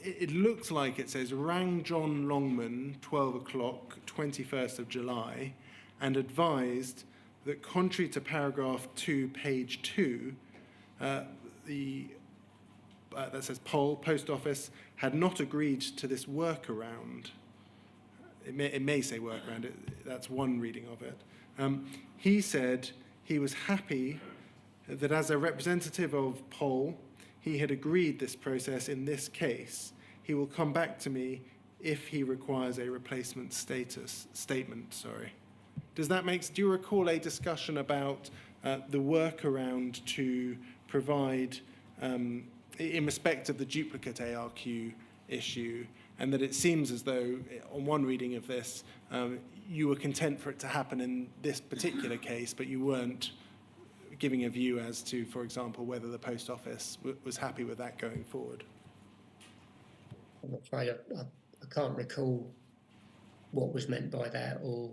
It looks like it says, rang Jon Longman, 12 o'clock, 21st of July, and advised that contrary to paragraph 2, page 2, that says Post Office had not agreed to this workaround. It may say workaround, that's one reading of it. He said he was happy that as a representative of Pol, he had agreed this process in this case. He will come back to me if he requires a replacement statement. Do you recall a discussion about the workaround to provide, in respect of the duplicate ARQ issue, and that it seems as though, on one reading of this, you were content for it to happen in this particular case, but you weren't giving a view as to, for example, whether the Post Office was happy with that going forward? I'm afraid I can't recall what was meant by that, or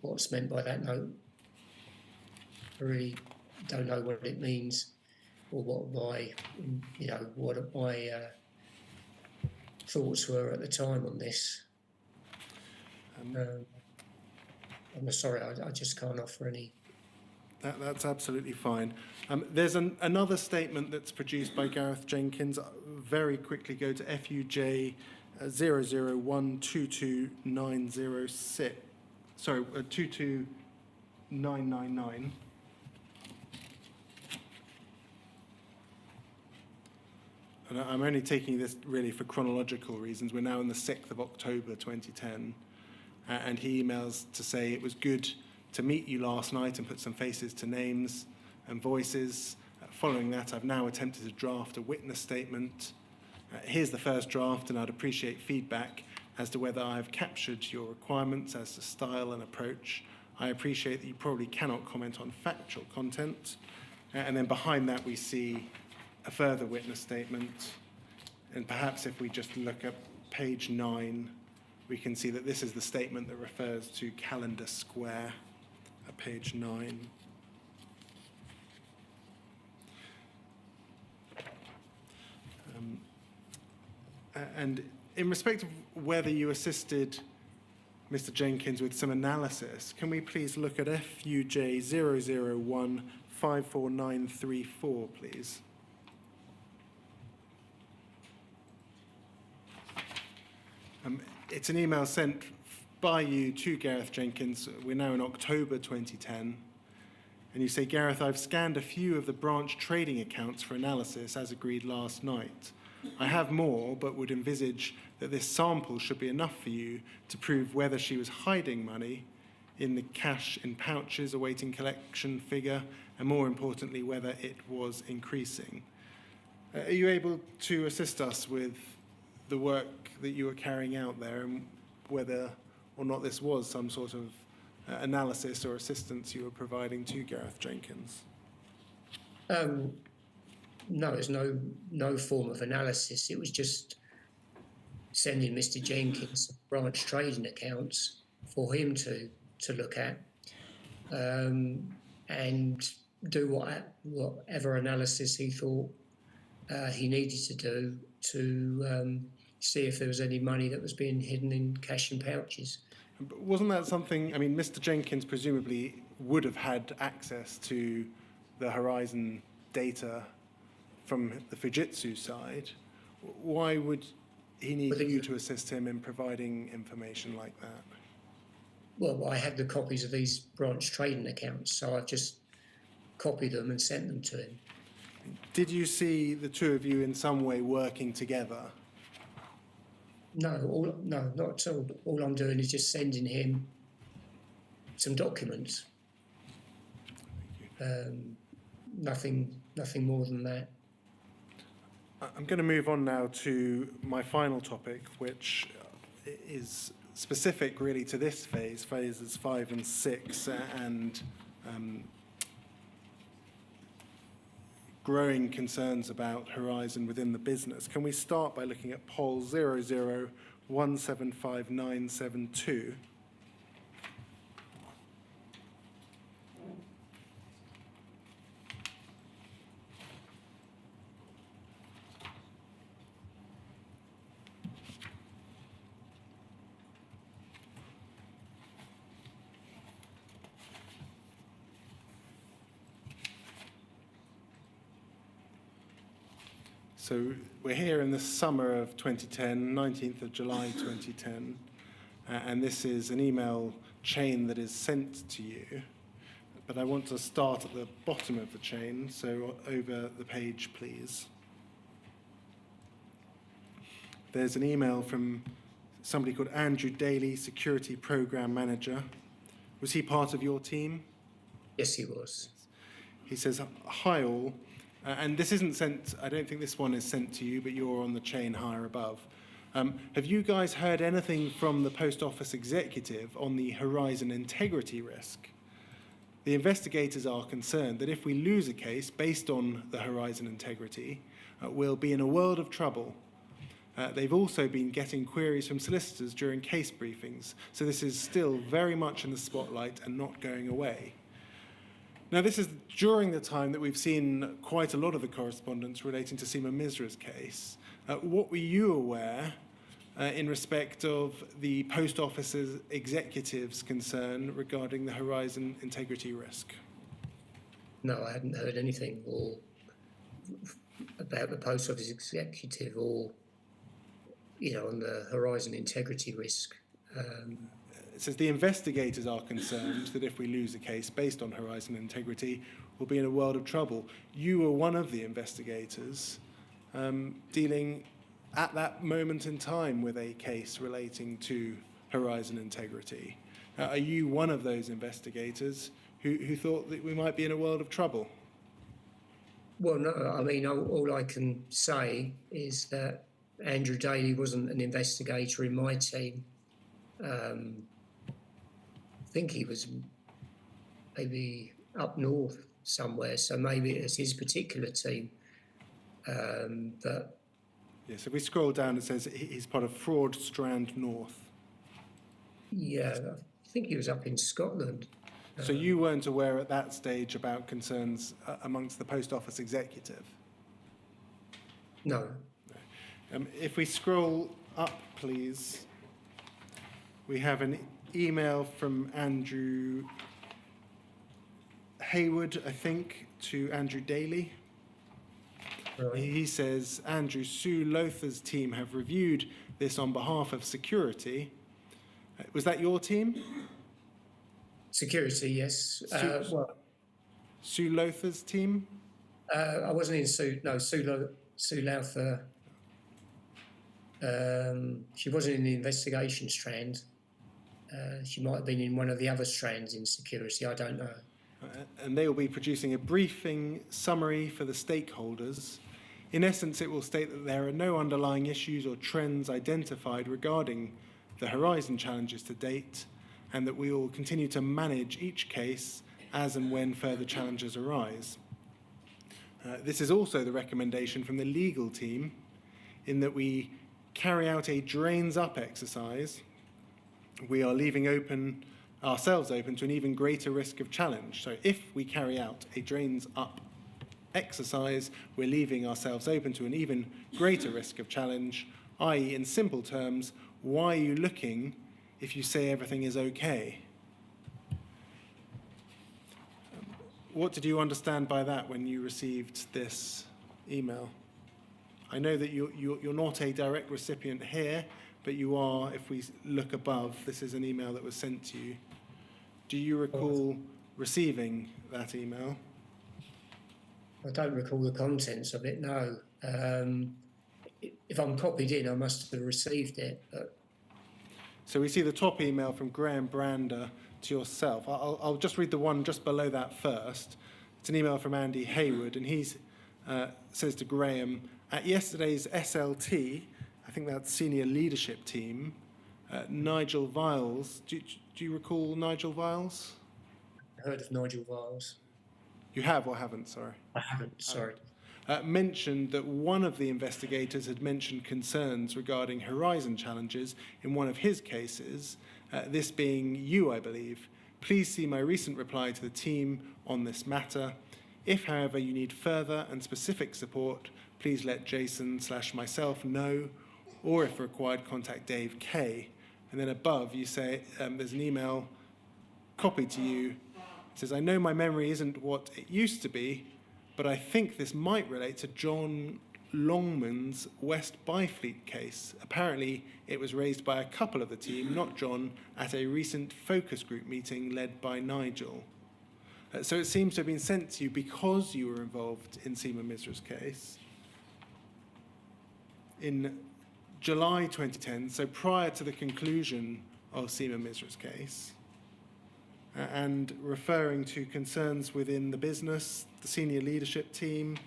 what's meant by that note. I really don't know what it means, or what my thoughts were at the time on this. I'm sorry, I just can't offer any. That's absolutely fine. There's another statement that's produced by Gareth Jenkins. Very quickly go to FUJ 001229906. Sorry, 22999. And I'm only taking this really for chronological reasons. We're now in the 6th of October 2010. And he emails to say it was good to meet you last night and put some faces to names and voices. Following that, I've now attempted to draft a witness statement. Here's the first draft, and I'd appreciate feedback as to whether I've captured your requirements as to style and approach. I appreciate that you probably cannot comment on factual content. And then behind that, we see a further witness statement. And perhaps if we just look at page 9, we can see that this is the statement that refers to Calendar Square at page 9. And in respect of whether you assisted Mr. Jenkins with some analysis, can we please look at FUJ 001-54934, please? It's an email sent by you to Gareth Jenkins. We're now in October 2010. And you say, Gareth, I've scanned a few of the branch trading accounts for analysis as agreed last night. I have more, but would envisage that this sample should be enough for you to prove whether she was hiding money in the cash in pouches awaiting collection figure, and more importantly, whether it was increasing. Are you able to assist us with the work that you were carrying out there, and whether or not this was some sort of analysis or assistance you were providing to Gareth Jenkins? No, there's no form of analysis. It was just sending Mr. Jenkins branch trading accounts for him to look at, and do whatever analysis he thought he needed to do to see if there was any money that was being hidden in cash and pouches. But wasn't that something, I mean, Mr. Jenkins presumably would have had access to the Horizon data from the Fujitsu side. Why would he need you to assist him in providing information like that? Well, I had the copies of these branch trading accounts, so I've just copied them and sent them to him. Did you see the two of you in some way working together? No, not at all. All I'm doing is just sending him some documents. Nothing more than that. I'm going to move on now to my final topic, which is specific really to this phase, phases 5 and 6, and growing concerns about Horizon within the business. Can we start by looking at poll 00175972? So we're here in the summer of 2010, 19th of July 2010, and this is an email chain that is sent to you. But I want to start at the bottom of the chain, so over the page, please. There's an email from somebody called Andrew Daly, Security Program Manager. Was he part of your team? Yes, he was. He says, "Hi all." And this isn't sent, I don't think this one is sent to you, but you're on the chain higher above. Have you guys heard anything from the Post Office executive on the Horizon integrity risk? The investigators are concerned that if we lose a case based on the Horizon integrity, we'll be in a world of trouble. They've also been getting queries from solicitors during case briefings, so this is still very much in the spotlight and not going away. Now, this is during the time that we've seen quite a lot of the correspondence relating to Seema Misra's case. What were you aware in respect of the Post Office's executive's concern regarding the Horizon integrity risk? No, I hadn't heard anything about the Post Office executive or, on the Horizon integrity risk. It says the investigators are concerned that if we lose a case based on Horizon integrity, we'll be in a world of trouble. You were one of the investigators dealing at that moment in time with a case relating to Horizon integrity. Are you one of those investigators who thought that we might be in a world of trouble? Well, no, I mean, all I can say is that Andrew Daly wasn't an investigator in my team. I think he was maybe up north somewhere, so maybe it's his particular team. But yes, if we scroll down, it says he's part of Fraud Strand North. Yeah, I think he was up in Scotland. So you weren't aware at that stage about concerns amongst the Post Office executive? No. If we scroll up, please, we have an email from Andrew Hayward, I think, to Andrew Daly. Right. He says, Andrew, Sue Lothar's team have reviewed this on behalf of security. Was that your team? Security, yes. Sue Lothar's team? I wasn't in Sue. No, Sue Lothar She wasn't in the investigation strand. She might have been in one of the other strands in security, I don't know. And they will be producing a briefing summary for the stakeholders. In essence, it will state that there are no underlying issues or trends identified regarding the Horizon challenges to date, and that we will continue to manage each case as and when further challenges arise. This is also the recommendation from the legal team, in that we carry out a drains up exercise. We are leaving ourselves open to an even greater risk of challenge. So if we carry out a drains up exercise, we're leaving ourselves open to an even greater risk of challenge, i.e., in simple terms, why are you looking if you say everything is okay? What did you understand by that when you received this email? I know that you're not a direct recipient here, but you are, if we look above, this is an email that was sent to you. Do you recall receiving that email? I don't recall the contents of it, no. If I'm copied in, I must have received it. But... So we see the top email from Graham Brander to yourself. I'll just read the one just below that first. It's an email from Andy Hayward, and he says to Graham, at yesterday's SLT, I think that's senior leadership team, Nigel Viles, do you recall Nigel Viles? I heard of Nigel Viles. You have or haven't, sorry? I haven't, sorry. Mentioned that one of the investigators had mentioned concerns regarding Horizon challenges in one of his cases, this being you, I believe. Please see my recent reply to the team on this matter. If, however, you need further and specific support, please let Jason/myself know, or if required, contact Dave Kay. And then above, you say there's an email copied to you. It says, I know my memory isn't what it used to be, but I think this might relate to Jon Longman's West Byfleet case. Apparently, it was raised by a couple of the team, not John, at a recent focus group meeting led by Nigel. So it seems to have been sent to you because you were involved in Seema Misra's case. In July 2010, so prior to the conclusion of Seema Misra's case, and referring to concerns within the business, the senior leadership team,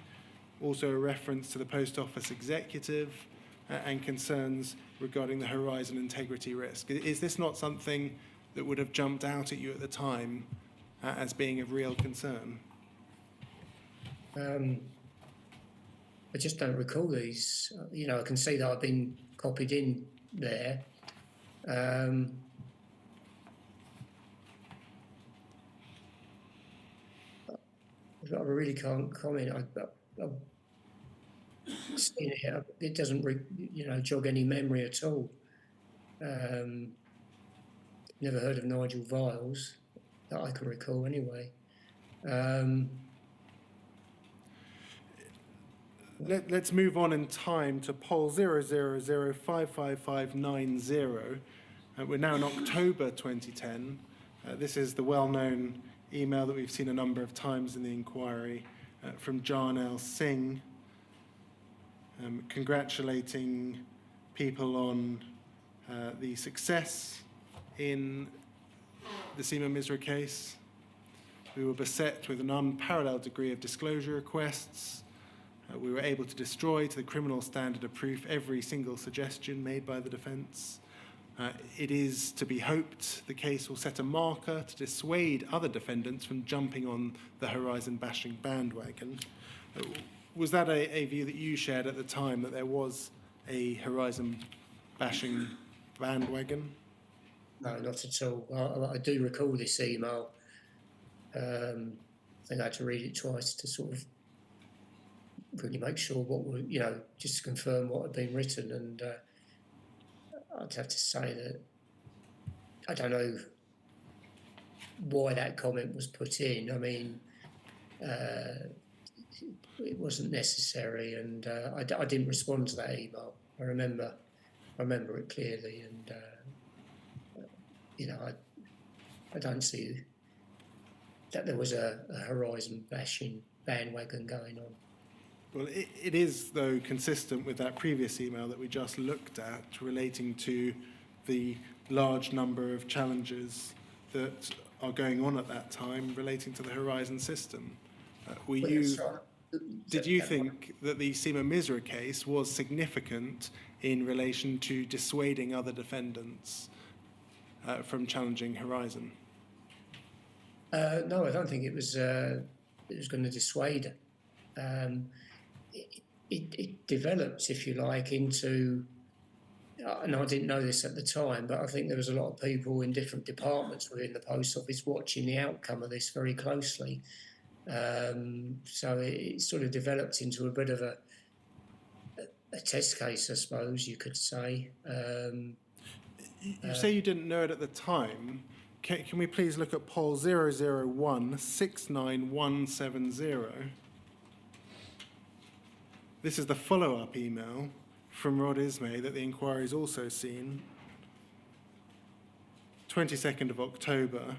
also a reference to the Post Office executive, and concerns regarding the Horizon integrity risk. Is this not something that would have jumped out at you at the time as being of real concern? I just don't recall these. I can see that I've been copied in there. I really can't comment. I've seen it. It doesn't, jog any memory at all. Never heard of Nigel Viles that I can recall, anyway. Let's move on in time to poll 000555590. We're now in October 2010. This is the well-known email that we've seen a number of times in the inquiry from Jarnail Singh, congratulating people on the success in the Seema Misra case. We were beset with an unparalleled degree of disclosure requests. We were able to destroy to the criminal standard of proof every single suggestion made by the defence. It is to be hoped the case will set a marker to dissuade other defendants from jumping on the Horizon bashing bandwagon. Was that a view that you shared at the time, that there was a Horizon bashing bandwagon? No, not at all. I do recall this email. I think I had to read it twice to sort of really make sure just to confirm what had been written. And I'd have to say that I don't know why that comment was put in. I mean, it wasn't necessary, and I didn't respond to that email. I remember it clearly, and I don't see that there was a Horizon bashing bandwagon going on. Well, it is, though, consistent with that previous email that we just looked at relating to the large number of challenges that are going on at that time relating to the Horizon system. Did you think that the Seema Misra case was significant in relation to dissuading other defendants from challenging Horizon? No, I don't think it was going to dissuade. It developed, if you like, into, and I didn't know this at the time, but I think there was a lot of people in different departments within the Post Office watching the outcome of this very closely. So it sort of developed into a bit of a test case, I suppose you could say. You say you didn't know it at the time. Can we please look at poll 001-69170? This is the follow-up email from Rod Ismay that the inquiry has also seen. 22nd of October.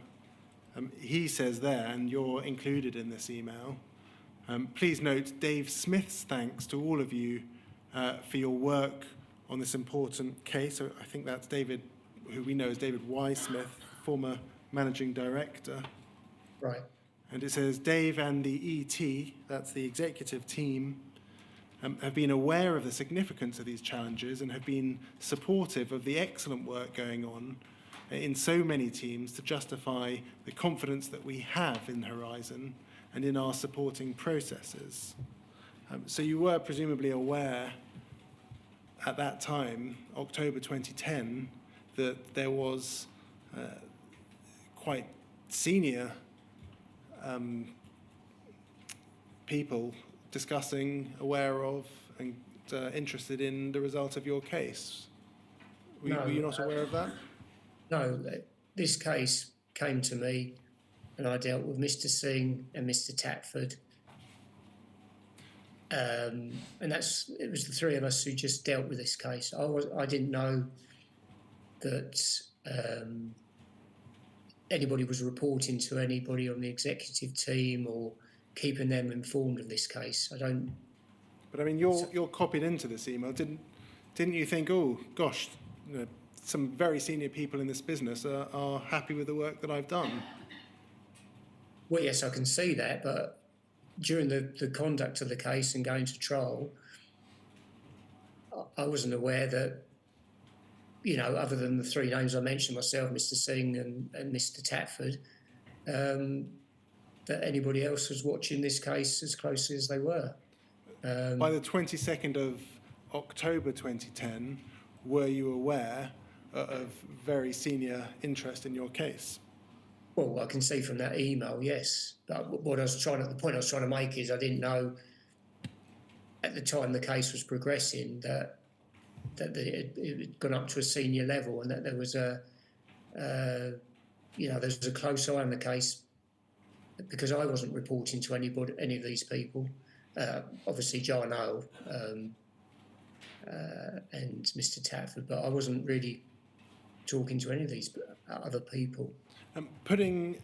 He says there, and you're included in this email, please note Dave Smith's thanks to all of you for your work on this important case. So I think that's David, who we know as David Y. Smith, former managing director. Right. And it says, Dave and the ET, that's the executive team, have been aware of the significance of these challenges and have been supportive of the excellent work going on in so many teams to justify the confidence that we have in Horizon and in our supporting processes. So you were presumably aware at that time, October 2010, that there was quite senior people discussing, aware of, and interested in the result of your case. Were you not aware of that? No, this case came to me and I dealt with Mr. Singh and Mr. Tatford. And it was the three of us who just dealt with this case. I didn't know that anybody was reporting to anybody on the executive team or keeping them informed of this case. I don't. But I mean, you're copied into this email. Didn't you think, oh gosh, some very senior people in this business are happy with the work that I've done? Well, yes, I can see that, but during the conduct of the case and going to trial, I wasn't aware that, other than the three names I mentioned myself, Mr. Singh and Mr. Tatford, that anybody else was watching this case as closely as they were. By the 22nd of October 2010, were you aware of very senior interest in your case? Well, I can see from that email, yes. But the point I was trying to make is I didn't know at the time the case was progressing that it had gone up to a senior level and that there was there was a close eye on the case because I wasn't reporting to any of these people. Obviously, Jon Longman and Mr. Tatford, but I wasn't really talking to any of these other people. Putting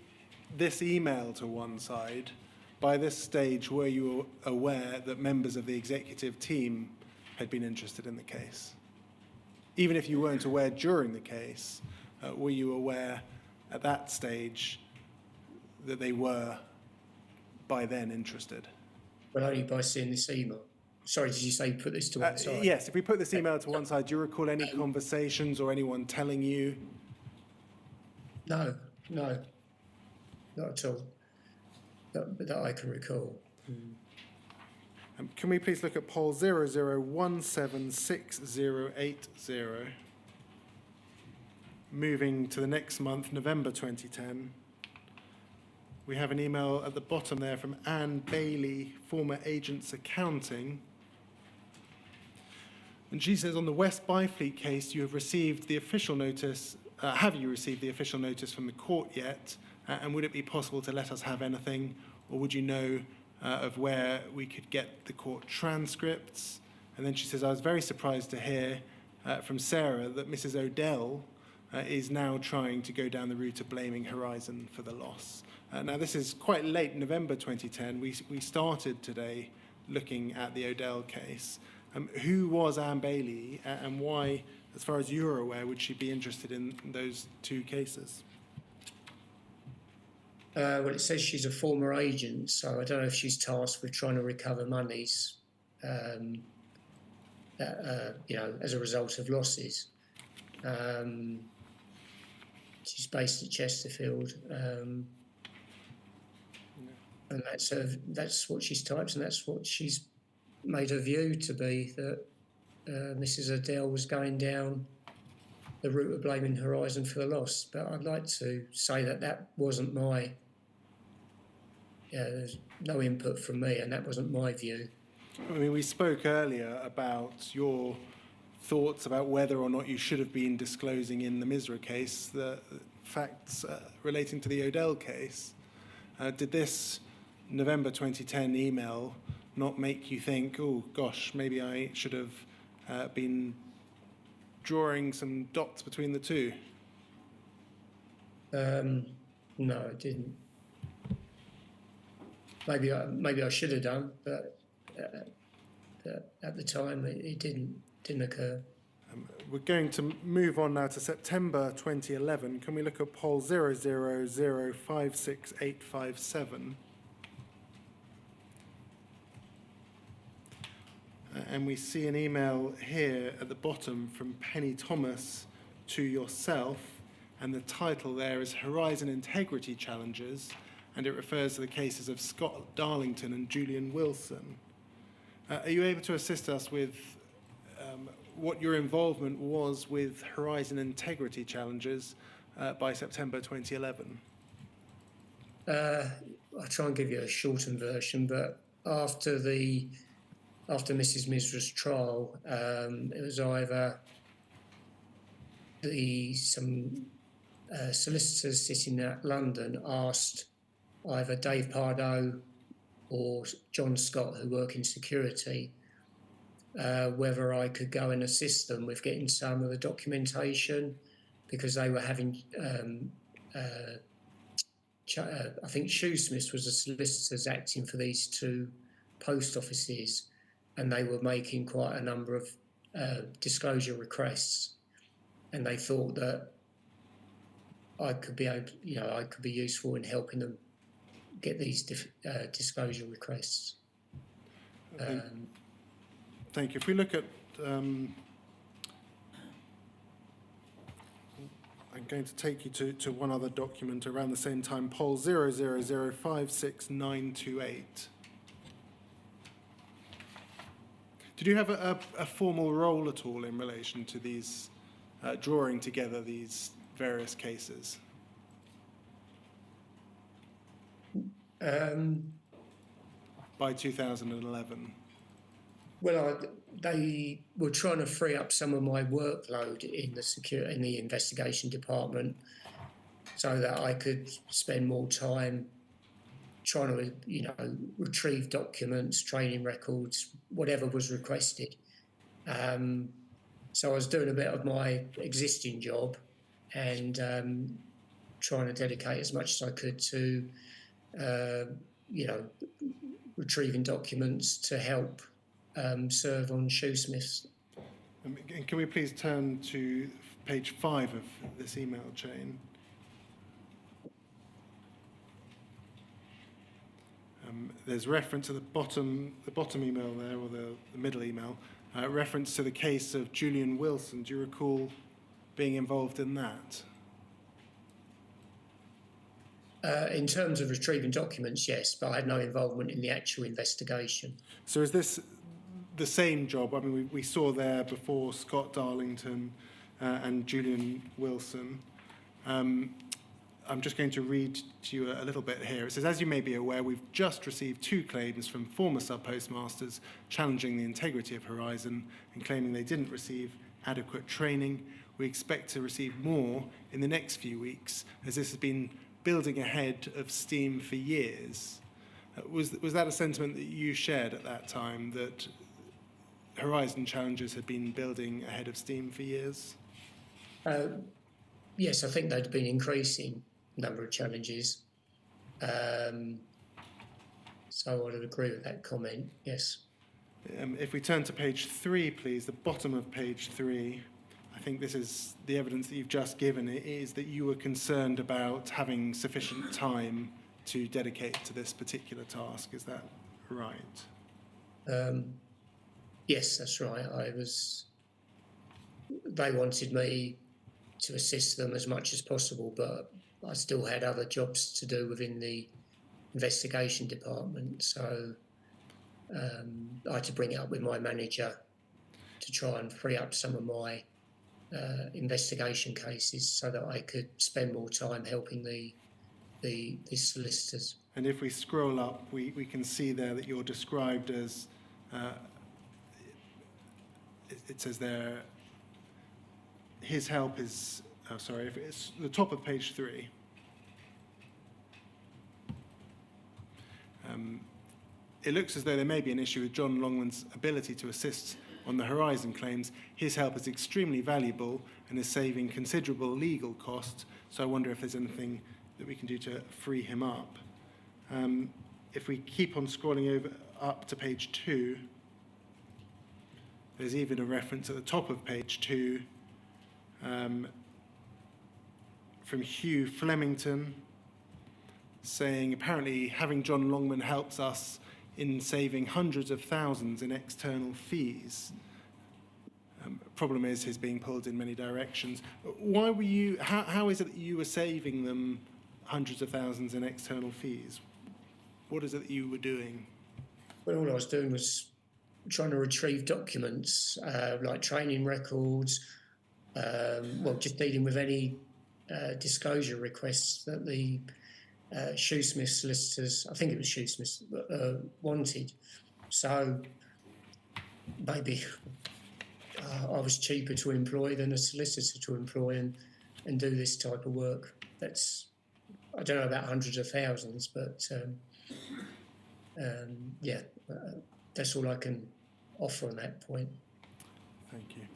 this email to one side, by this stage, were you aware that members of the executive team had been interested in the case? Even if you weren't aware during the case, were you aware at that stage that they were by then interested? Well, only by seeing this email. Sorry, did you say put this to one side? Yes, if we put this email to one side, do you recall any conversations or anyone telling you? No, not at all. That I can recall. Can we please look at poll 00176080? Moving to the next month, November 2010. We have an email at the bottom there from Anne Bailey, former Agents Accounting. And she says, on the West Byfleet case, you have received the official notice. Have you received the official notice from the court yet? And would it be possible to let us have anything? Or would you know of where we could get the court transcripts? And then she says, I was very surprised to hear from Sarah that Mrs. Odell is now trying to go down the route of blaming Horizon for the loss. Now, this is quite late November 2010. We started today looking at the Odell case. Who was Anne Bailey, and why, as far as you're aware, would she be interested in those two cases? Well, it says she's a former agent, so I don't know if she's tasked with trying to recover monies, as a result of losses. She's based at Chesterfield, and that's what she's typed, and that's what she's made her view to be, that Mrs. Odell was going down the route of blaming Horizon for the loss. But I'd like to say that wasn't my... there's no input from me, and that wasn't my view. I mean, we spoke earlier about your thoughts about whether or not you should have been disclosing in the Misra case the facts relating to the Odell case. Did this November 2010 email not make you think, oh gosh, maybe I should have been drawing some dots between the two? No, it didn't. Maybe I should have done, but at the time it didn't occur. We're going to move on now to September 2011. Can we look at poll 000568857? And we see an email here at the bottom from Penny Thomas to yourself, and the title there is Horizon Integrity Challenges, and it refers to the cases of Scott Darlington and Julian Wilson. Are you able to assist us with what your involvement was with Horizon Integrity Challenges by September 2011? I'll try and give you a shortened version, but after Mrs. Misra's trial, it was either some solicitors sitting at London asked either Dave Pardo or John Scott, who work in security, whether I could go and assist them with getting some of the documentation, because they were having, I think Shoesmiths was the solicitors acting for these two post offices, and they were making quite a number of disclosure requests, and they thought that I could be useful in helping them get these disclosure requests. Thank you. If we look at, I'm going to take you to one other document around the same time, poll 0005698. Did you have a formal role at all in relation to these, drawing together these various cases? By 2011? Well, they were trying to free up some of my workload in the investigation department, so that I could spend more time trying to, retrieve documents, training records, whatever was requested. So I was doing a bit of my existing job and trying to dedicate as much as I could to, retrieving documents to help serve on Shoesmiths. Can we please turn to page 5 of this email chain? There's reference at the bottom email there, or the middle email, reference to the case of Julian Wilson. Do you recall being involved in that? In terms of retrieving documents, yes, but I had no involvement in the actual investigation. So is this the same job? I mean, we saw there before Scott Darlington and Julian Wilson. I'm just going to read to you a little bit here. It says, as you may be aware, we've just received 2 claims from former sub-postmasters challenging the integrity of Horizon and claiming they didn't receive adequate training. We expect to receive more in the next few weeks, as this has been building ahead of steam for years. Was that a sentiment that you shared at that time, that Horizon challenges had been building ahead of steam for years? Yes, I think they'd been increasing number of challenges. So So I'd agree with that comment, yes. If we turn to page 3, please, the bottom of page 3, I think this is the evidence that you've just given. It is that you were concerned about having sufficient time to dedicate to this particular task. Is that right? Yes, that's right. They wanted me to assist them as much as possible, but I still had other jobs to do within the investigation department. So I had to bring it up with my manager to try and free up some of my investigation cases so that I could spend more time helping the solicitors. And if we scroll up, we can see there that you're described as, it says there, his help is, oh sorry, if it's the top of page 3. It looks as though there may be an issue with Jon Longman's ability to assist on the Horizon claims. His help is extremely valuable and is saving considerable legal costs, so I wonder if there's anything that we can do to free him up. If we keep on scrolling up to page 2, there's even a reference at the top of page 2 from Hugh Flemington saying, apparently having Jon Longman helps us in saving hundreds of thousands in external fees. Problem is he's being pulled in many directions. Why were you, how is it that you were saving them hundreds of thousands in external fees? What is it that you were doing? Well, all I was doing was trying to retrieve documents, like training records, just dealing with any disclosure requests that the Shoesmith solicitors, I think it was Shoesmith, wanted. So maybe I was cheaper to employ than a solicitor to employ and do this type of work. That's, I don't know about hundreds of thousands, but that's all I can offer on that point. Thank you.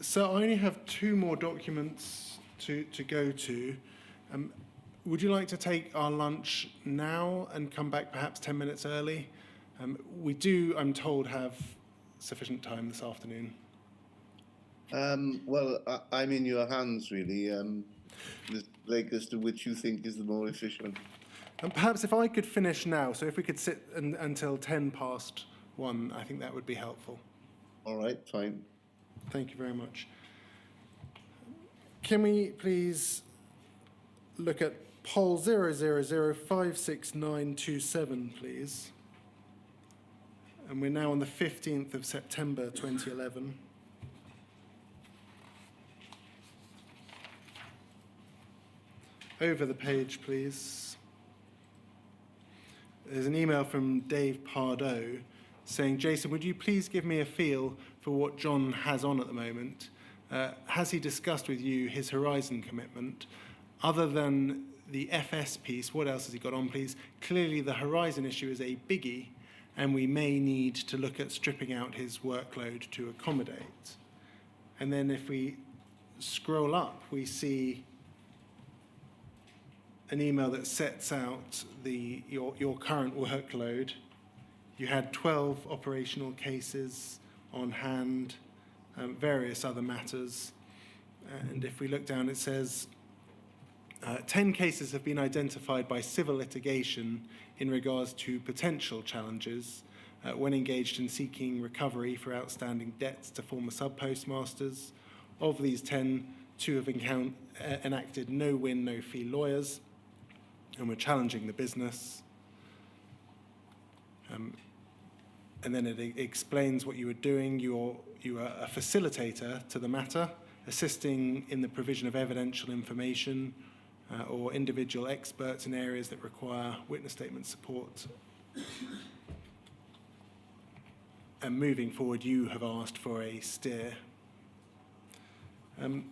So I only have 2 more documents to go to. Would you like to take our lunch now and come back perhaps 10 minutes early? We do, I'm told, have sufficient time this afternoon. I'm in your hands, really. Like as to which you think is the more efficient. And perhaps if I could finish now, so if we could sit until 1:10, I think that would be helpful. All right, fine. Thank you very much. Can we please look at poll 0005697, please? And we're now on the 15th of September 2011. Over the page, please. There's an email from Dave Pardo saying, Jason, would you please give me a feel for what Jon has on at the moment? Has he discussed with you his Horizon commitment? Other than the FS piece, what else has he got on, please? Clearly, the Horizon issue is a biggie, and we may need to look at stripping out his workload to accommodate. And then if we scroll up, we see an email that sets out your current workload. You had 12 operational cases on hand, various other matters. And if we look down, it says 10 cases have been identified by civil litigation in regards to potential challenges when engaged in seeking recovery for outstanding debts to former sub-postmasters. Of these 10, 2 have enacted no-win, no-fee lawyers, and we're challenging the business. And then it explains what you were doing. You are a facilitator to the matter, assisting in the provision of evidential information or individual experts in areas that require witness statement support. And moving forward, you have asked for a steer. And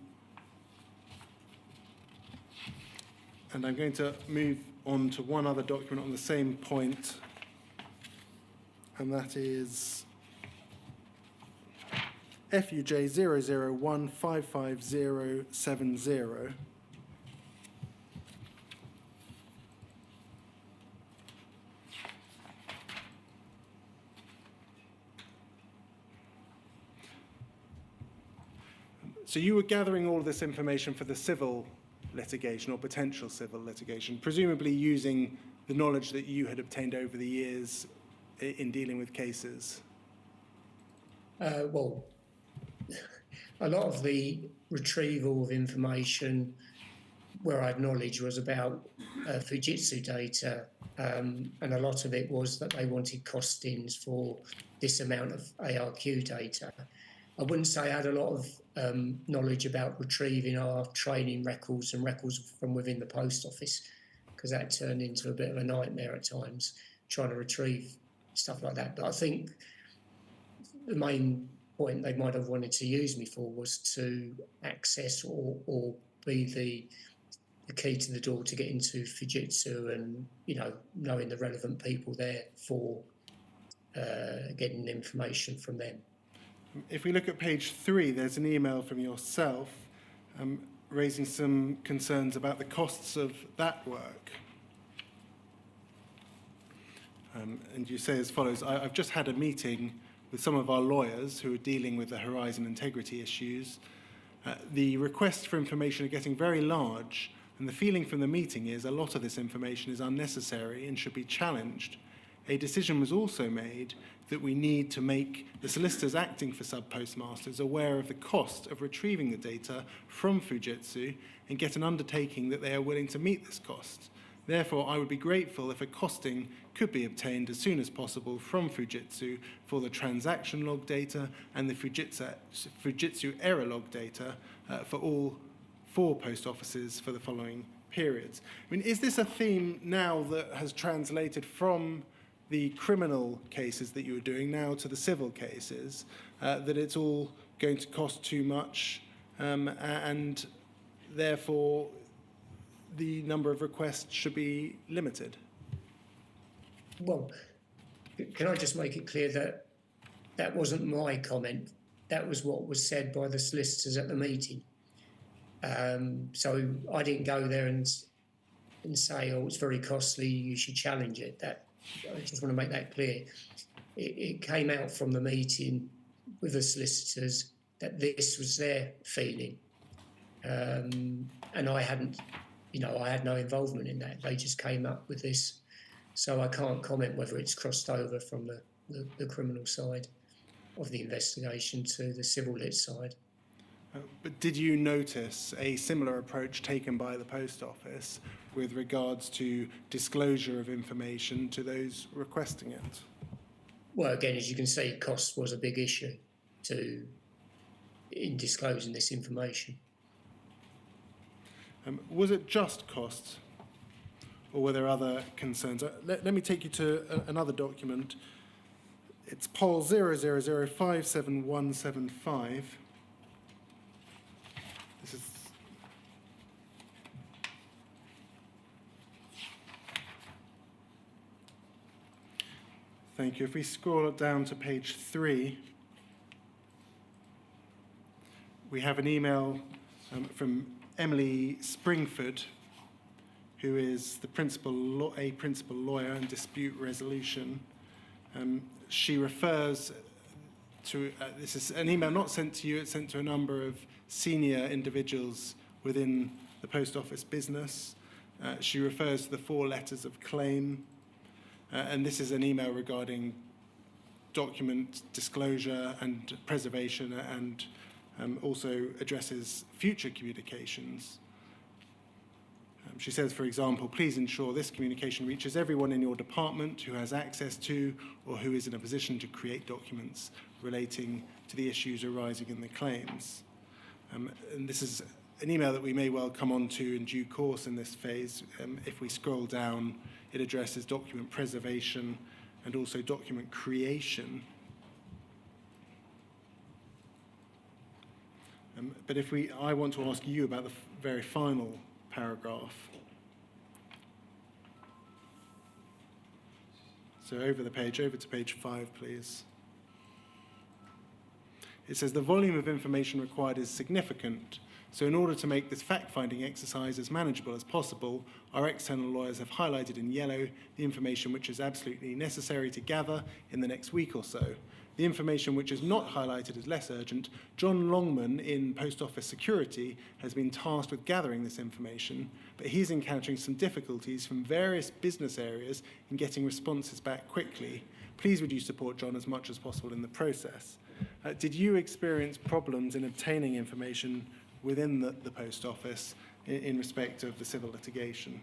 I'm going to move on to one other document on the same point, and that is FUJ 001555070. So you were gathering all of this information for the civil litigation or potential civil litigation, presumably using the knowledge that you had obtained over the years in dealing with cases? Well, a lot of the retrieval of information where I had knowledge was about Fujitsu data, and a lot of it was that they wanted costings for this amount of ARQ data. I wouldn't say I had a lot of knowledge about retrieving our training records and records from within the post office, because that turned into a bit of a nightmare at times, trying to retrieve stuff like that. But I think the main point they might have wanted to use me for was to access or be the key to the door to get into Fujitsu and, you know, knowing the relevant people there for getting information from them. If we look at page 3, there's an email from yourself raising some concerns about the costs of that work. And you say as follows: I've just had a meeting with some of our lawyers who are dealing with the Horizon integrity issues. The requests for information are getting very large, and the feeling from the meeting is a lot of this information is unnecessary and should be challenged. A decision was also made that we need to make the solicitors acting for sub-postmasters aware of the cost of retrieving the data from Fujitsu and get an undertaking that they are willing to meet this cost. Therefore, I would be grateful if a costing could be obtained as soon as possible from Fujitsu for the transaction log data and the Fujitsu error log data for all 4 post offices for the following periods. I mean, is this a theme now that has translated from the criminal cases that you were doing now to the civil cases, that it's all going to cost too much and therefore the number of requests should be limited? Well, can I just make it clear that that wasn't my comment? That was what was said by the solicitors at the meeting. So I didn't go there and say, oh, it's very costly, you should challenge it. I just want to make that clear. It came out from the meeting with the solicitors that this was their feeling. And I hadn't, you know, I had no involvement in that. They just came up with this. So I can't comment whether it's crossed over from the criminal side of the investigation to the civil lit side. But did you notice a similar approach taken by the Post Office with regards to disclosure of information to those requesting it? Well, again, as you can see, cost was a big issue in disclosing this information. Was it just costs, or were there other concerns? Let me take you to another document. It's POL 000577175. This is Thank you. If we scroll down to page 3, we have an email from Emily Springford, who is the principal lawyer in dispute resolution. She refers to, this is an email not sent to you, it's sent to a number of senior individuals within the Post Office business. She refers to the 4 letters of claim, and this is an email regarding document disclosure and preservation, and also addresses future communications. She says, for example, please ensure this communication reaches everyone in your department who has access to or who is in a position to create documents relating to the issues arising in the claims. And this is an email that we may well come on to in due course in this phase. If we scroll down, it addresses document preservation and also document creation. But I want to ask you about the very final paragraph. So over the page, over to page 5, please. It says, the volume of information required is significant, So in order to make this fact-finding exercise as manageable as possible, our external lawyers have highlighted in yellow the information which is absolutely necessary to gather in the next week or so. The information which is not highlighted as less urgent, Jon Longman in Post Office Security has been tasked with gathering this information, but he's encountering some difficulties from various business areas in getting responses back quickly. Please would you support Jon as much as possible in the process? Did you experience problems in obtaining information within the Post Office in respect of the civil litigation?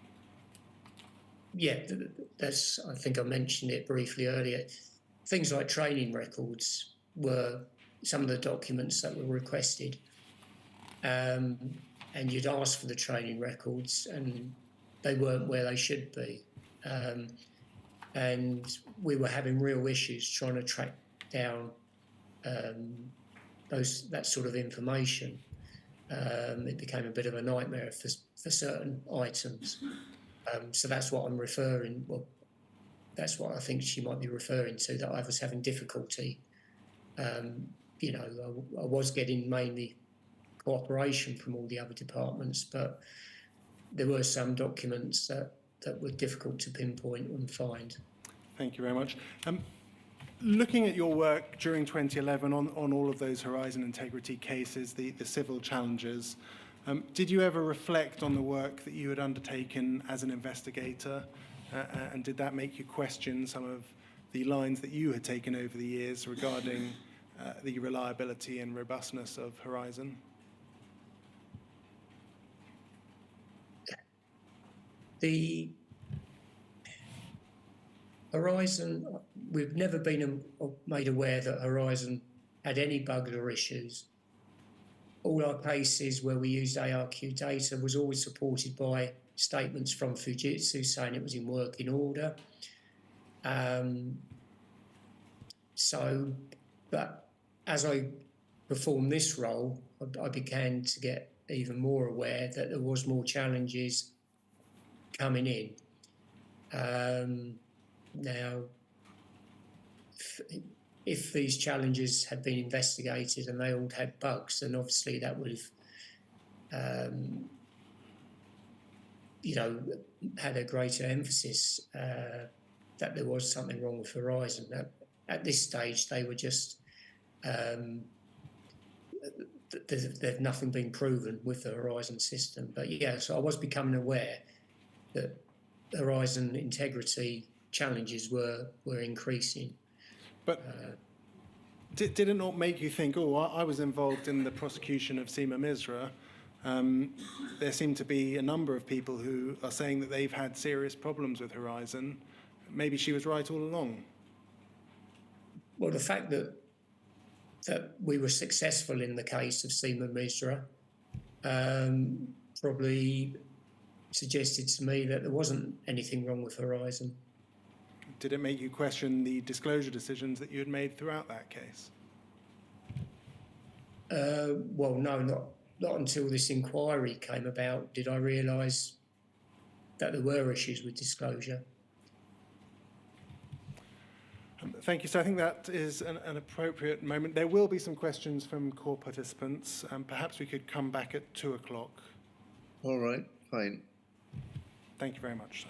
Yeah, that's, I think I mentioned it briefly earlier. Things like training records were some of the documents that were requested. And you'd ask for the training records and they weren't where they should be. And we were having real issues trying to track down that sort of information. It became a bit of a nightmare for certain items. So that's what I'm referring, well, that's what I think she might be referring to, that I was having difficulty. You know, I was getting mainly cooperation from all the other departments, but there were some documents that were difficult to pinpoint and find. Thank you very much. Looking at your work during 2011 on all of those Horizon integrity cases, the civil challenges, did you ever reflect on the work that you had undertaken as an investigator? And did that make you question some of the lines that you had taken over the years regarding the reliability and robustness of Horizon? The Horizon, we've never been made aware that Horizon had any bugs or issues. All our cases where we used ARQ data was always supported by statements from Fujitsu saying it was in working order. But as I performed this role, I began to get even more aware that there was more challenges coming in. Now, if these challenges had been investigated and they all had bugs, then obviously that would have, you know, had a greater emphasis that there was something wrong with Horizon. At this stage, they were just, there's nothing been proven with the Horizon system. But yeah, so I was becoming aware that Horizon integrity challenges were increasing. But did it not make you think, oh, I was involved in the prosecution of Seema Misra. There seem to be a number of people who are saying that they've had serious problems with Horizon. Maybe she was right all along. Well, the fact that we were successful in the case of Seema Misra probably suggested to me that there wasn't anything wrong with Horizon. Did it make you question the disclosure decisions that you had made throughout that case? Well, no, not until this inquiry came about did I realise that there were issues with disclosure. Thank you. So I think that is an appropriate moment. There will be some questions from core participants. Perhaps we could come back at 2 o'clock. All right, fine. Thank you very much, sir.